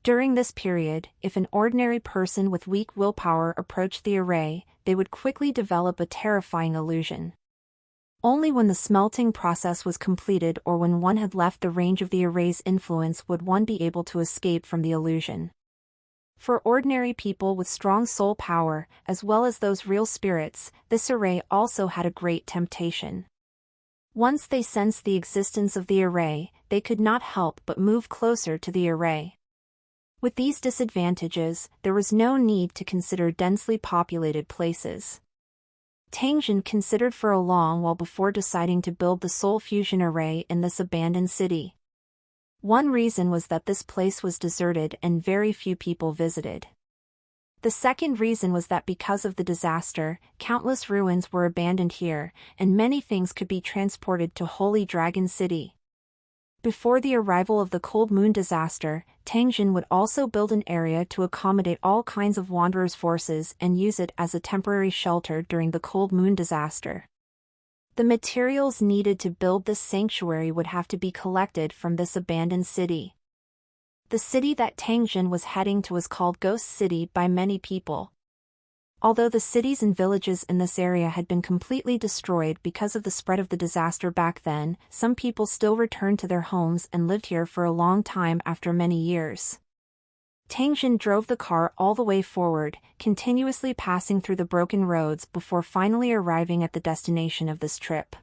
During this period, if an ordinary person with weak willpower approached the array, they would quickly develop a terrifying illusion. Only when the smelting process was completed or when one had left the range of the array's influence would one be able to escape from the illusion. For ordinary people with strong soul power, as well as those real spirits, this array also had a great temptation. Once they sensed the existence of the array, they could not help but move closer to the array. With these disadvantages, there was no need to consider densely populated places. Tangjin considered for a long while before deciding to build the Soul Fusion Array in this abandoned city. One reason was that this place was deserted and very few people visited. The second reason was that because of the disaster, countless ruins were abandoned here, and many things could be transported to Holy Dragon City. Before the arrival of the Cold Moon disaster, Tangjin would also build an area to accommodate all kinds of wanderers' forces and use it as a temporary shelter during the Cold Moon disaster. The materials needed to build this sanctuary would have to be collected from this abandoned city. The city that Tangjin was heading to was called Ghost City by many people. Although the cities and villages in this area had been completely destroyed because of the spread of the disaster back then, some people still returned to their homes and lived here for a long time after many years. Tangjin drove the car all the way forward, continuously passing through the broken roads before finally arriving at the destination of this trip.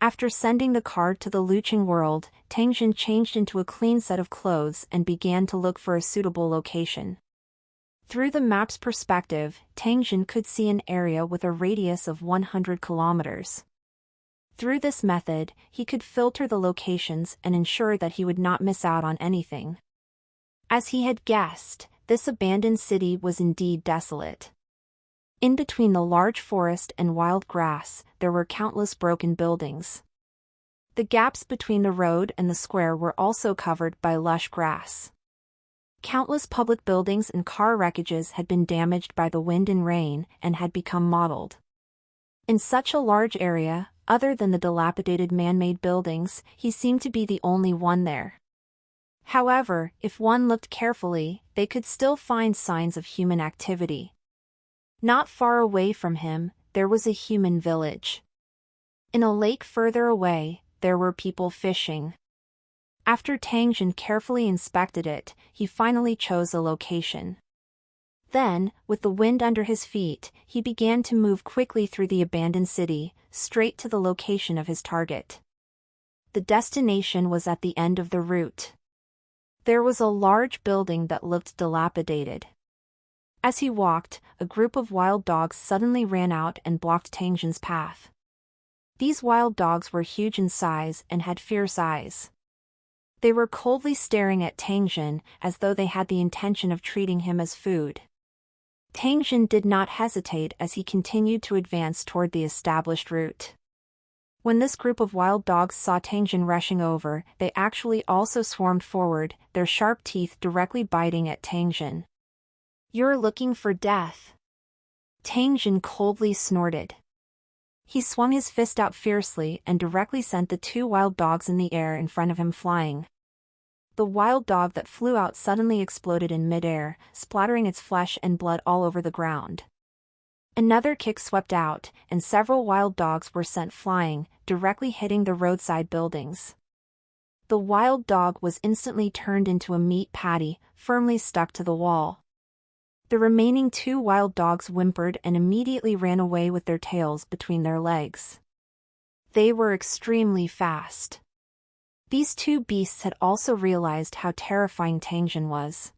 After sending the car to the Lucheng world, Tangjin changed into a clean set of clothes and began to look for a suitable location. Through the map's perspective, Tangjin could see an area with a radius of 100 kilometers. Through this method, he could filter the locations and ensure that he would not miss out on anything. As he had guessed, this abandoned city was indeed desolate. In between the large forest and wild grass, there were countless broken buildings. The gaps between the road and the square were also covered by lush grass. Countless public buildings and car wreckages had been damaged by the wind and rain and had become mottled. In such a large area, other than the dilapidated man-made buildings, he seemed to be the only one there. However, if one looked carefully, they could still find signs of human activity. Not far away from him, there was a human village. In a lake further away, there were people fishing. After Tangjin carefully inspected it, he finally chose a location. Then, with the wind under his feet, he began to move quickly through the abandoned city, straight to the location of his target. The destination was at the end of the route. There was a large building that looked dilapidated. As he walked, a group of wild dogs suddenly ran out and blocked Tangjin's path. These wild dogs were huge in size and had fierce eyes. They were coldly staring at Tangjin, as though they had the intention of treating him as food. Tangjin did not hesitate as he continued to advance toward the established route. When this group of wild dogs saw Tangjin rushing over, they actually also swarmed forward, their sharp teeth directly biting at Tangjin. "You're looking for death." Tangjin coldly snorted. He swung his fist out fiercely and directly sent the two wild dogs in the air in front of him flying. The wild dog that flew out suddenly exploded in midair, splattering its flesh and blood all over the ground. Another kick swept out, and several wild dogs were sent flying, directly hitting the roadside buildings. The wild dog was instantly turned into a meat patty, firmly stuck to the wall. The remaining two wild dogs whimpered and immediately ran away with their tails between their legs. They were extremely fast. These two beasts had also realized how terrifying Tangjin was.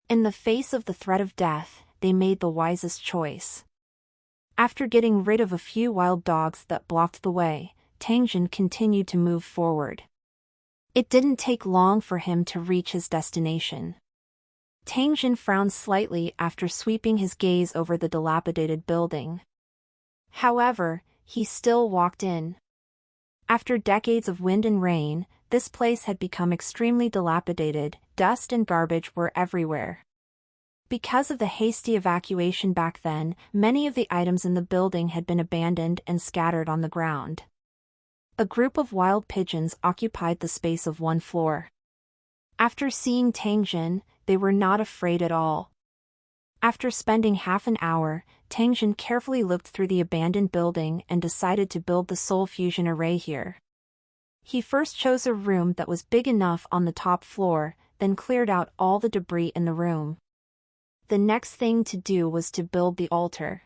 In the face of the threat of death, they made the wisest choice. After getting rid of a few wild dogs that blocked the way, Tangjin continued to move forward. It didn't take long for him to reach his destination. Tangjin frowned slightly after sweeping his gaze over the dilapidated building. However, he still walked in. After decades of wind and rain, this place had become extremely dilapidated, dust and garbage were everywhere. Because of the hasty evacuation back then, many of the items in the building had been abandoned and scattered on the ground. A group of wild pigeons occupied the space of one floor. After seeing Tangjin, they were not afraid at all. After spending half an hour, Tangjin carefully looked through the abandoned building and decided to build the Soul Fusion Array here. He first chose a room that was big enough on the top floor, then cleared out all the debris in the room. The next thing to do was to build the altar.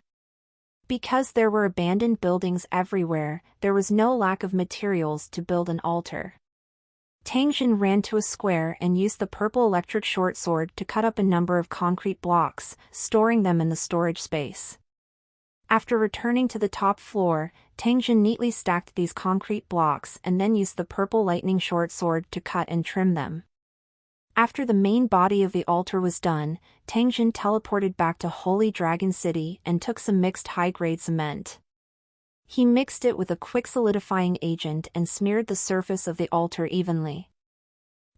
Because there were abandoned buildings everywhere, there was no lack of materials to build an altar. Tang Jin ran to a square and used the purple electric short sword to cut up a number of concrete blocks, storing them in the storage space. After returning to the top floor, Tang Jin neatly stacked these concrete blocks and then used the purple lightning short sword to cut and trim them. After the main body of the altar was done, Tang Jin teleported back to Holy Dragon City and took some mixed high-grade cement. He mixed it with a quick solidifying agent and smeared the surface of the altar evenly.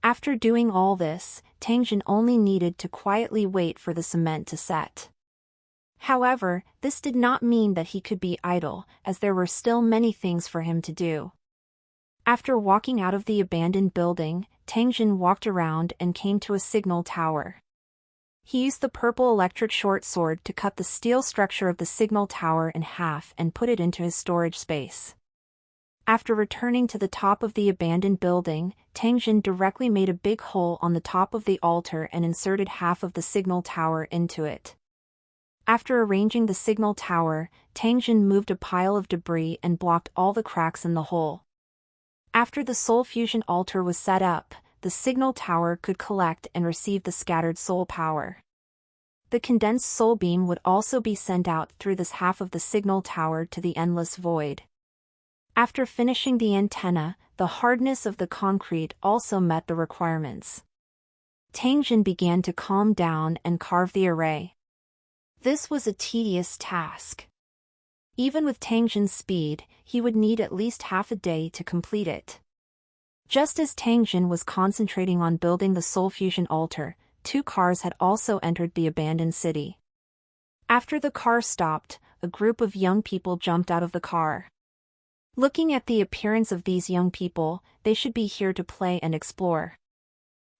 After doing all this, Tang Jin only needed to quietly wait for the cement to set. However, this did not mean that he could be idle, as there were still many things for him to do. After walking out of the abandoned building, Tang Jin walked around and came to a signal tower. He used the purple electric short sword to cut the steel structure of the signal tower in half and put it into his storage space. After returning to the top of the abandoned building, Tang Jin directly made a big hole on the top of the altar and inserted half of the signal tower into it. After arranging the signal tower, Tang Jin moved a pile of debris and blocked all the cracks in the hole. After the soul fusion altar was set up, the signal tower could collect and receive the scattered soul power. The condensed soul beam would also be sent out through this half of the signal tower to the endless void. After finishing the antenna, the hardness of the concrete also met the requirements. Tang Jin began to calm down and carve the array. This was a tedious task. Even with Tang Jin's speed, he would need at least half a day to complete it. Just as Tang Jin was concentrating on building the soul fusion altar, 2 cars had also entered the abandoned city. After the car stopped, a group of young people jumped out of the car. Looking at the appearance of these young people, they should be here to play and explore.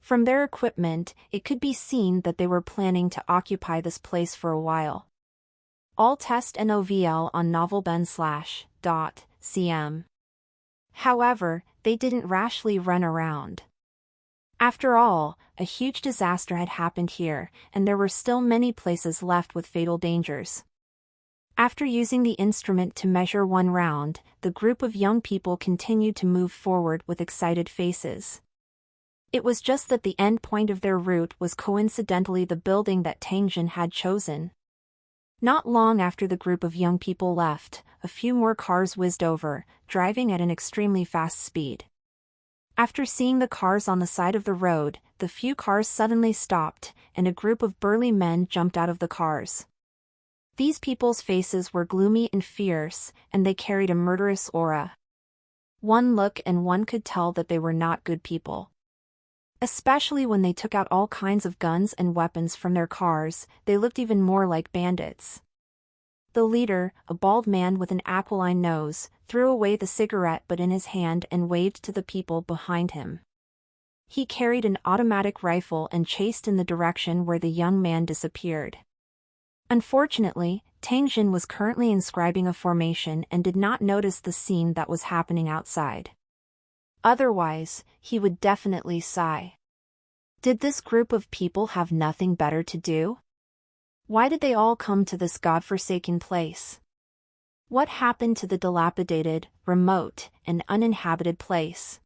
From their equipment, it could be seen that they were planning to occupy this place for a while. All test NOVL on novelben/.cm. However, they didn't rashly run around. After all, a huge disaster had happened here, and there were still many places left with fatal dangers. After using the instrument to measure 1 round, the group of young people continued to move forward with excited faces. It was just that the end point of their route was coincidentally the building that Tang Jin had chosen. Not long after the group of young people left, a few more cars whizzed over, driving at an extremely fast speed. After seeing the cars on the side of the road, the few cars suddenly stopped, and a group of burly men jumped out of the cars. These people's faces were gloomy and fierce, and they carried a murderous aura. One look and one could tell that they were not good people. Especially when they took out all kinds of guns and weapons from their cars, they looked even more like bandits. The leader, a bald man with an aquiline nose, threw away the cigarette butt in his hand and waved to the people behind him. He carried an automatic rifle and chased in the direction where the young man disappeared. Unfortunately, Tang Jin was currently inscribing a formation and did not notice the scene that was happening outside. Otherwise, he would definitely sigh. Did this group of people have nothing better to do? Why did they all come to this godforsaken place? What happened to the dilapidated, remote, and uninhabited place?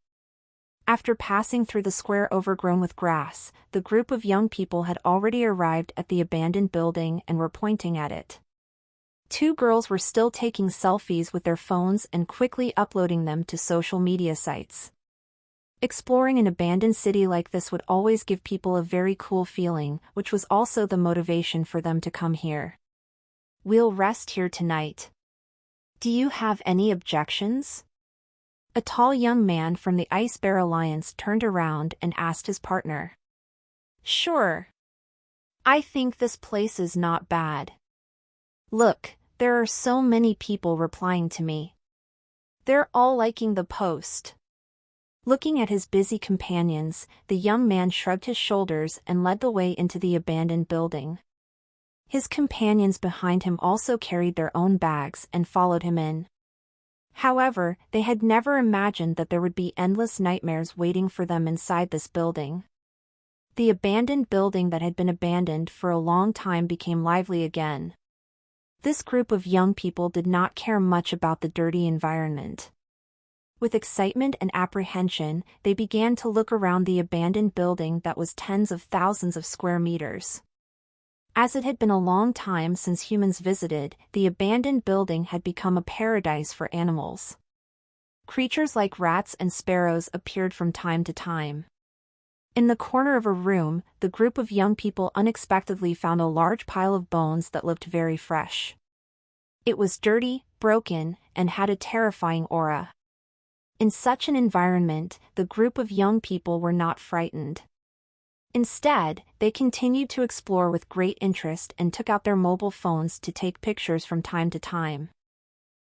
After passing through the square overgrown with grass, the group of young people had already arrived at the abandoned building and were pointing at it. 2 girls were still taking selfies with their phones and quickly uploading them to social media sites. Exploring an abandoned city like this would always give people a very cool feeling, which was also the motivation for them to come here. We'll rest here tonight. Do you have any objections? A tall young man from the Ice Bear Alliance turned around and asked his partner. Sure. I think this place is not bad. Look, there are so many people replying to me. They're all liking the post. Looking at his busy companions, the young man shrugged his shoulders and led the way into the abandoned building. His companions behind him also carried their own bags and followed him in. However, they had never imagined that there would be endless nightmares waiting for them inside this building. The abandoned building that had been abandoned for a long time became lively again. This group of young people did not care much about the dirty environment. With excitement and apprehension, they began to look around the abandoned building that was tens of thousands of square meters. As it had been a long time since humans visited, the abandoned building had become a paradise for animals. Creatures like rats and sparrows appeared from time to time. In the corner of a room, the group of young people unexpectedly found a large pile of bones that looked very fresh. It was dirty, broken, and had a terrifying aura. In such an environment, the group of young people were not frightened. Instead, they continued to explore with great interest and took out their mobile phones to take pictures from time to time.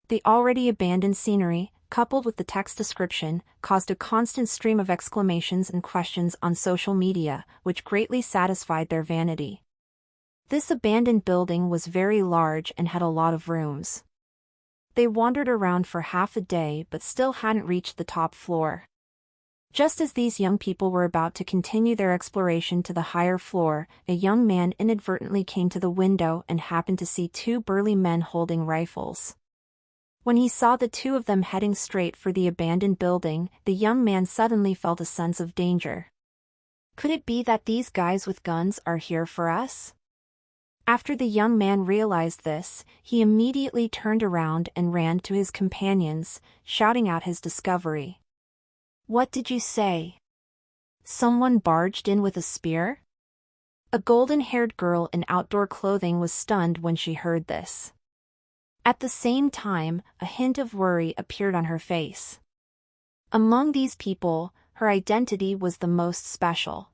The already abandoned scenery, coupled with the text description, caused a constant stream of exclamations and questions on social media, which greatly satisfied their vanity. This abandoned building was very large and had a lot of rooms. They wandered around for half a day but still hadn't reached the top floor. Just as these young people were about to continue their exploration to the higher floor, a young man inadvertently came to the window and happened to see two burly men holding rifles. When he saw the two of them heading straight for the abandoned building, the young man suddenly felt a sense of danger. Could it be that these guys with guns are here for us? After the young man realized this, he immediately turned around and ran to his companions, shouting out his discovery. "What did you say? Someone barged in with a spear?" A golden-haired girl in outdoor clothing was stunned when she heard this. At the same time, a hint of worry appeared on her face. Among these people, her identity was the most special.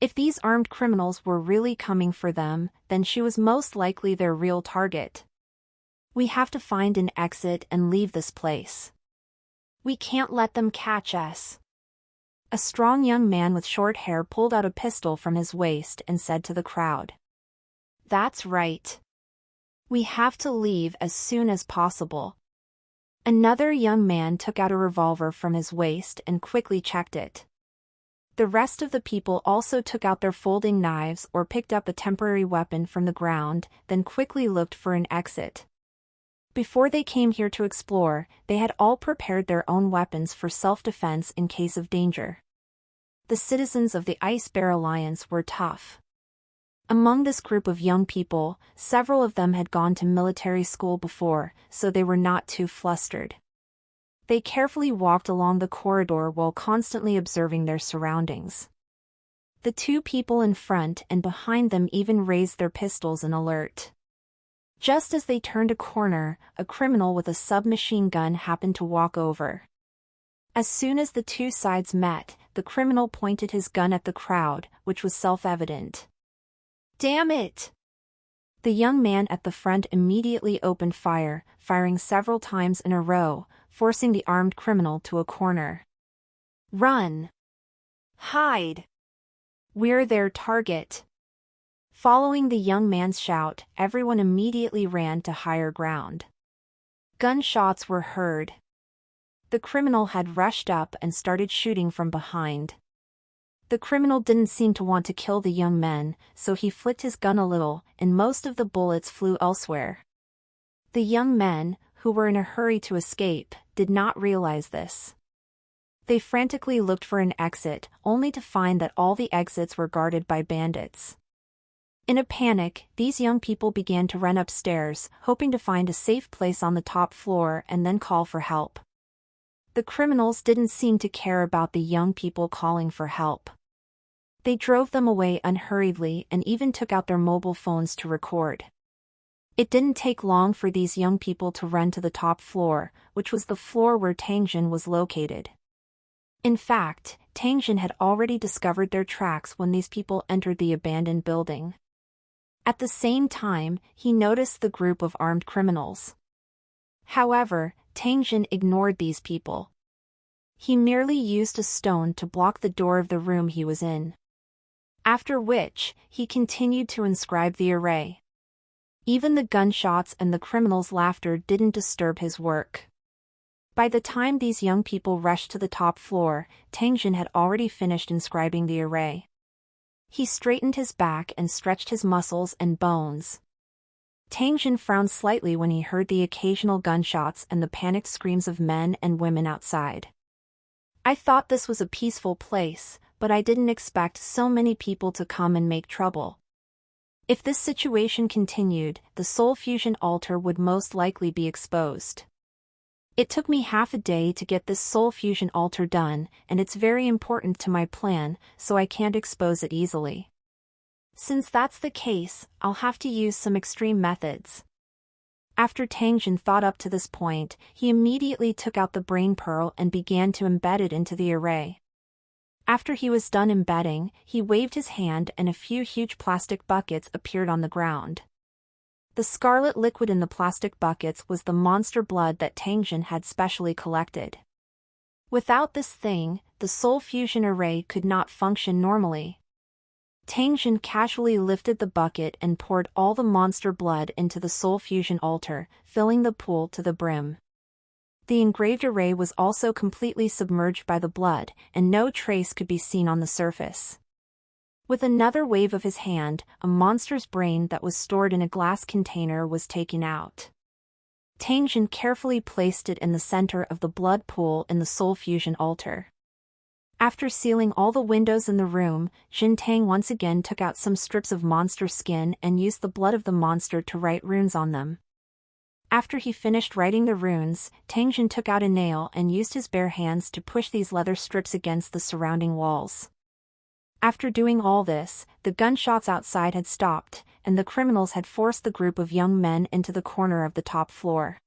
If these armed criminals were really coming for them, then she was most likely their real target. "We have to find an exit and leave this place. We can't let them catch us." A strong young man with short hair pulled out a pistol from his waist and said to the crowd, "That's right. We have to leave as soon as possible." Another young man took out a revolver from his waist and quickly checked it. The rest of the people also took out their folding knives or picked up a temporary weapon from the ground, then quickly looked for an exit. Before they came here to explore, they had all prepared their own weapons for self-defense in case of danger. The citizens of the Ice Bear Alliance were tough. Among this group of young people, several of them had gone to military school before, so they were not too flustered. They carefully walked along the corridor while constantly observing their surroundings. The two people in front and behind them even raised their pistols in alert. Just as they turned a corner, a criminal with a submachine gun happened to walk over. As soon as the two sides met, the criminal pointed his gun at the crowd, which was self-evident. "Damn it!" The young man at the front immediately opened fire, firing several times in a row, forcing the armed criminal to a corner. "Run! Hide! We're their target!" Following the young man's shout, everyone immediately ran to higher ground. Gunshots were heard. The criminal had rushed up and started shooting from behind. The criminal didn't seem to want to kill the young men, so he flicked his gun a little, and most of the bullets flew elsewhere. The young men, who were in a hurry to escape, did not realize this. They frantically looked for an exit, only to find that all the exits were guarded by bandits. In a panic, these young people began to run upstairs, hoping to find a safe place on the top floor and then call for help. The criminals didn't seem to care about the young people calling for help. They drove them away unhurriedly and even took out their mobile phones to record. It didn't take long for these young people to run to the top floor, which was the floor where Tangjin was located. In fact, Tangjin had already discovered their tracks when these people entered the abandoned building. At the same time, he noticed the group of armed criminals. However, Tangjin ignored these people. He merely used a stone to block the door of the room he was in. After which, he continued to inscribe the array. Even the gunshots and the criminals' laughter didn't disturb his work. By the time these young people rushed to the top floor, Tangjin had already finished inscribing the array. He straightened his back and stretched his muscles and bones. Tangjin frowned slightly when he heard the occasional gunshots and the panicked screams of men and women outside. I thought this was a peaceful place, but I didn't expect so many people to come and make trouble. If this situation continued, the Soul Fusion altar would most likely be exposed. It took me half a day to get this Soul Fusion altar done, and it's very important to my plan, so I can't expose it easily. Since that's the case, I'll have to use some extreme methods. After Tangjin thought up to this point, he immediately took out the brain pearl and began to embed it into the array. After he was done embedding, he waved his hand and a few huge plastic buckets appeared on the ground. The scarlet liquid in the plastic buckets was the monster blood that Tangjin had specially collected. Without this thing, the Soul Fusion array could not function normally. Tangjin casually lifted the bucket and poured all the monster blood into the Soul Fusion altar, filling the pool to the brim. The engraved array was also completely submerged by the blood, and no trace could be seen on the surface. With another wave of his hand, a monster's brain that was stored in a glass container was taken out. Tangjin carefully placed it in the center of the blood pool in the Soul Fusion altar. After sealing all the windows in the room, Jin Tang once again took out some strips of monster skin and used the blood of the monster to write runes on them. After he finished writing the runes, Tangjin took out a nail and used his bare hands to push these leather strips against the surrounding walls. After doing all this, the gunshots outside had stopped, and the criminals had forced the group of young men into the corner of the top floor.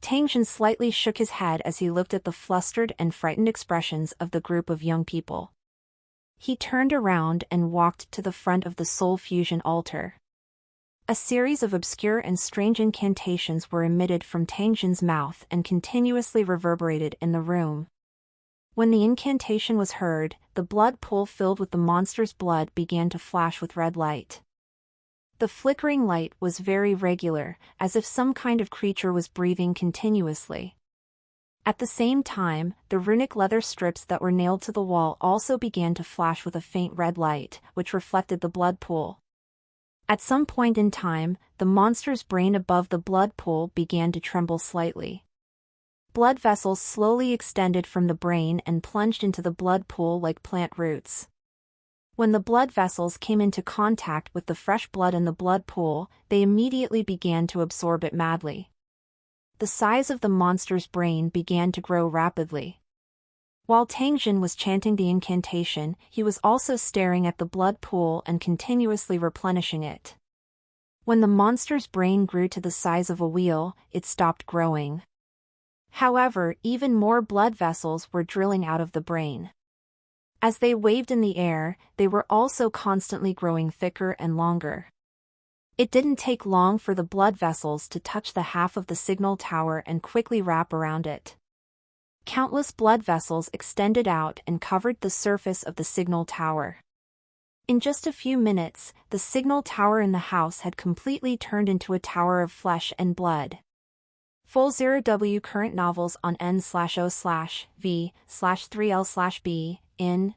Tangjin slightly shook his head as he looked at the flustered and frightened expressions of the group of young people. He turned around and walked to the front of the Soul Fusion altar. A series of obscure and strange incantations were emitted from Tangjin's mouth and continuously reverberated in the room. When the incantation was heard, the blood pool filled with the monster's blood began to flash with red light. The flickering light was very regular, as if some kind of creature was breathing continuously. At the same time, the runic leather strips that were nailed to the wall also began to flash with a faint red light, which reflected the blood pool. At some point in time, the monster's brain above the blood pool began to tremble slightly. Blood vessels slowly extended from the brain and plunged into the blood pool like plant roots. When the blood vessels came into contact with the fresh blood in the blood pool, they immediately began to absorb it madly. The size of the monster's brain began to grow rapidly. While Tangjin was chanting the incantation, he was also staring at the blood pool and continuously replenishing it. When the monster's brain grew to the size of a wheel, it stopped growing. However, even more blood vessels were drilling out of the brain. As they waved in the air, they were also constantly growing thicker and longer. It didn't take long for the blood vessels to touch the half of the signal tower and quickly wrap around it. Countless blood vessels extended out and covered the surface of the signal tower. In just a few minutes, the signal tower in the house had completely turned into a tower of flesh and blood. Full 0W current novels on n/o/v/3l/b in.co/m.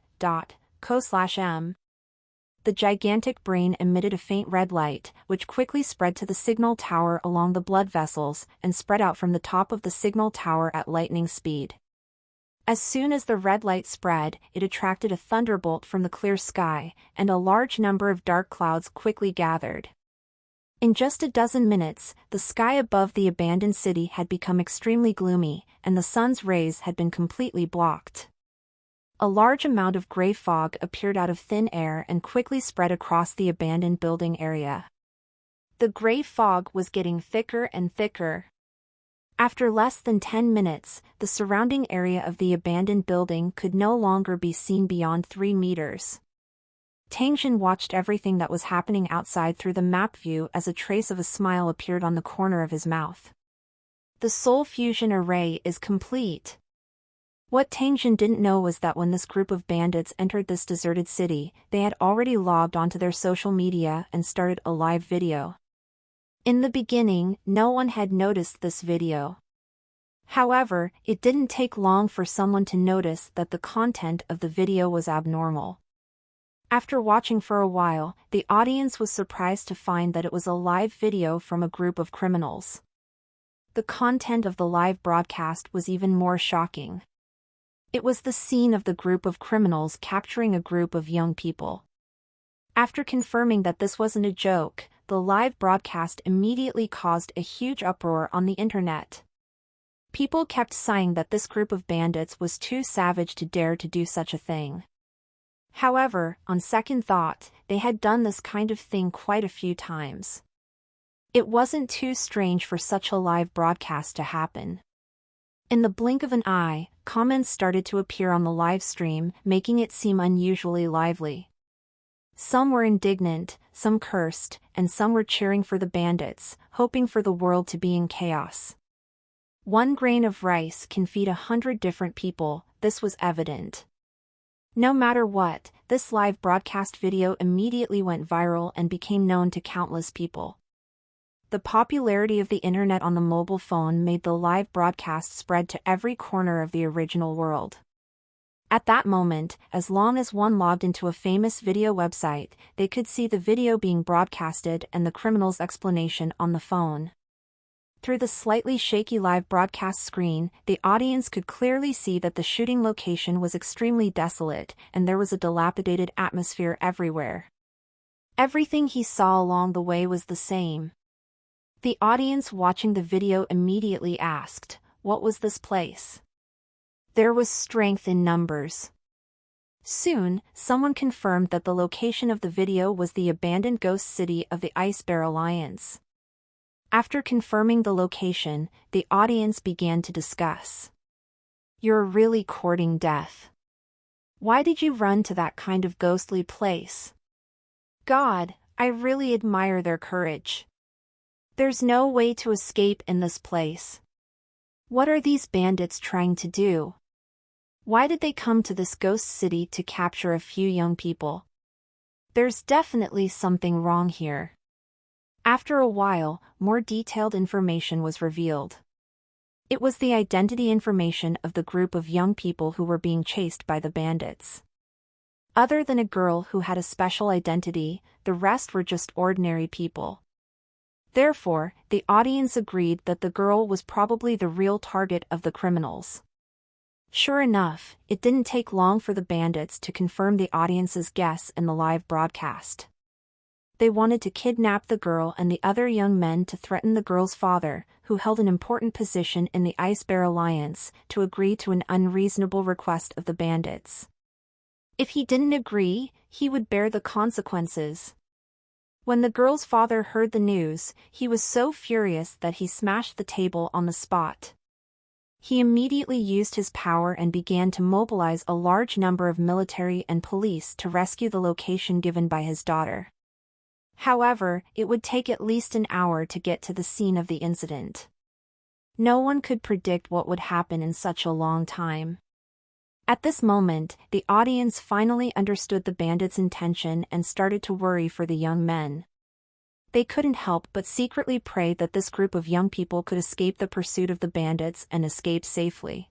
The gigantic brain emitted a faint red light, which quickly spread to the signal tower along the blood vessels and spread out from the top of the signal tower at lightning speed. As soon as the red light spread, it attracted a thunderbolt from the clear sky, and a large number of dark clouds quickly gathered. In just a dozen minutes, the sky above the abandoned city had become extremely gloomy, and the sun's rays had been completely blocked. A large amount of gray fog appeared out of thin air and quickly spread across the abandoned building area. The gray fog was getting thicker and thicker. After less than 10 minutes, the surrounding area of the abandoned building could no longer be seen beyond 3 meters. Tangjin watched everything that was happening outside through the map view as a trace of a smile appeared on the corner of his mouth. The Soul Fusion array is complete. What Tangjin didn't know was that when this group of bandits entered this deserted city, they had already logged onto their social media and started a live video. In the beginning, no one had noticed this video. However, it didn't take long for someone to notice that the content of the video was abnormal. After watching for a while, the audience was surprised to find that it was a live video from a group of criminals. The content of the live broadcast was even more shocking. It was the scene of the group of criminals capturing a group of young people. After confirming that this wasn't a joke, the live broadcast immediately caused a huge uproar on the internet. People kept saying that this group of bandits was too savage to dare to do such a thing. However, on second thought, they had done this kind of thing quite a few times. It wasn't too strange for such a live broadcast to happen. In the blink of an eye, comments started to appear on the live stream, making it seem unusually lively. Some were indignant, some cursed, and some were cheering for the bandits, hoping for the world to be in chaos. One grain of rice can feed 100 different people, this was evident. No matter what, this live broadcast video immediately went viral and became known to countless people. The popularity of the internet on the mobile phone made the live broadcast spread to every corner of the original world. At that moment, as long as one logged into a famous video website, they could see the video being broadcasted and the criminal's explanation on the phone. Through the slightly shaky live broadcast screen, the audience could clearly see that the shooting location was extremely desolate, and there was a dilapidated atmosphere everywhere. Everything he saw along the way was the same. The audience watching the video immediately asked, "What was this place?" There was strength in numbers. Soon, someone confirmed that the location of the video was the abandoned ghost city of the Ice Bear Alliance. After confirming the location, the audience began to discuss. "You're really courting death. Why did you run to that kind of ghostly place? God, I really admire their courage. There's no way to escape in this place. What are these bandits trying to do? Why did they come to this ghost city to capture a few young people? There's definitely something wrong here." After a while, more detailed information was revealed. It was the identity information of the group of young people who were being chased by the bandits. Other than a girl who had a special identity, the rest were just ordinary people. Therefore, the audience agreed that the girl was probably the real target of the criminals. Sure enough, it didn't take long for the bandits to confirm the audience's guess in the live broadcast. They wanted to kidnap the girl and the other young men to threaten the girl's father, who held an important position in the Ice Bear Alliance, to agree to an unreasonable request of the bandits. If he didn't agree, he would bear the consequences. When the girl's father heard the news, he was so furious that he smashed the table on the spot. He immediately used his power and began to mobilize a large number of military and police to rescue the location given by his daughter. However, it would take at least an hour to get to the scene of the incident. No one could predict what would happen in such a long time. At this moment, the audience finally understood the bandits' intention and started to worry for the young men. They couldn't help but secretly pray that this group of young people could escape the pursuit of the bandits and escape safely.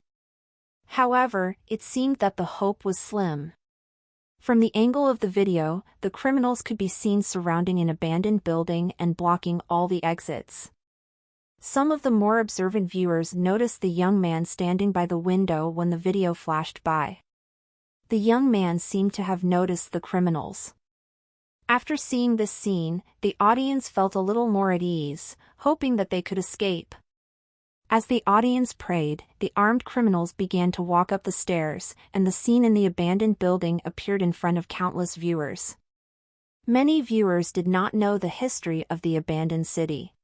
However, it seemed that the hope was slim. From the angle of the video, the criminals could be seen surrounding an abandoned building and blocking all the exits. Some of the more observant viewers noticed the young man standing by the window when the video flashed by. The young man seemed to have noticed the criminals. After seeing this scene, the audience felt a little more at ease, hoping that they could escape. As the audience prayed, the armed criminals began to walk up the stairs, and the scene in the abandoned building appeared in front of countless viewers. Many viewers did not know the history of the abandoned city.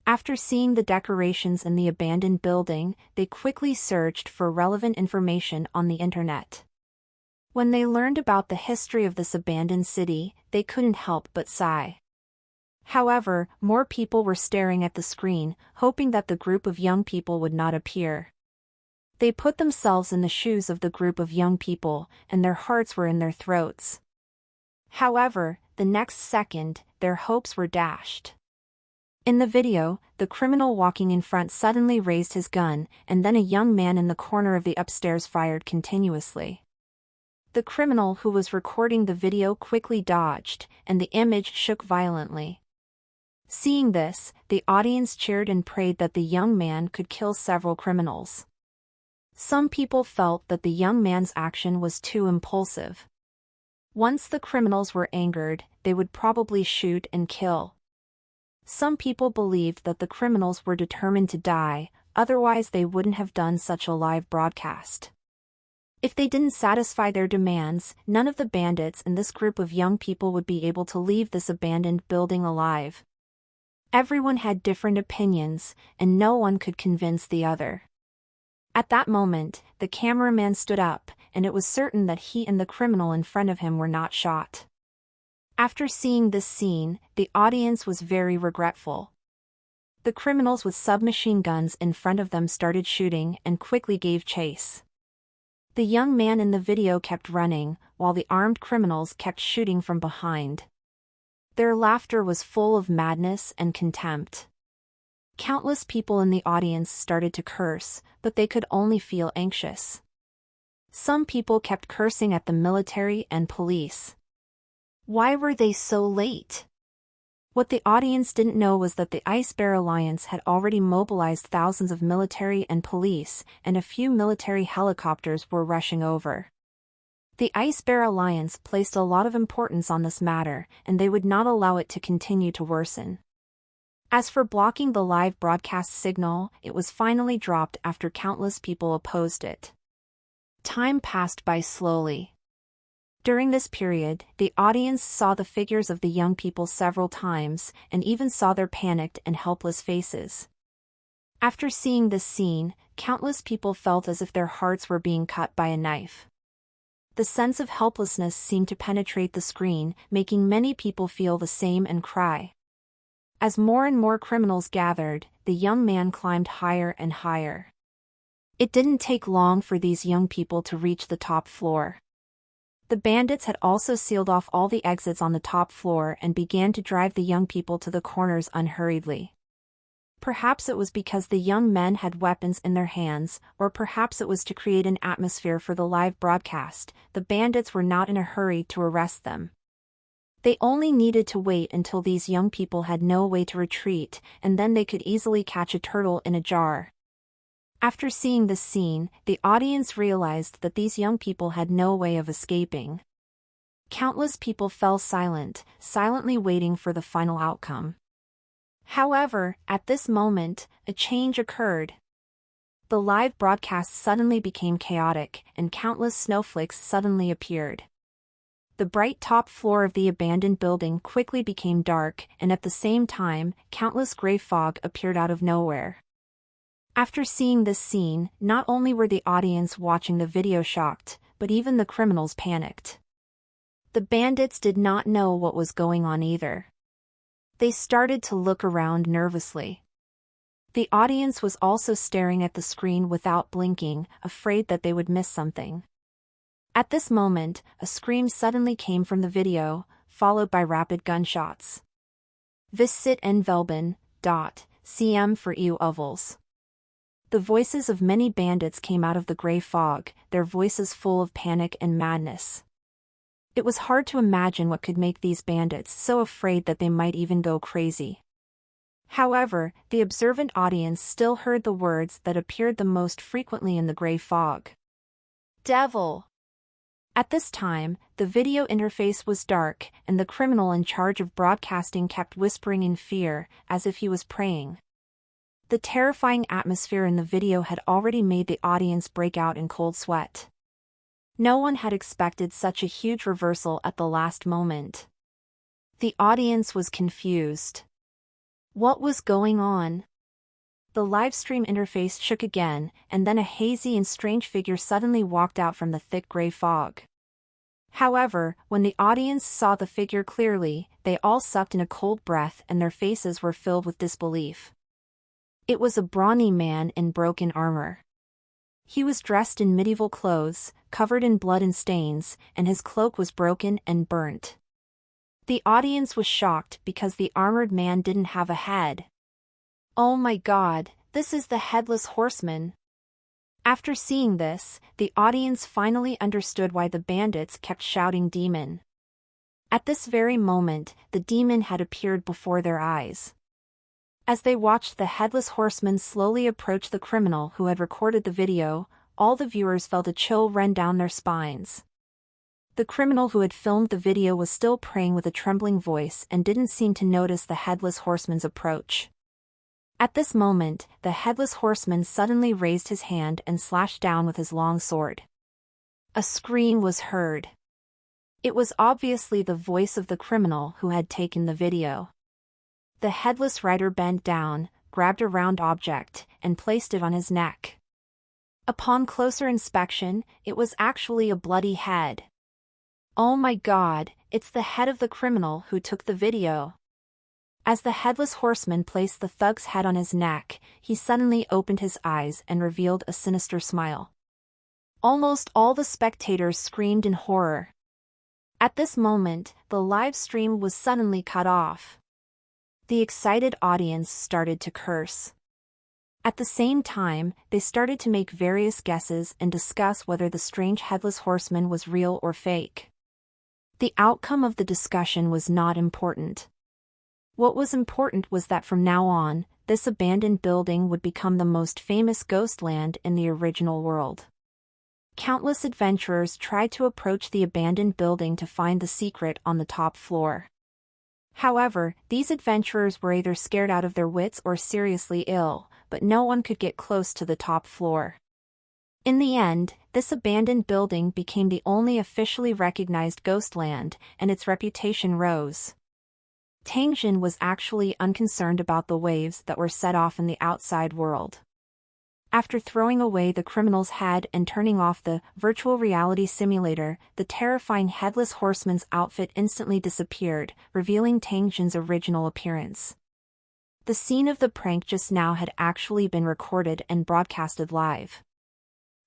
After seeing the decorations in the abandoned building, they quickly searched for relevant information on the internet. When they learned about the history of this abandoned city, they couldn't help but sigh. However, more people were staring at the screen, hoping that the group of young people would not appear. They put themselves in the shoes of the group of young people, and their hearts were in their throats. However, the next second, their hopes were dashed. In the video, the criminal walking in front suddenly raised his gun, and then a young man in the corner of the upstairs fired continuously. The criminal who was recording the video quickly dodged, and the image shook violently. Seeing this, the audience cheered and prayed that the young man could kill several criminals. Some people felt that the young man's action was too impulsive. Once the criminals were angered, they would probably shoot and kill. Some people believed that the criminals were determined to die, otherwise they wouldn't have done such a live broadcast. If they didn't satisfy their demands, none of the bandits in this group of young people would be able to leave this abandoned building alive. Everyone had different opinions, and no one could convince the other. At that moment, the cameraman stood up, and it was certain that he and the criminal in front of him were not shot. After seeing this scene, the audience was very regretful. The criminals with submachine guns in front of them started shooting and quickly gave chase. The young man in the video kept running, while the armed criminals kept shooting from behind. Their laughter was full of madness and contempt. Countless people in the audience started to curse, but they could only feel anxious. Some people kept cursing at the military and police. Why were they so late? What the audience didn't know was that the Ice Bear Alliance had already mobilized thousands of military and police, and a few military helicopters were rushing over. The Ice Bear Alliance placed a lot of importance on this matter, and they would not allow it to continue to worsen. As for blocking the live broadcast signal, it was finally dropped after countless people opposed it. Time passed by slowly. During this period, the audience saw the figures of the young people several times, and even saw their panicked and helpless faces. After seeing this scene, countless people felt as if their hearts were being cut by a knife. The sense of helplessness seemed to penetrate the screen, making many people feel the same and cry. As more and more criminals gathered, the young man climbed higher and higher. It didn't take long for these young people to reach the top floor. The bandits had also sealed off all the exits on the top floor and began to drive the young people to the corners unhurriedly. Perhaps it was because the young men had weapons in their hands, or perhaps it was to create an atmosphere for the live broadcast. The bandits were not in a hurry to arrest them. They only needed to wait until these young people had no way to retreat, and then they could easily catch a turtle in a jar. After seeing this scene, the audience realized that these young people had no way of escaping. Countless people fell silent, silently waiting for the final outcome. However, at this moment, a change occurred. The live broadcast suddenly became chaotic, and countless snowflakes suddenly appeared. The bright top floor of the abandoned building quickly became dark, and at the same time, countless gray fog appeared out of nowhere. After seeing this scene, not only were the audience watching the video shocked, but even the criminals panicked. The bandits did not know what was going on either. They started to look around nervously. The audience was also staring at the screen without blinking, afraid that they would miss something. At this moment, a scream suddenly came from the video, followed by rapid gunshots. Vi zit en velben, cm for EU ovals. The voices of many bandits came out of the gray fog, their voices full of panic and madness. It was hard to imagine what could make these bandits so afraid that they might even go crazy. However, the observant audience still heard the words that appeared the most frequently in the gray fog. Devil! At this time, the video interface was dark, and the criminal in charge of broadcasting kept whispering in fear, as if he was praying. The terrifying atmosphere in the video had already made the audience break out in cold sweat. No one had expected such a huge reversal at the last moment. The audience was confused. What was going on? The livestream interface shook again, and then a hazy and strange figure suddenly walked out from the thick gray fog. However, when the audience saw the figure clearly, they all sucked in a cold breath and their faces were filled with disbelief. It was a brawny man in broken armor. He was dressed in medieval clothes, covered in blood and stains, and his cloak was broken and burnt. The audience was shocked because the armored man didn't have a head. Oh my God, this is the Headless Horseman! After seeing this, the audience finally understood why the bandits kept shouting demon. At this very moment, the demon had appeared before their eyes. As they watched the Headless Horseman slowly approach the criminal who had recorded the video, all the viewers felt a chill run down their spines. The criminal who had filmed the video was still praying with a trembling voice and didn't seem to notice the Headless Horseman's approach. At this moment, the Headless Horseman suddenly raised his hand and slashed down with his long sword. A scream was heard. It was obviously the voice of the criminal who had taken the video. The Headless Rider bent down, grabbed a round object, and placed it on his neck. Upon closer inspection, it was actually a bloody head. Oh my God, it's the head of the criminal who took the video. As the Headless Horseman placed the thug's head on his neck, he suddenly opened his eyes and revealed a sinister smile. Almost all the spectators screamed in horror. At this moment, the live stream was suddenly cut off. The excited audience started to curse. At the same time, they started to make various guesses and discuss whether the strange Headless Horseman was real or fake. The outcome of the discussion was not important. What was important was that from now on, this abandoned building would become the most famous ghost land in the original world. Countless adventurers tried to approach the abandoned building to find the secret on the top floor. However, these adventurers were either scared out of their wits or seriously ill, but no one could get close to the top floor. In the end, this abandoned building became the only officially recognized ghost land, and its reputation rose. Tangjin was actually unconcerned about the waves that were set off in the outside world. After throwing away the criminal's head and turning off the virtual reality simulator, the terrifying Headless Horseman's outfit instantly disappeared, revealing Tangjin's original appearance. The scene of the prank just now had actually been recorded and broadcasted live.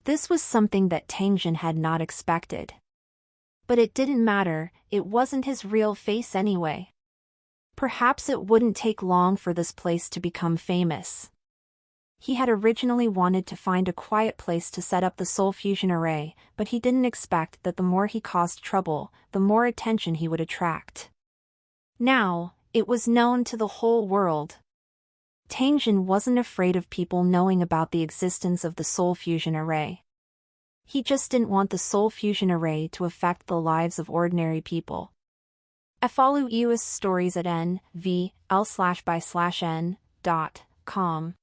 This was something that Tangjin had not expected. But it didn't matter, it wasn't his real face anyway. Perhaps it wouldn't take long for this place to become famous. He had originally wanted to find a quiet place to set up the Soul Fusion Array, but he didn't expect that the more he caused trouble, the more attention he would attract. Now, it was known to the whole world. Tangjin wasn't afraid of people knowing about the existence of the Soul Fusion Array. He just didn't want the Soul Fusion Array to affect the lives of ordinary people. Follow US stories at nvl/by/n.com.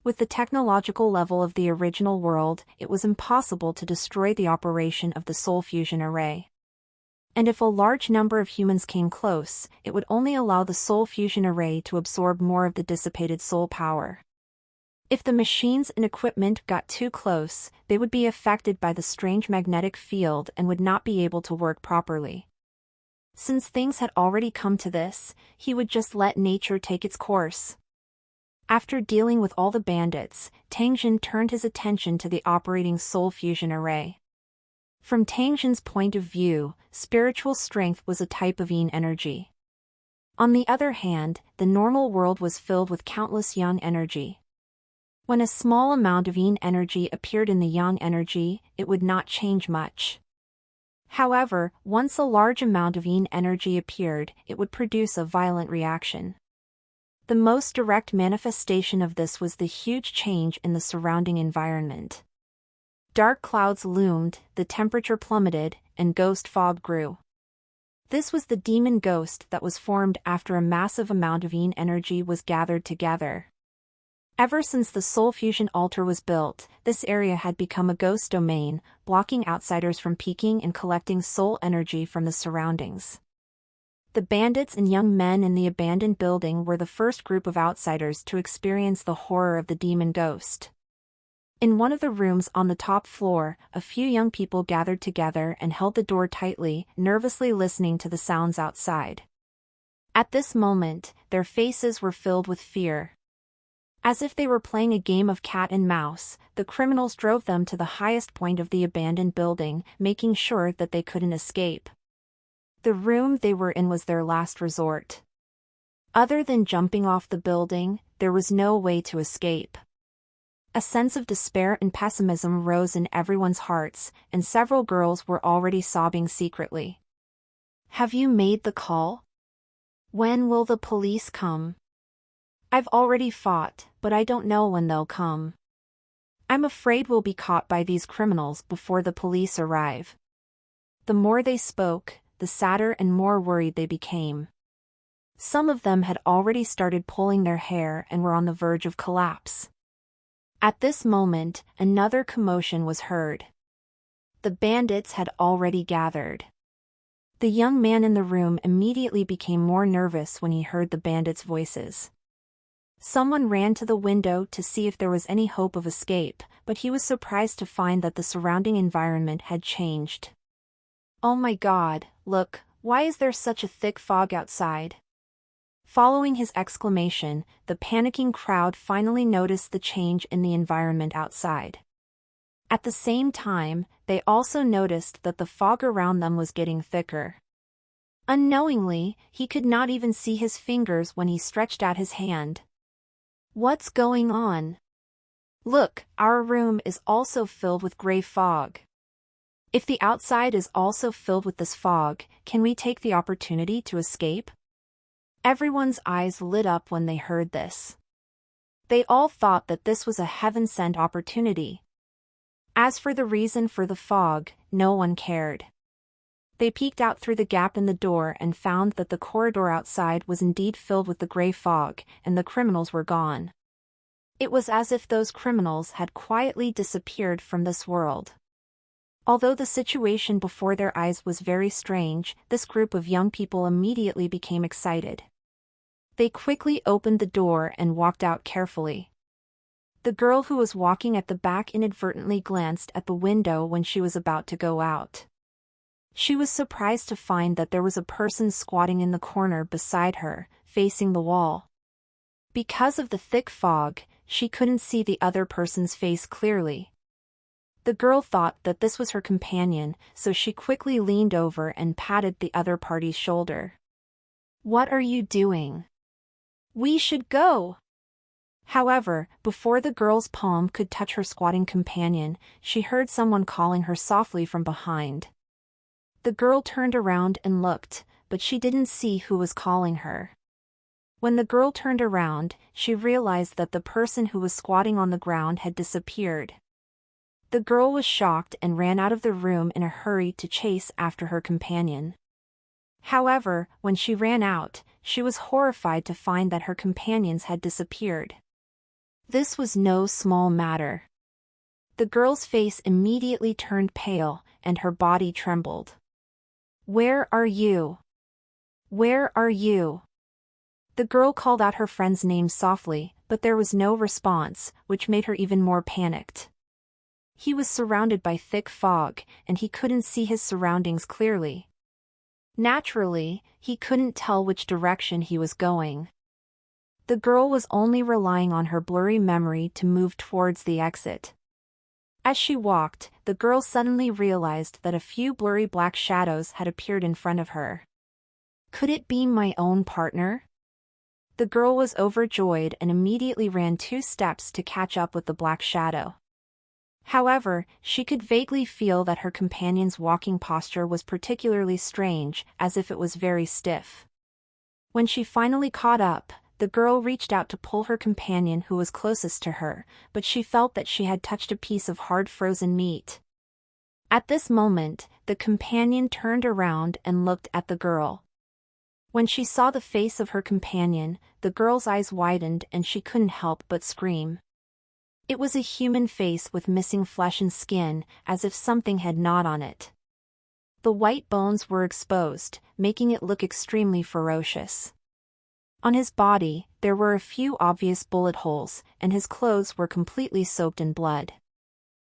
With the technological level of the original world, it was impossible to destroy the operation of the Soul Fusion Array. And if a large number of humans came close, it would only allow the Soul Fusion Array to absorb more of the dissipated soul power. If the machines and equipment got too close, they would be affected by the strange magnetic field and would not be able to work properly. Since things had already come to this, he would just let nature take its course. After dealing with all the bandits, Tangjin turned his attention to the operating Soul Fusion Array. From Tangjin's point of view, spiritual strength was a type of yin energy. On the other hand, the normal world was filled with countless yang energy. When a small amount of yin energy appeared in the yang energy, it would not change much. However, once a large amount of yin energy appeared, it would produce a violent reaction. The most direct manifestation of this was the huge change in the surrounding environment. Dark clouds loomed, the temperature plummeted, and ghost fog grew. This was the demon ghost that was formed after a massive amount of yin energy was gathered together. Ever since the Soul Fusion altar was built, this area had become a ghost domain, blocking outsiders from peeking and collecting soul energy from the surroundings. The bandits and young men in the abandoned building were the first group of outsiders to experience the horror of the demon ghost. In one of the rooms on the top floor, a few young people gathered together and held the door tightly, nervously listening to the sounds outside. At this moment, their faces were filled with fear. As if they were playing a game of cat and mouse, the criminals drove them to the highest point of the abandoned building, making sure that they couldn't escape. The room they were in was their last resort. Other than jumping off the building, there was no way to escape. A sense of despair and pessimism rose in everyone's hearts, and several girls were already sobbing secretly. Have you made the call? When will the police come? I've already fought, but I don't know when they'll come. I'm afraid we'll be caught by these criminals before the police arrive. The more they spoke, the sadder and more worried they became. Some of them had already started pulling their hair and were on the verge of collapse. At this moment, another commotion was heard. The bandits had already gathered. The young man in the room immediately became more nervous when he heard the bandits' voices. Someone ran to the window to see if there was any hope of escape, but he was surprised to find that the surrounding environment had changed. Oh my God, look, why is there such a thick fog outside? Following his exclamation, the panicking crowd finally noticed the change in the environment outside. At the same time, they also noticed that the fog around them was getting thicker. Unknowingly, he could not even see his fingers when he stretched out his hand. What's going on? Look, our room is also filled with gray fog. If the outside is also filled with this fog, can we take the opportunity to escape? Everyone's eyes lit up when they heard this. They all thought that this was a heaven-sent opportunity. As for the reason for the fog, no one cared. They peeked out through the gap in the door and found that the corridor outside was indeed filled with the gray fog, and the criminals were gone. It was as if those criminals had quietly disappeared from this world. Although the situation before their eyes was very strange, this group of young people immediately became excited. They quickly opened the door and walked out carefully. The girl who was walking at the back inadvertently glanced at the window when she was about to go out. She was surprised to find that there was a person squatting in the corner beside her, facing the wall. Because of the thick fog, she couldn't see the other person's face clearly. The girl thought that this was her companion, so she quickly leaned over and patted the other party's shoulder. What are you doing? We should go. However, before the girl's palm could touch her squatting companion, she heard someone calling her softly from behind. The girl turned around and looked, but she didn't see who was calling her. When the girl turned around, she realized that the person who was squatting on the ground had disappeared. The girl was shocked and ran out of the room in a hurry to chase after her companion. However, when she ran out, she was horrified to find that her companions had disappeared. This was no small matter. The girl's face immediately turned pale, and her body trembled. Where are you? Where are you? The girl called out her friend's name softly, but there was no response, which made her even more panicked. He was surrounded by thick fog, and he couldn't see his surroundings clearly. Naturally, he couldn't tell which direction he was going. The girl was only relying on her blurry memory to move towards the exit. As she walked, the girl suddenly realized that a few blurry black shadows had appeared in front of her. Could it be my own partner? The girl was overjoyed and immediately ran 2 steps to catch up with the black shadow. However, she could vaguely feel that her companion's walking posture was particularly strange, as if it was very stiff. When she finally caught up, the girl reached out to pull her companion who was closest to her, but she felt that she had touched a piece of hard frozen meat. At this moment, the companion turned around and looked at the girl. When she saw the face of her companion, the girl's eyes widened and she couldn't help but scream. It was a human face with missing flesh and skin, as if something had gnawed on it. The white bones were exposed, making it look extremely ferocious. On his body, there were a few obvious bullet holes, and his clothes were completely soaked in blood.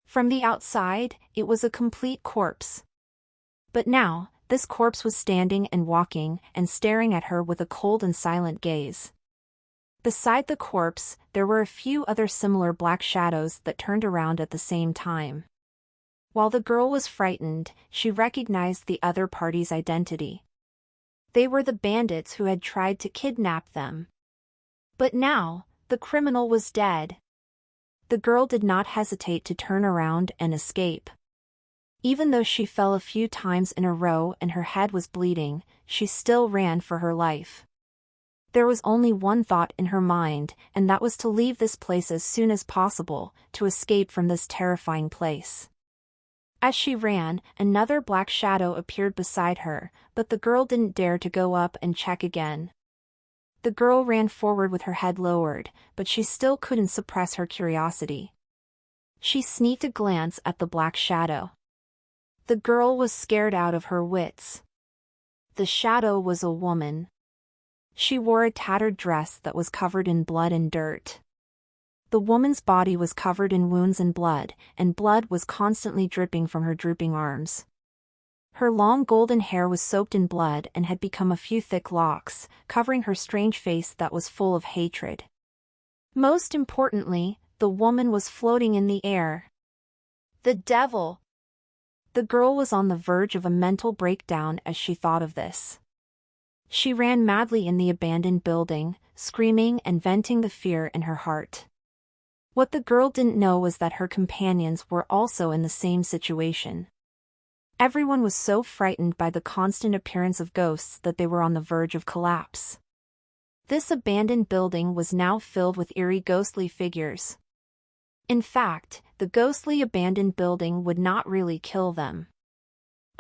From the outside, it was a complete corpse. But now, this corpse was standing and walking and staring at her with a cold and silent gaze. Beside the corpse, there were a few other similar black shadows that turned around at the same time. While the girl was frightened, she recognized the other party's identity. They were the bandits who had tried to kidnap them. But now, the criminal was dead. The girl did not hesitate to turn around and escape. Even though she fell a few times in a row and her head was bleeding, she still ran for her life. There was only one thought in her mind, and that was to leave this place as soon as possible, to escape from this terrifying place. As she ran, another black shadow appeared beside her, but the girl didn't dare to go up and check again. The girl ran forward with her head lowered, but she still couldn't suppress her curiosity. She sneaked a glance at the black shadow. The girl was scared out of her wits. The shadow was a woman. She wore a tattered dress that was covered in blood and dirt. The woman's body was covered in wounds and blood was constantly dripping from her drooping arms. Her long golden hair was soaked in blood and had become a few thick locks, covering her strange face that was full of hatred. Most importantly, the woman was floating in the air. The devil! The girl was on the verge of a mental breakdown as she thought of this. She ran madly in the abandoned building, screaming and venting the fear in her heart. What the girl didn't know was that her companions were also in the same situation. Everyone was so frightened by the constant appearance of ghosts that they were on the verge of collapse. This abandoned building was now filled with eerie ghostly figures. In fact, the ghostly abandoned building would not really kill them.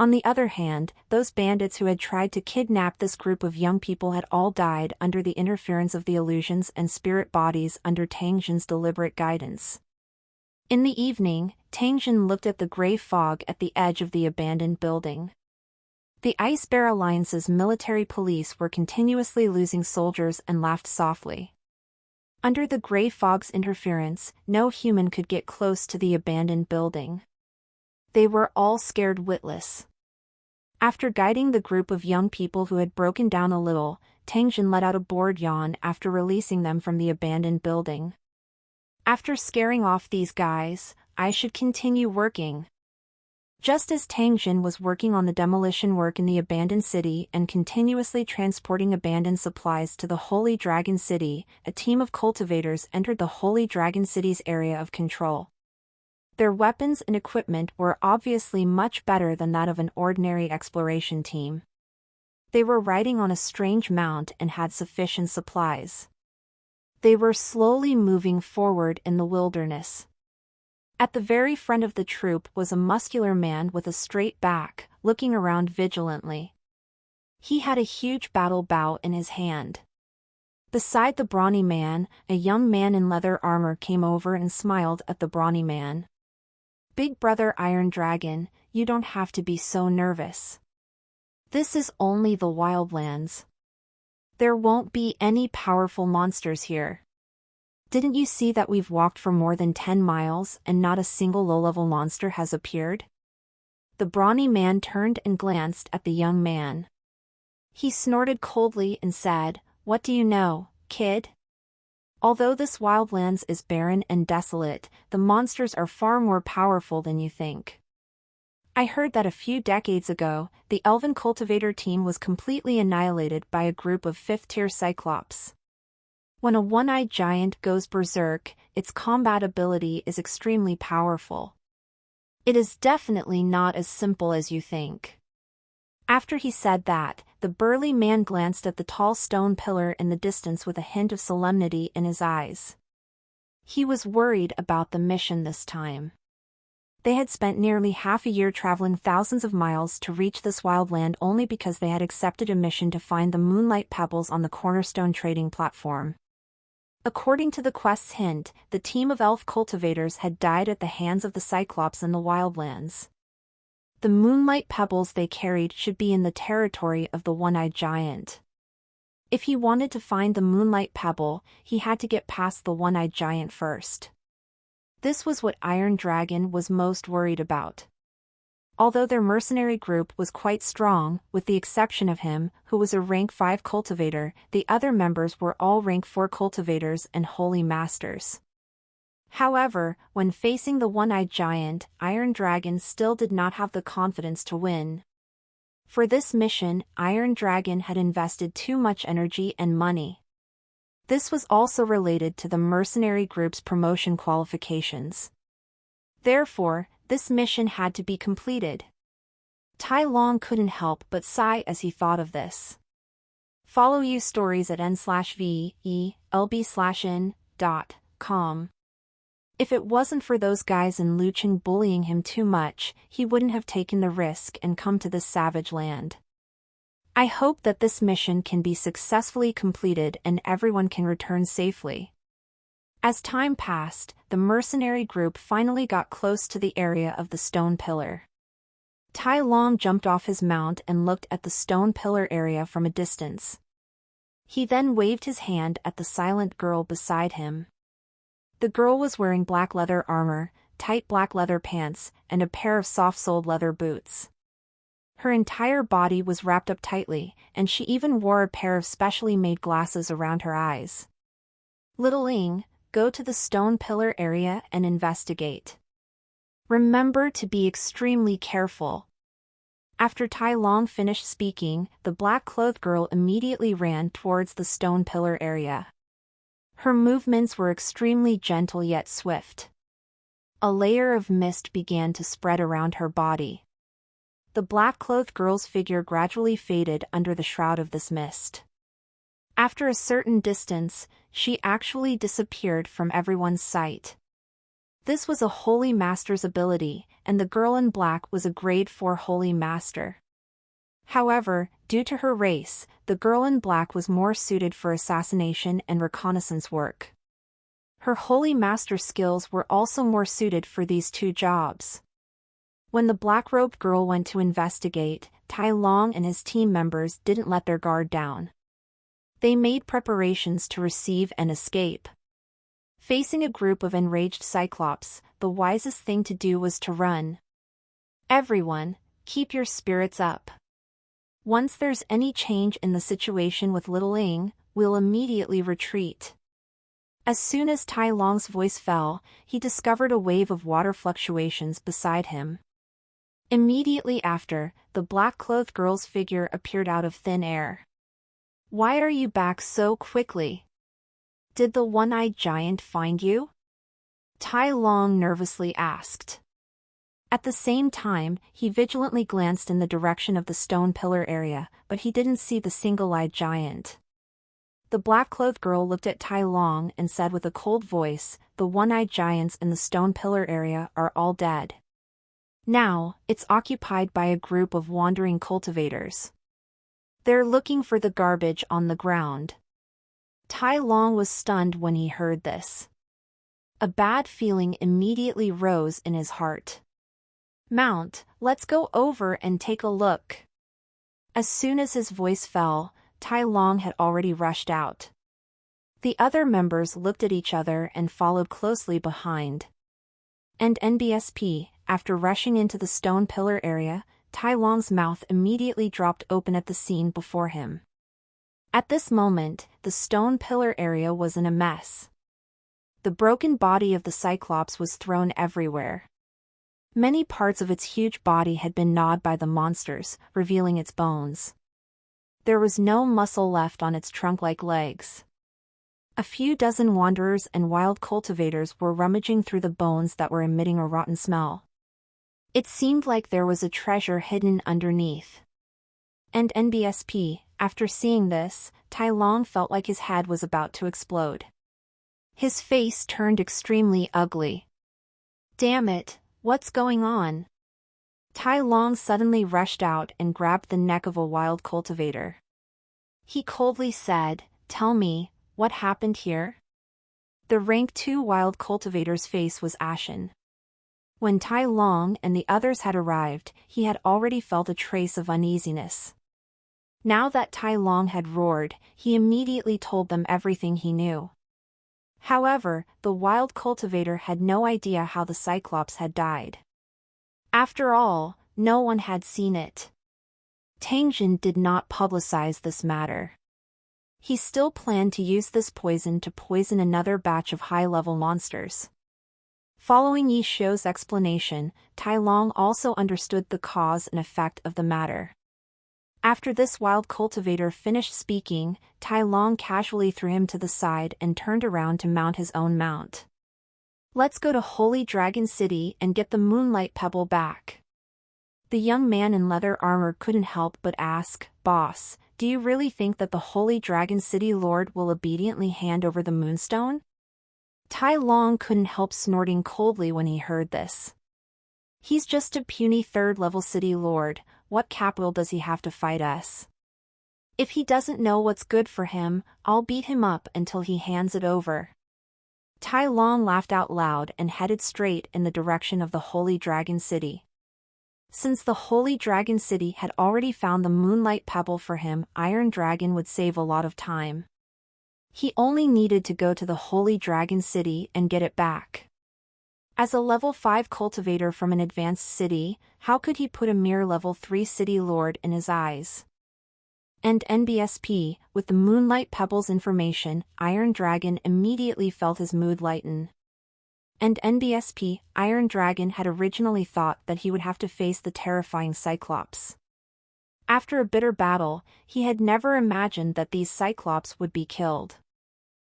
On the other hand, those bandits who had tried to kidnap this group of young people had all died under the interference of the illusions and spirit bodies under Tang Jin's deliberate guidance. In the evening, Tang Jin looked at the gray fog at the edge of the abandoned building. The Ice Bear Alliance's military police were continuously losing soldiers and laughed softly. Under the gray fog's interference, no human could get close to the abandoned building. They were all scared witless. After guiding the group of young people who had broken down a little, Tang Jin let out a bored yawn after releasing them from the abandoned building. After scaring off these guys, I should continue working. Just as Tang Jin was working on the demolition work in the abandoned city and continuously transporting abandoned supplies to the Holy Dragon City, a team of cultivators entered the Holy Dragon City's area of control. Their weapons and equipment were obviously much better than that of an ordinary exploration team. They were riding on a strange mount and had sufficient supplies. They were slowly moving forward in the wilderness. At the very front of the troop was a muscular man with a straight back, looking around vigilantly. He had a huge battle bow in his hand. Beside the brawny man, a young man in leather armor came over and smiled at the brawny man. "Big brother Iron Dragon, you don't have to be so nervous. This is only the Wildlands. There won't be any powerful monsters here. Didn't you see that we've walked for more than 10 miles and not a single low-level monster has appeared?" The brawny man turned and glanced at the young man. He snorted coldly and said, "What do you know, kid? Although this Wildlands is barren and desolate, the monsters are far more powerful than you think. I heard that a few decades ago, the Elven Cultivator team was completely annihilated by a group of 5th-tier Cyclops. When a one-eyed giant goes berserk, its combat ability is extremely powerful. It is definitely not as simple as you think." After he said that, the burly man glanced at the tall stone pillar in the distance with a hint of solemnity in his eyes. He was worried about the mission this time. They had spent nearly half a year traveling thousands of miles to reach this wildland only because they had accepted a mission to find the Moonlight Pebbles on the Cornerstone trading platform. According to the quest's hint, the team of elf cultivators had died at the hands of the Cyclops in the Wildlands. The Moonlight Pebbles they carried should be in the territory of the One-Eyed Giant. If he wanted to find the Moonlight Pebble, he had to get past the One-Eyed Giant first. This was what Iron Dragon was most worried about. Although their mercenary group was quite strong, with the exception of him, who was a rank 5 cultivator, the other members were all rank 4 cultivators and holy masters. However, when facing the One-Eyed Giant, Iron Dragon still did not have the confidence to win. For this mission, Iron Dragon had invested too much energy and money. This was also related to the mercenary group's promotion qualifications. Therefore, this mission had to be completed. Tai Long couldn't help but sigh as he thought of this. Follow uStories at n/VELB/in.com. If it wasn't for those guys in Lucheng bullying him too much, he wouldn't have taken the risk and come to this savage land. I hope that this mission can be successfully completed and everyone can return safely. As time passed, the mercenary group finally got close to the area of the stone pillar. Tai Long jumped off his mount and looked at the stone pillar area from a distance. He then waved his hand at the silent girl beside him. The girl was wearing black leather armor, tight black leather pants, and a pair of soft-soled leather boots. Her entire body was wrapped up tightly, and she even wore a pair of specially made glasses around her eyes. Little Ling, go to the stone pillar area and investigate. Remember to be extremely careful. After Tai Long finished speaking, the black-clothed girl immediately ran towards the stone pillar area. Her movements were extremely gentle yet swift. A layer of mist began to spread around her body. The black-clothed girl's figure gradually faded under the shroud of this mist. After a certain distance, she actually disappeared from everyone's sight. This was a Holy Master's ability, and the girl in black was a Grade 4 Holy Master. However, due to her race, the girl in black was more suited for assassination and reconnaissance work. Her Holy Master skills were also more suited for these two jobs. When the black-robed girl went to investigate, Tai Long and his team members didn't let their guard down. They made preparations to receive and escape. Facing a group of enraged Cyclops, the wisest thing to do was to run. Everyone, keep your spirits up. Once there's any change in the situation with Little Ling, we'll immediately retreat. As soon as Tai Long's voice fell, he discovered a wave of water fluctuations beside him. Immediately after, the black-clothed girl's figure appeared out of thin air. Why are you back so quickly? Did the one-eyed giant find you? Tai Long nervously asked. At the same time, he vigilantly glanced in the direction of the stone pillar area, but he didn't see the single-eyed giant. The black-clothed girl looked at Tai Long and said with a cold voice, the one-eyed giants in the stone pillar area are all dead. Now, it's occupied by a group of wandering cultivators. They're looking for the garbage on the ground. Tai Long was stunned when he heard this. A bad feeling immediately rose in his heart. Mount, let's go over and take a look. As soon as his voice fell, Tai Long had already rushed out. The other members looked at each other and followed closely behind. And NBSP, after rushing into the stone pillar area, Tai Long's mouth immediately dropped open at the scene before him. At this moment, the stone pillar area was in a mess. The broken body of the Cyclops was thrown everywhere. Many parts of its huge body had been gnawed by the monsters, revealing its bones. There was no muscle left on its trunk-like legs. A few dozen wanderers and wild cultivators were rummaging through the bones that were emitting a rotten smell. It seemed like there was a treasure hidden underneath. And NBSP, after seeing this, Tai Long felt like his head was about to explode. His face turned extremely ugly. Damn it, what's going on? Tai Long suddenly rushed out and grabbed the neck of a wild cultivator. He coldly said, "Tell me, what happened here?" The rank 2 wild cultivator's face was ashen. When Tai Long and the others had arrived, he had already felt a trace of uneasiness. Now that Tai Long had roared, he immediately told them everything he knew. However, the wild cultivator had no idea how the Cyclops had died. After all, no one had seen it. Tang Jin did not publicize this matter. He still planned to use this poison to poison another batch of high-level monsters. Following Yi Xiu's explanation, Tai Long also understood the cause and effect of the matter. After this wild cultivator finished speaking, Tai Long casually threw him to the side and turned around to mount his own mount. "Let's go to Holy Dragon City and get the Moonlight Pebble back." The young man in leather armor couldn't help but ask, "Boss, do you really think that the Holy Dragon City Lord will obediently hand over the Moonstone?" Tai Long couldn't help snorting coldly when he heard this. He's just a puny third-level city lord. What capital does he have to fight us? If he doesn't know what's good for him, I'll beat him up until he hands it over. Tai Long laughed out loud and headed straight in the direction of the Holy Dragon City. Since the Holy Dragon City had already found the Moonlight Pebble for him, Iron Dragon would save a lot of time. He only needed to go to the Holy Dragon City and get it back. As a level 5 cultivator from an advanced city, how could he put a mere level 3 city lord in his eyes? And NBSP, with the Moonlight Pebble's information, Iron Dragon immediately felt his mood lighten. And NBSP, Iron Dragon had originally thought that he would have to face the terrifying Cyclops. After a bitter battle, he had never imagined that these Cyclops would be killed.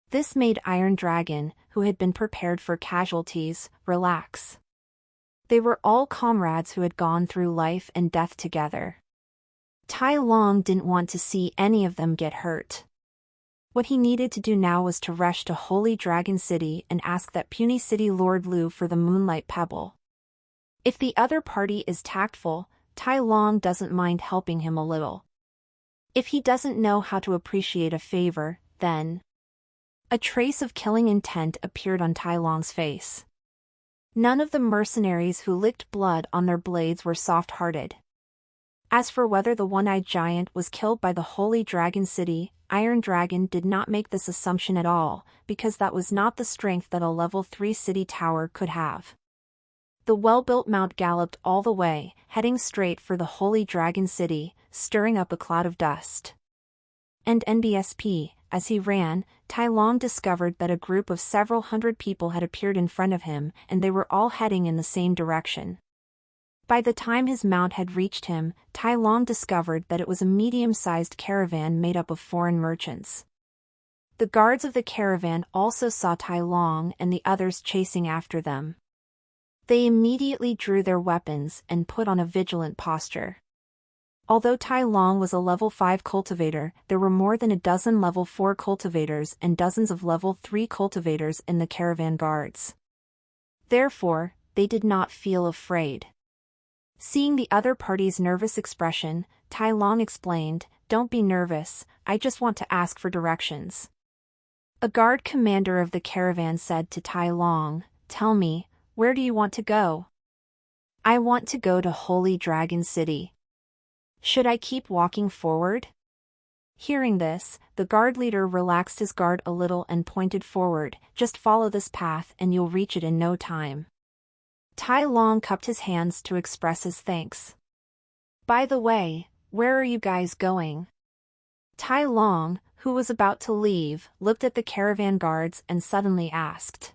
This made Iron Dragon, who had been prepared for casualties, relax. They were all comrades who had gone through life and death together. Tai Long didn't want to see any of them get hurt. What he needed to do now was to rush to Holy Dragon City and ask that puny city Lord Lu for the Moonlight Pebble. If the other party is tactful, Tai Long doesn't mind helping him a little. If he doesn't know how to appreciate a favor, then... A trace of killing intent appeared on Tai Long's face. None of the mercenaries who licked blood on their blades were soft-hearted. As for whether the one-eyed giant was killed by the Holy Dragon City, Iron Dragon did not make this assumption at all, because that was not the strength that a level 3 city tower could have. The well-built mount galloped all the way, heading straight for the Holy Dragon City, stirring up a cloud of dust. And NBSP, as he ran, Tai Long discovered that a group of several hundred people had appeared in front of him, and they were all heading in the same direction. By the time his mount had reached him, Tai Long discovered that it was a medium-sized caravan made up of foreign merchants. The guards of the caravan also saw Tai Long and the others chasing after them. They immediately drew their weapons and put on a vigilant posture. Although Tai Long was a level 5 cultivator, there were more than a dozen level 4 cultivators and dozens of level 3 cultivators in the caravan guards. Therefore, they did not feel afraid. Seeing the other party's nervous expression, Tai Long explained, "Don't be nervous, I just want to ask for directions." A guard commander of the caravan said to Tai Long, "Tell me, where do you want to go?" "I want to go to Holy Dragon City." "Should I keep walking forward?" Hearing this, the guard leader relaxed his guard a little and pointed forward, "Just follow this path and you'll reach it in no time." Tai Long cupped his hands to express his thanks. "By the way, where are you guys going?" Tai Long, who was about to leave, looked at the caravan guards and suddenly asked.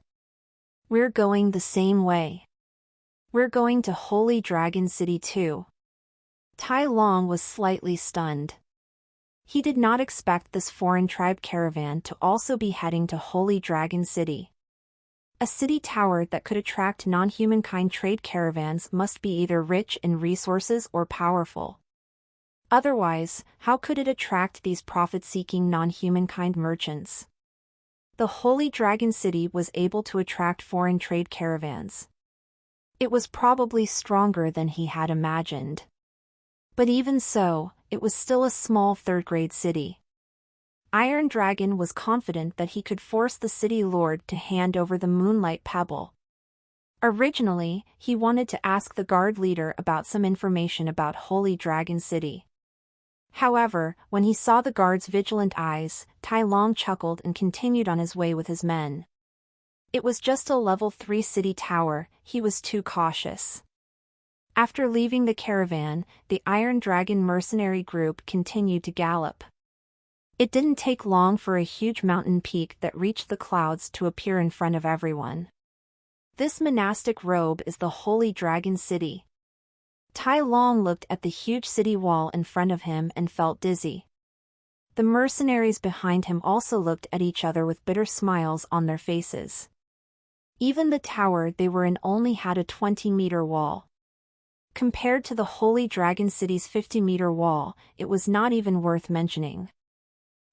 "We're going the same way. We're going to Holy Dragon City too." Tai Long was slightly stunned. He did not expect this foreign tribe caravan to also be heading to Holy Dragon City. A city tower that could attract non-humankind trade caravans must be either rich in resources or powerful. Otherwise, how could it attract these profit-seeking non-humankind merchants? The Holy Dragon City was able to attract foreign trade caravans. It was probably stronger than he had imagined. But even so, it was still a small third-grade city. Iron Dragon was confident that he could force the city lord to hand over the Moonlight Pebble. Originally, he wanted to ask the guard leader about some information about Holy Dragon City. However, when he saw the guard's vigilant eyes, Tai Long chuckled and continued on his way with his men. It was just a level 3 city tower, he was too cautious. After leaving the caravan, the Iron Dragon mercenary group continued to gallop. It didn't take long for a huge mountain peak that reached the clouds to appear in front of everyone. This monastic robe is the Holy Dragon City. Tai Long looked at the huge city wall in front of him and felt dizzy. The mercenaries behind him also looked at each other with bitter smiles on their faces. Even the tower they were in only had a 20-meter wall. Compared to the Holy Dragon City's 50-meter wall, it was not even worth mentioning.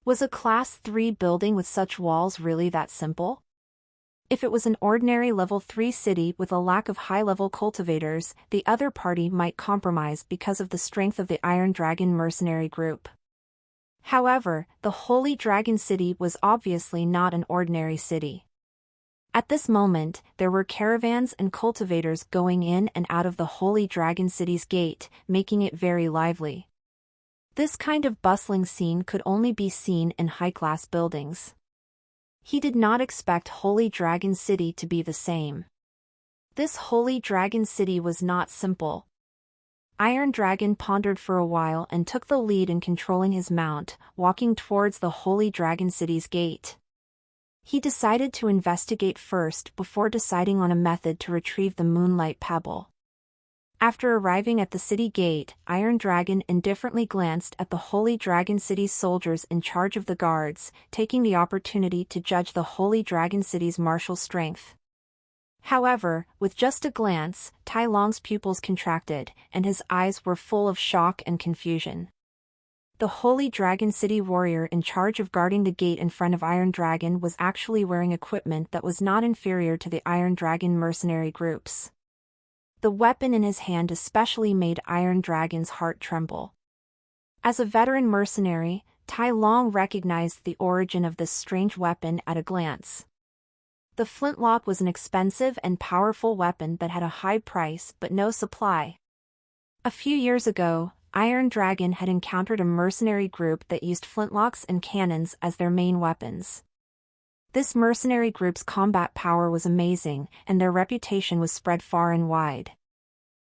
Was a Class 3 building with such walls really that simple? If it was an ordinary Level 3 city with a lack of high-level cultivators, the other party might compromise because of the strength of the Iron Dragon mercenary group. However, the Holy Dragon City was obviously not an ordinary city. At this moment, there were caravans and cultivators going in and out of the Holy Dragon City's gate, making it very lively. This kind of bustling scene could only be seen in high-class buildings. He did not expect Holy Dragon City to be the same. This Holy Dragon City was not simple. Iron Dragon pondered for a while and took the lead in controlling his mount, walking towards the Holy Dragon City's gate. He decided to investigate first before deciding on a method to retrieve the Moonlight Pebble. After arriving at the city gate, Iron Dragon indifferently glanced at the Holy Dragon City's soldiers in charge of the guards, taking the opportunity to judge the Holy Dragon City's martial strength. However, with just a glance, Tai Long's pupils contracted, and his eyes were full of shock and confusion. The Holy Dragon City warrior in charge of guarding the gate in front of Iron Dragon was actually wearing equipment that was not inferior to the Iron Dragon mercenary groups. The weapon in his hand especially made Iron Dragon's heart tremble. As a veteran mercenary, Tai Long recognized the origin of this strange weapon at a glance. The flintlock was an expensive and powerful weapon that had a high price but no supply. A few years ago, Iron Dragon had encountered a mercenary group that used flintlocks and cannons as their main weapons. This mercenary group's combat power was amazing, and their reputation was spread far and wide.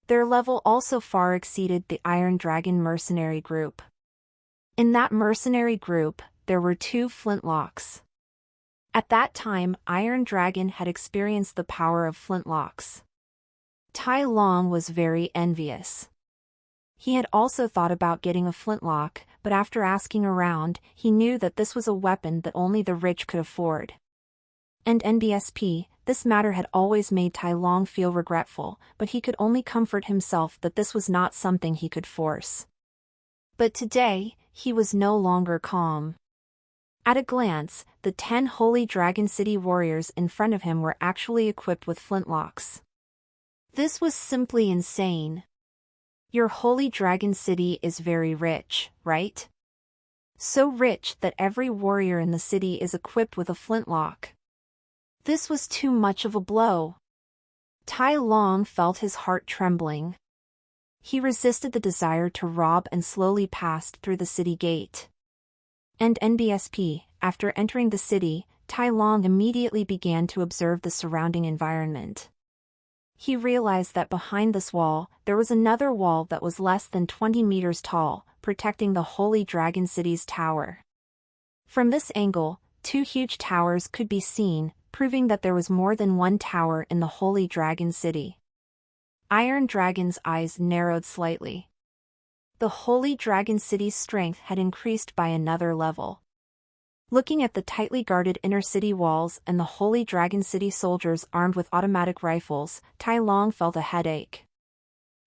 Their level also far exceeded the Iron Dragon mercenary group. In that mercenary group, there were 2 flintlocks. At that time, Iron Dragon had experienced the power of flintlocks. Tai Long was very envious. He had also thought about getting a flintlock, but after asking around, he knew that this was a weapon that only the rich could afford. And NBSP, this matter had always made Tai Long feel regretful, but he could only comfort himself that this was not something he could force. But today, he was no longer calm. At a glance, the 10 Holy Dragon City warriors in front of him were actually equipped with flintlocks. This was simply insane. Your Holy Dragon City is very rich, right? So rich that every warrior in the city is equipped with a flintlock. This was too much of a blow. Tai Long felt his heart trembling. He resisted the desire to rob and slowly passed through the city gate. And NBSP, after entering the city, Tai Long immediately began to observe the surrounding environment. He realized that behind this wall, there was another wall that was less than 20 meters tall, protecting the Holy Dragon City's tower. From this angle, 2 huge towers could be seen, proving that there was more than one tower in the Holy Dragon City. Iron Dragon's eyes narrowed slightly. The Holy Dragon City's strength had increased by another level. Looking at the tightly guarded inner city walls and the Holy Dragon City soldiers armed with automatic rifles, Tai Long felt a headache.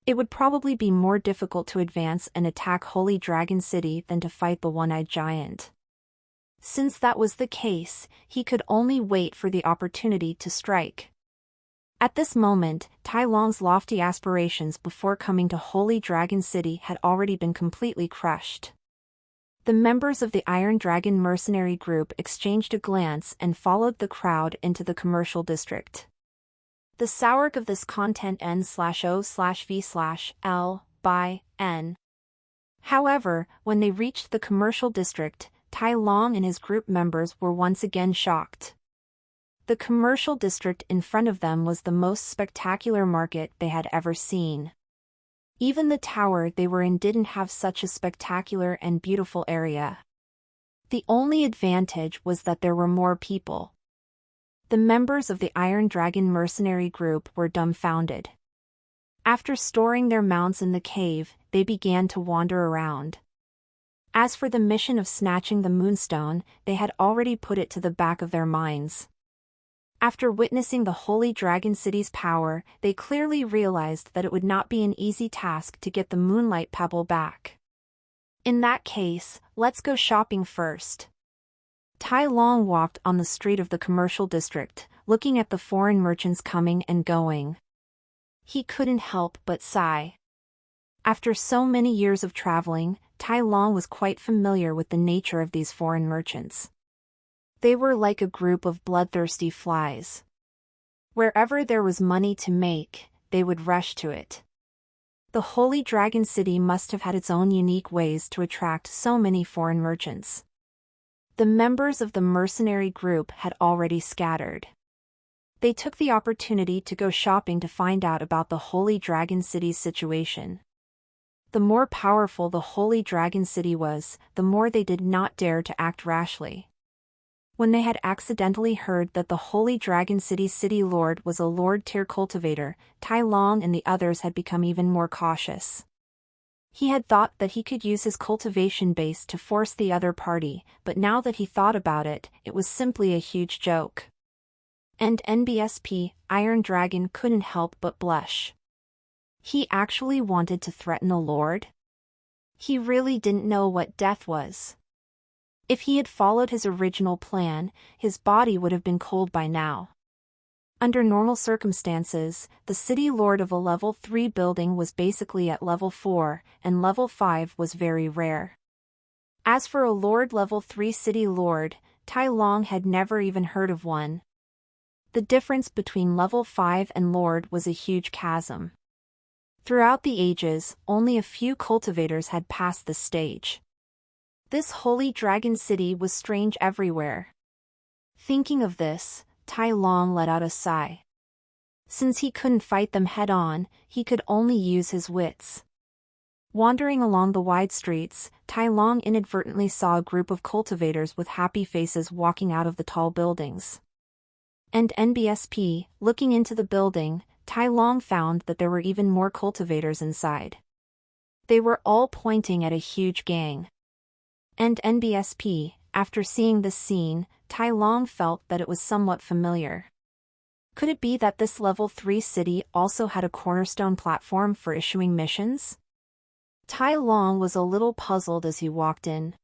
It would probably be more difficult to advance and attack Holy Dragon City than to fight the One-Eyed Giant. Since that was the case, he could only wait for the opportunity to strike. At this moment, Tai Long's lofty aspirations before coming to Holy Dragon City had already been completely crushed. The members of the Iron Dragon mercenary group exchanged a glance and followed the crowd into the commercial district. The source of this content n/o/v/l/n. However, when they reached the commercial district, Tai Long and his group members were once again shocked. The commercial district in front of them was the most spectacular market they had ever seen. Even the tower they were in didn't have such a spectacular and beautiful area. The only advantage was that there were more people. The members of the Iron Dragon mercenary group were dumbfounded. After storing their mounts in the cave, they began to wander around. As for the mission of snatching the Moonstone, they had already put it to the back of their minds. After witnessing the Holy Dragon City's power, they clearly realized that it would not be an easy task to get the Moonlight Pebble back. In that case, let's go shopping first. Tai Long walked on the street of the commercial district, looking at the foreign merchants coming and going. He couldn't help but sigh. After so many years of traveling, Tai Long was quite familiar with the nature of these foreign merchants. They were like a group of bloodthirsty flies. Wherever there was money to make, they would rush to it. The Holy Dragon City must have had its own unique ways to attract so many foreign merchants. The members of the mercenary group had already scattered. They took the opportunity to go shopping to find out about the Holy Dragon City's situation. The more powerful the Holy Dragon City was, the more they did not dare to act rashly. When they had accidentally heard that the Holy Dragon City's city lord was a Lord-tier cultivator, Tai Long and the others had become even more cautious. He had thought that he could use his cultivation base to force the other party, but now that he thought about it, it was simply a huge joke. And NBSP, Iron Dragon couldn't help but blush. He actually wanted to threaten a lord? He really didn't know what death was. If he had followed his original plan, his body would have been cold by now. Under normal circumstances, the city lord of a level 3 building was basically at level 4, and level 5 was very rare. As for a lord level 3 city lord, Tai Long had never even heard of one. The difference between level 5 and lord was a huge chasm. Throughout the ages, only a few cultivators had passed this stage. This Holy Dragon City was strange everywhere. Thinking of this, Tai Long let out a sigh. Since he couldn't fight them head-on, he could only use his wits. Wandering along the wide streets, Tai Long inadvertently saw a group of cultivators with happy faces walking out of the tall buildings. And NBSP, looking into the building, Tai Long found that there were even more cultivators inside. They were all pointing at a huge gang. And NBSP, after seeing this scene, Tai Long felt that it was somewhat familiar. Could it be that this level 3 city also had a cornerstone platform for issuing missions? Tai Long was a little puzzled as he walked in.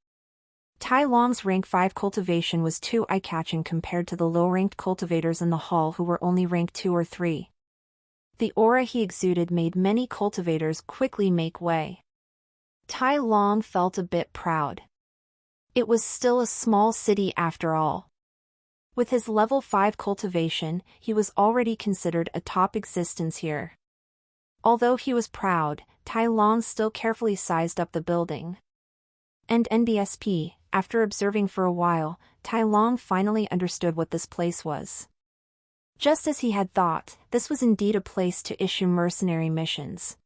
Tai Long's rank 5 cultivation was too eye-catching compared to the low-ranked cultivators in the hall who were only rank 2 or 3. The aura he exuded made many cultivators quickly make way. Tai Long felt a bit proud. It was still a small city after all. With his level 5 cultivation, he was already considered a top existence here. Although he was proud, Tai Long still carefully sized up the building. And NBSP, after observing for a while, Tai Long finally understood what this place was. Just as he had thought, this was indeed a place to issue mercenary missions.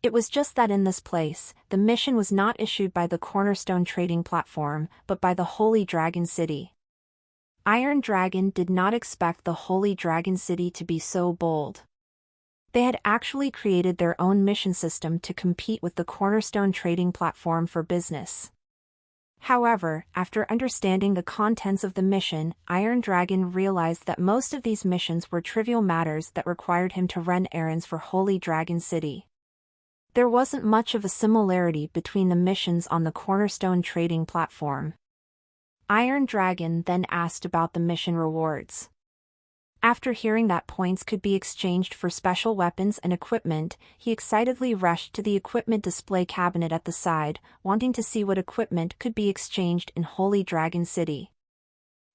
It was just that in this place, the mission was not issued by the Cornerstone trading platform, but by the Holy Dragon City. Iron Dragon did not expect the Holy Dragon City to be so bold. They had actually created their own mission system to compete with the Cornerstone trading platform for business. However, after understanding the contents of the mission, Iron Dragon realized that most of these missions were trivial matters that required him to run errands for Holy Dragon City. There wasn't much of a similarity between the missions on the Cornerstone trading platform. Iron Dragon then asked about the mission rewards. After hearing that points could be exchanged for special weapons and equipment, he excitedly rushed to the equipment display cabinet at the side, wanting to see what equipment could be exchanged in Holy Dragon City.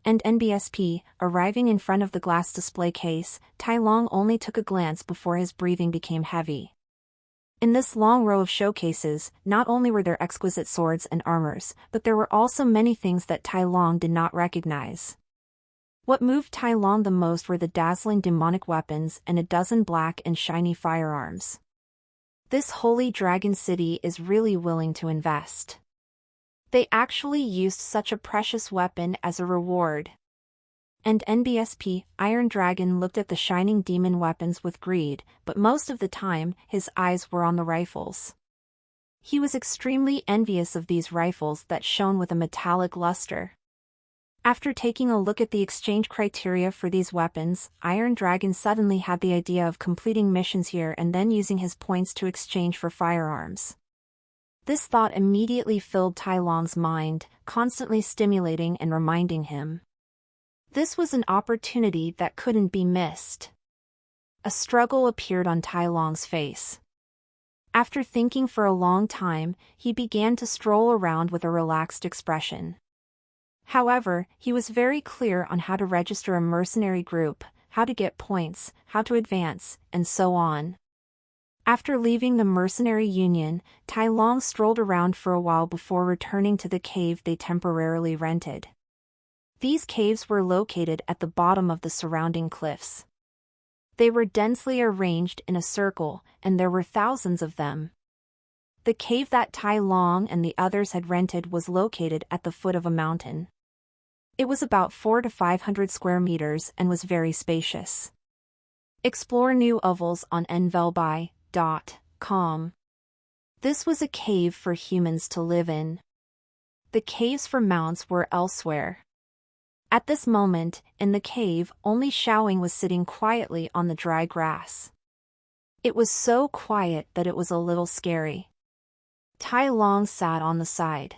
And NBSP, arriving in front of the glass display case, Tai Long only took a glance before his breathing became heavy. In this long row of showcases, not only were there exquisite swords and armors, but there were also many things that Tai Long did not recognize. What moved Tai Long the most were the dazzling demonic weapons and a dozen black and shiny firearms. This Holy Dragon City is really willing to invest. They actually used such a precious weapon as a reward. And NBSP, Iron Dragon looked at the shining demon weapons with greed, but most of the time, his eyes were on the rifles. He was extremely envious of these rifles that shone with a metallic luster. After taking a look at the exchange criteria for these weapons, Iron Dragon suddenly had the idea of completing missions here and then using his points to exchange for firearms. This thought immediately filled Tai Long's mind, constantly stimulating and reminding him. This was an opportunity that couldn't be missed. A struggle appeared on Tai Long's face. After thinking for a long time, he began to stroll around with a relaxed expression. However, he was very clear on how to register a mercenary group, how to get points, how to advance, and so on. After leaving the mercenary union, Tai Long strolled around for a while before returning to the cave they temporarily rented. These caves were located at the bottom of the surrounding cliffs. They were densely arranged in a circle, and there were thousands of them. The cave that Tai Long and the others had rented was located at the foot of a mountain. It was about 400 to 500 square meters and was very spacious. Explore new ovals on nvelbai.com. This was a cave for humans to live in. The caves for mounts were elsewhere. At this moment, in the cave, only Xiaoying was sitting quietly on the dry grass. It was so quiet that it was a little scary. Tai Long sat on the side.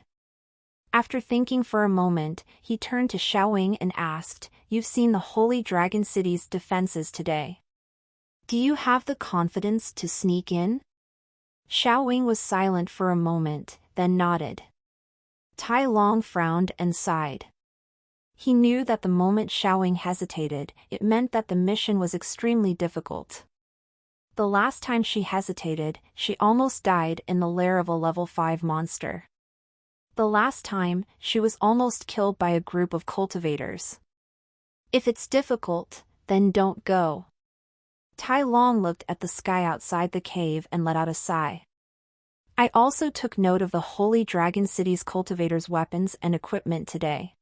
After thinking for a moment, he turned to Xiaoying and asked, "You've seen the Holy Dragon City's defenses today. Do you have the confidence to sneak in?" Xiaoying was silent for a moment, then nodded. Tai Long frowned and sighed. He knew that the moment Xiaoying hesitated, it meant that the mission was extremely difficult. The last time she hesitated, she almost died in the lair of a level 5 monster. The last time, she was almost killed by a group of cultivators. If it's difficult, then don't go. Tai Long looked at the sky outside the cave and let out a sigh. I also took note of the Holy Dragon City's cultivators' weapons and equipment today.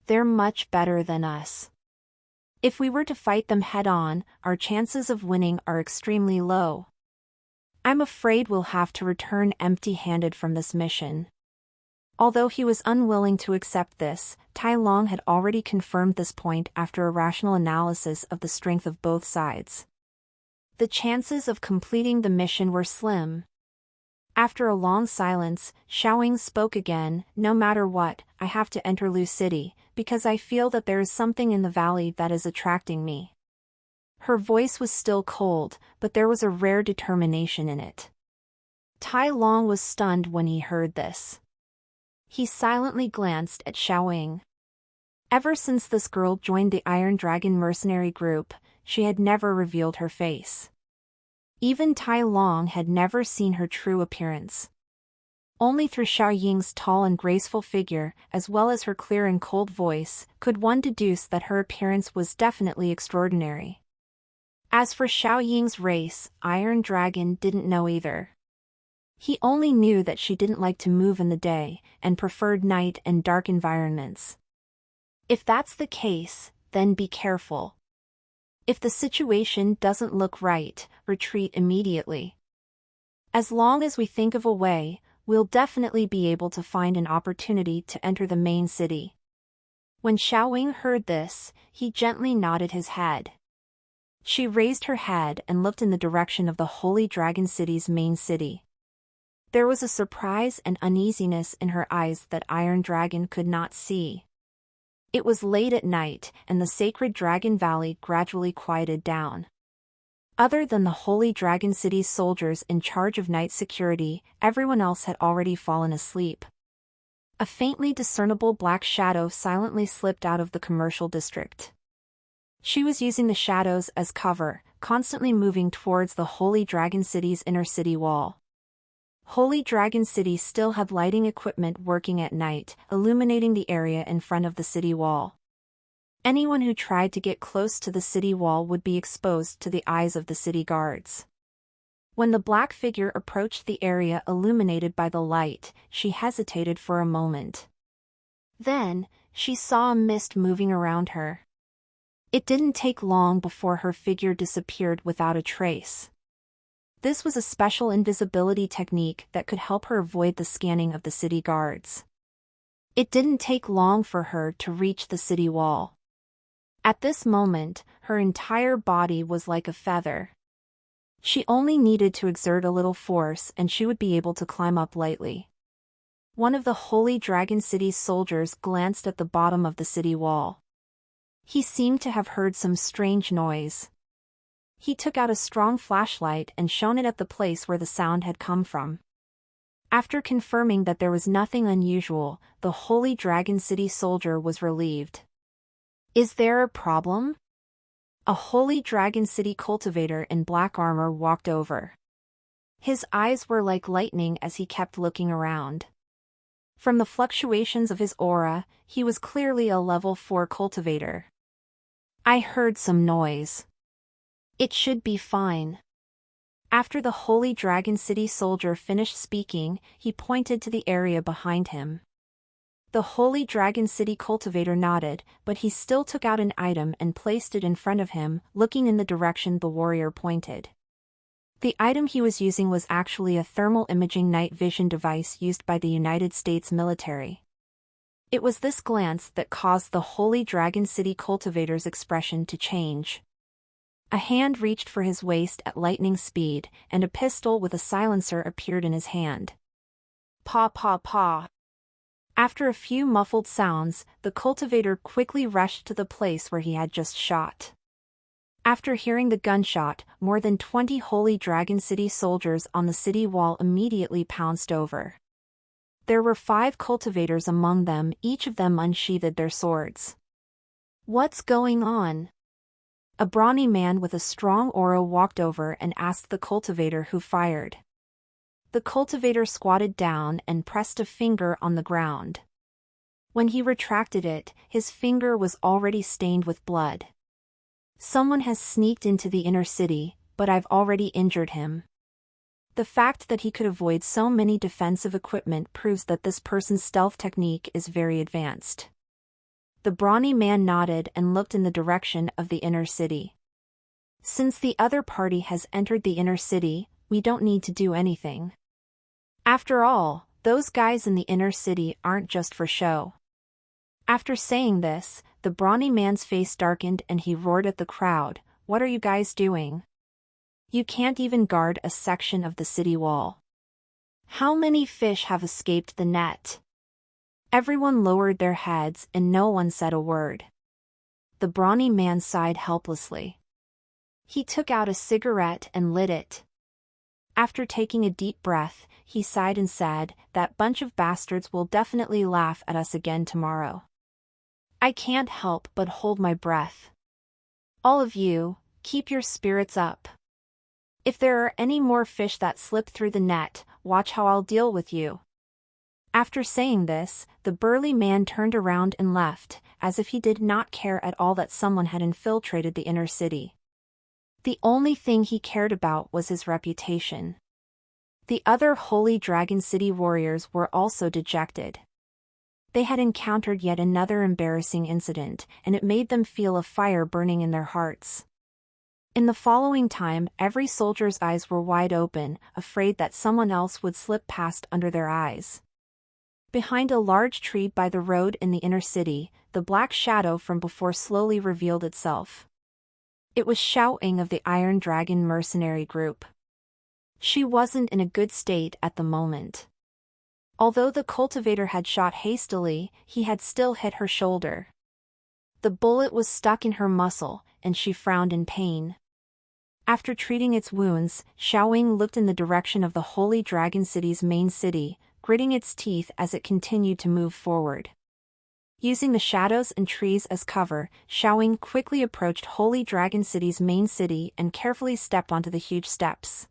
They're much better than us. If we were to fight them head-on, our chances of winning are extremely low. I'm afraid we'll have to return empty-handed from this mission. Although he was unwilling to accept this, Tai Long had already confirmed this point after a rational analysis of the strength of both sides. The chances of completing the mission were slim. After a long silence, Xiaoying spoke again. "No matter what, I have to enter Lu City, because I feel that there is something in the valley that is attracting me." Her voice was still cold, but there was a rare determination in it. Tai Long was stunned when he heard this. He silently glanced at Xiaoying. Ever since this girl joined the Iron Dragon mercenary group, she had never revealed her face. Even Tai Long had never seen her true appearance. Only through Xiaoying's tall and graceful figure, as well as her clear and cold voice, could one deduce that her appearance was definitely extraordinary. As for Xiaoying's race, Iron Dragon didn't know either. He only knew that she didn't like to move in the day, and preferred night and dark environments. If that's the case, then be careful. If the situation doesn't look right, retreat immediately. As long as we think of a way, we'll definitely be able to find an opportunity to enter the main city. When Xiaoying heard this, he gently nodded his head. She raised her head and looked in the direction of the Holy Dragon City's main city. There was a surprise and uneasiness in her eyes that Iron Dragon could not see. It was late at night, and the sacred Dragon Valley gradually quieted down. Other than the Holy Dragon City's soldiers in charge of night security, everyone else had already fallen asleep. A faintly discernible black shadow silently slipped out of the commercial district. She was using the shadows as cover, constantly moving towards the Holy Dragon City's inner city wall. Holy Dragon City still had lighting equipment working at night, illuminating the area in front of the city wall. Anyone who tried to get close to the city wall would be exposed to the eyes of the city guards. When the black figure approached the area illuminated by the light, she hesitated for a moment. Then, she saw a mist moving around her. It didn't take long before her figure disappeared without a trace. This was a special invisibility technique that could help her avoid the scanning of the city guards. It didn't take long for her to reach the city wall. At this moment, her entire body was like a feather. She only needed to exert a little force and she would be able to climb up lightly. One of the Holy Dragon City's soldiers glanced at the bottom of the city wall. He seemed to have heard some strange noise. He took out a strong flashlight and shone it at the place where the sound had come from. After confirming that there was nothing unusual, the Holy Dragon City soldier was relieved. "Is there a problem?" A Holy Dragon City cultivator in black armor walked over. His eyes were like lightning as he kept looking around. From the fluctuations of his aura, he was clearly a level 4 cultivator. "I heard some noise. It should be fine." After the Holy Dragon City soldier finished speaking, he pointed to the area behind him. The Holy Dragon City cultivator nodded, but he still took out an item and placed it in front of him, looking in the direction the warrior pointed. The item he was using was actually a thermal imaging night vision device used by the United States military. It was this glance that caused the Holy Dragon City cultivator's expression to change. A hand reached for his waist at lightning speed, and a pistol with a silencer appeared in his hand. "Paw paw paw." After a few muffled sounds, the cultivator quickly rushed to the place where he had just shot. After hearing the gunshot, more than 20 Holy Dragon City soldiers on the city wall immediately pounced over. There were 5 cultivators among them, each of them unsheathed their swords. "What's going on?" A brawny man with a strong aura walked over and asked the cultivator who fired. The cultivator squatted down and pressed a finger on the ground. When he retracted it, his finger was already stained with blood. "Someone has sneaked into the inner city, but I've already injured him." The fact that he could avoid so many defensive equipment proves that this person's stealth technique is very advanced. The brawny man nodded and looked in the direction of the inner city. "Since the other party has entered the inner city, we don't need to do anything. After all, those guys in the inner city aren't just for show." After saying this, the brawny man's face darkened and he roared at the crowd, "What are you guys doing? You can't even guard a section of the city wall. How many fish have escaped the net?" Everyone lowered their heads and no one said a word. The brawny man sighed helplessly. He took out a cigarette and lit it. After taking a deep breath, he sighed and said, "That bunch of bastards will definitely laugh at us again tomorrow. I can't help but hold my breath. All of you, keep your spirits up. If there are any more fish that slip through the net, watch how I'll deal with you." After saying this, the burly man turned around and left, as if he did not care at all that someone had infiltrated the inner city. The only thing he cared about was his reputation. The other Holy Dragon City warriors were also dejected. They had encountered yet another embarrassing incident, and it made them feel a fire burning in their hearts. In the following time, every soldier's eyes were wide open, afraid that someone else would slip past under their eyes. Behind a large tree by the road in the inner city, the black shadow from before slowly revealed itself. It was Xiao Ying of the Iron Dragon mercenary group. She wasn't in a good state at the moment. Although the cultivator had shot hastily, he had still hit her shoulder. The bullet was stuck in her muscle, and she frowned in pain. After treating its wounds, Xiao Ying looked in the direction of the Holy Dragon City's main city, gritting its teeth as it continued to move forward. Using the shadows and trees as cover, Xiao Ying quickly approached Holy Dragon City's main city and carefully stepped onto the huge steps.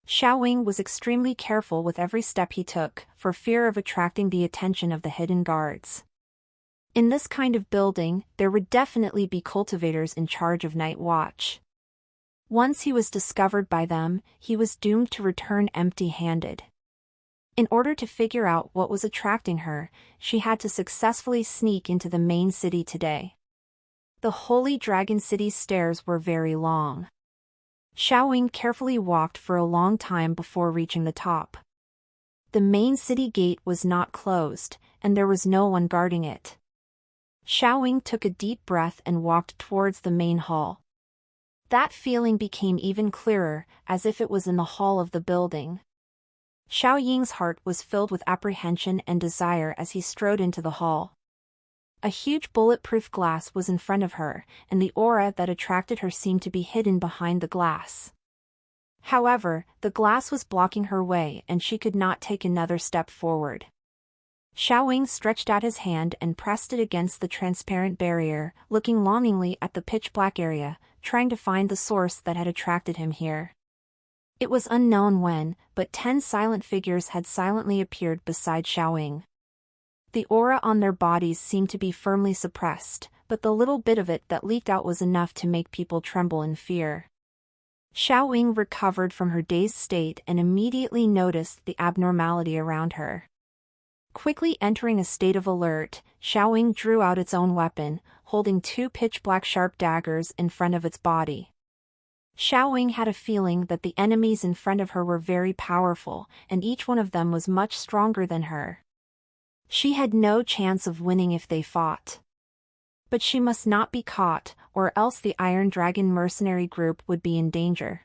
Xiao Ying was extremely careful with every step he took, for fear of attracting the attention of the hidden guards. In this kind of building, there would definitely be cultivators in charge of night watch. Once he was discovered by them, he was doomed to return empty-handed. In order to figure out what was attracting her, she had to successfully sneak into the main city today. The Holy Dragon City's stairs were very long. Xiaoying carefully walked for a long time before reaching the top. The main city gate was not closed, and there was no one guarding it. Xiaoying took a deep breath and walked towards the main hall. That feeling became even clearer, as if it was in the hall of the building. Xiaoying's heart was filled with apprehension and desire as he strode into the hall. A huge bulletproof glass was in front of her, and the aura that attracted her seemed to be hidden behind the glass. However, the glass was blocking her way and she could not take another step forward. Xiaoying stretched out his hand and pressed it against the transparent barrier, looking longingly at the pitch-black area, trying to find the source that had attracted him here. It was unknown when, but 10 silent figures had silently appeared beside Xiaoying. The aura on their bodies seemed to be firmly suppressed, but the little bit of it that leaked out was enough to make people tremble in fear. Xiaoying recovered from her dazed state and immediately noticed the abnormality around her. Quickly entering a state of alert, Xiaoying drew out its own weapon, holding 2 pitch-black sharp daggers in front of its body. Xiaoying had a feeling that the enemies in front of her were very powerful, and each one of them was much stronger than her. She had no chance of winning if they fought. But she must not be caught, or else the Iron Dragon mercenary group would be in danger.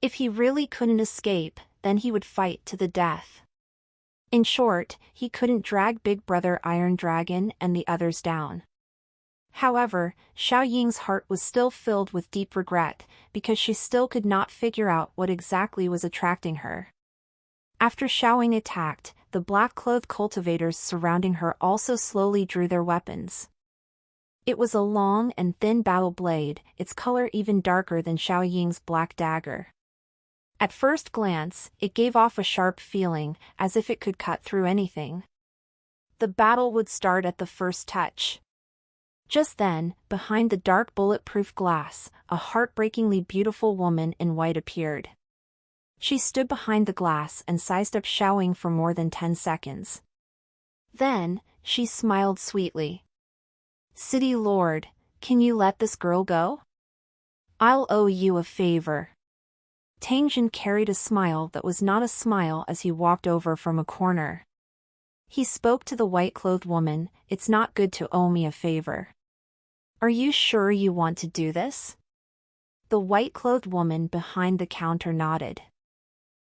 If he really couldn't escape, then he would fight to the death. In short, he couldn't drag Big Brother Iron Dragon and the others down. However, Xiaoying's heart was still filled with deep regret, because she still could not figure out what exactly was attracting her. After Xiaoying attacked, the black-clothed cultivators surrounding her also slowly drew their weapons. It was a long and thin battle blade, its color even darker than Xiaoying's black dagger. At first glance, it gave off a sharp feeling, as if it could cut through anything. The battle would start at the first touch. Just then, behind the dark bulletproof glass, a heartbreakingly beautiful woman in white appeared. She stood behind the glass and sized up Xiaoying for more than 10 seconds. Then, she smiled sweetly. "City Lord, can you let this girl go? I'll owe you a favor." Tang Jin carried a smile that was not a smile as he walked over from a corner. He spoke to the white-clothed woman, "It's not good to owe me a favor. Are you sure you want to do this?" The white-clothed woman behind the counter nodded.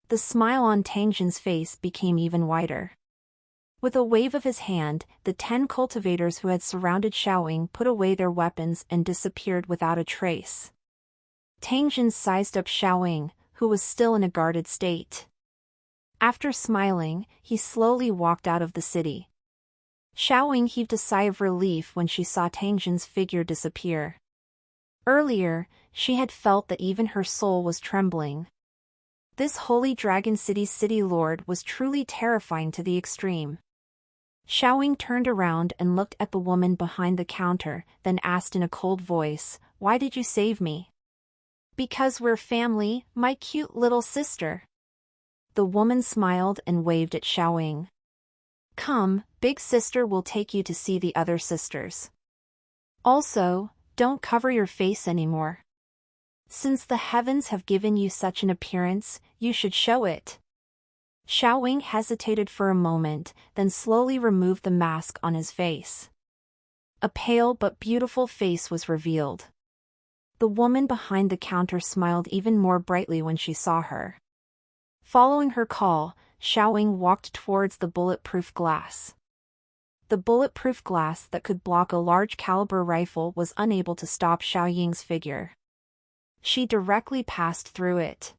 The smile on Tang Jin's face became even wider. With a wave of his hand, the 10 cultivators who had surrounded Xiaoying put away their weapons and disappeared without a trace. Tang Jin sized up Xiaoying, who was still in a guarded state. After smiling, he slowly walked out of the city. Xiaoying heaved a sigh of relief when she saw Tang Jin's figure disappear. Earlier, she had felt that even her soul was trembling. This Holy Dragon City's city lord was truly terrifying to the extreme. Xiaoying turned around and looked at the woman behind the counter, then asked in a cold voice, "Why did you save me?" "Because we're family, my cute little sister." The woman smiled and waved at Xiaoying. "Come, big sister will take you to see the other sisters. Also, don't cover your face anymore. Since the heavens have given you such an appearance, you should show it." Xiaoying hesitated for a moment, then slowly removed the mask on his face. A pale but beautiful face was revealed. The woman behind the counter smiled even more brightly when she saw her. Following her call, Xiaoying walked towards the bulletproof glass. The bulletproof glass that could block a large-caliber rifle was unable to stop Xiaoying's figure. She directly passed through it.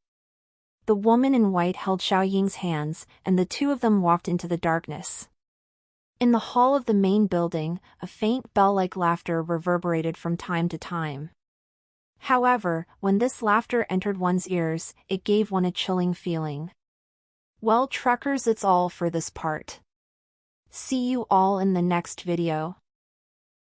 The woman in white held Xiaoying's hands, and the two of them walked into the darkness. In the hall of the main building, a faint bell-like laughter reverberated from time to time. However, when this laughter entered one's ears, it gave one a chilling feeling. Well, truckers, it's all for this part. See you all in the next video.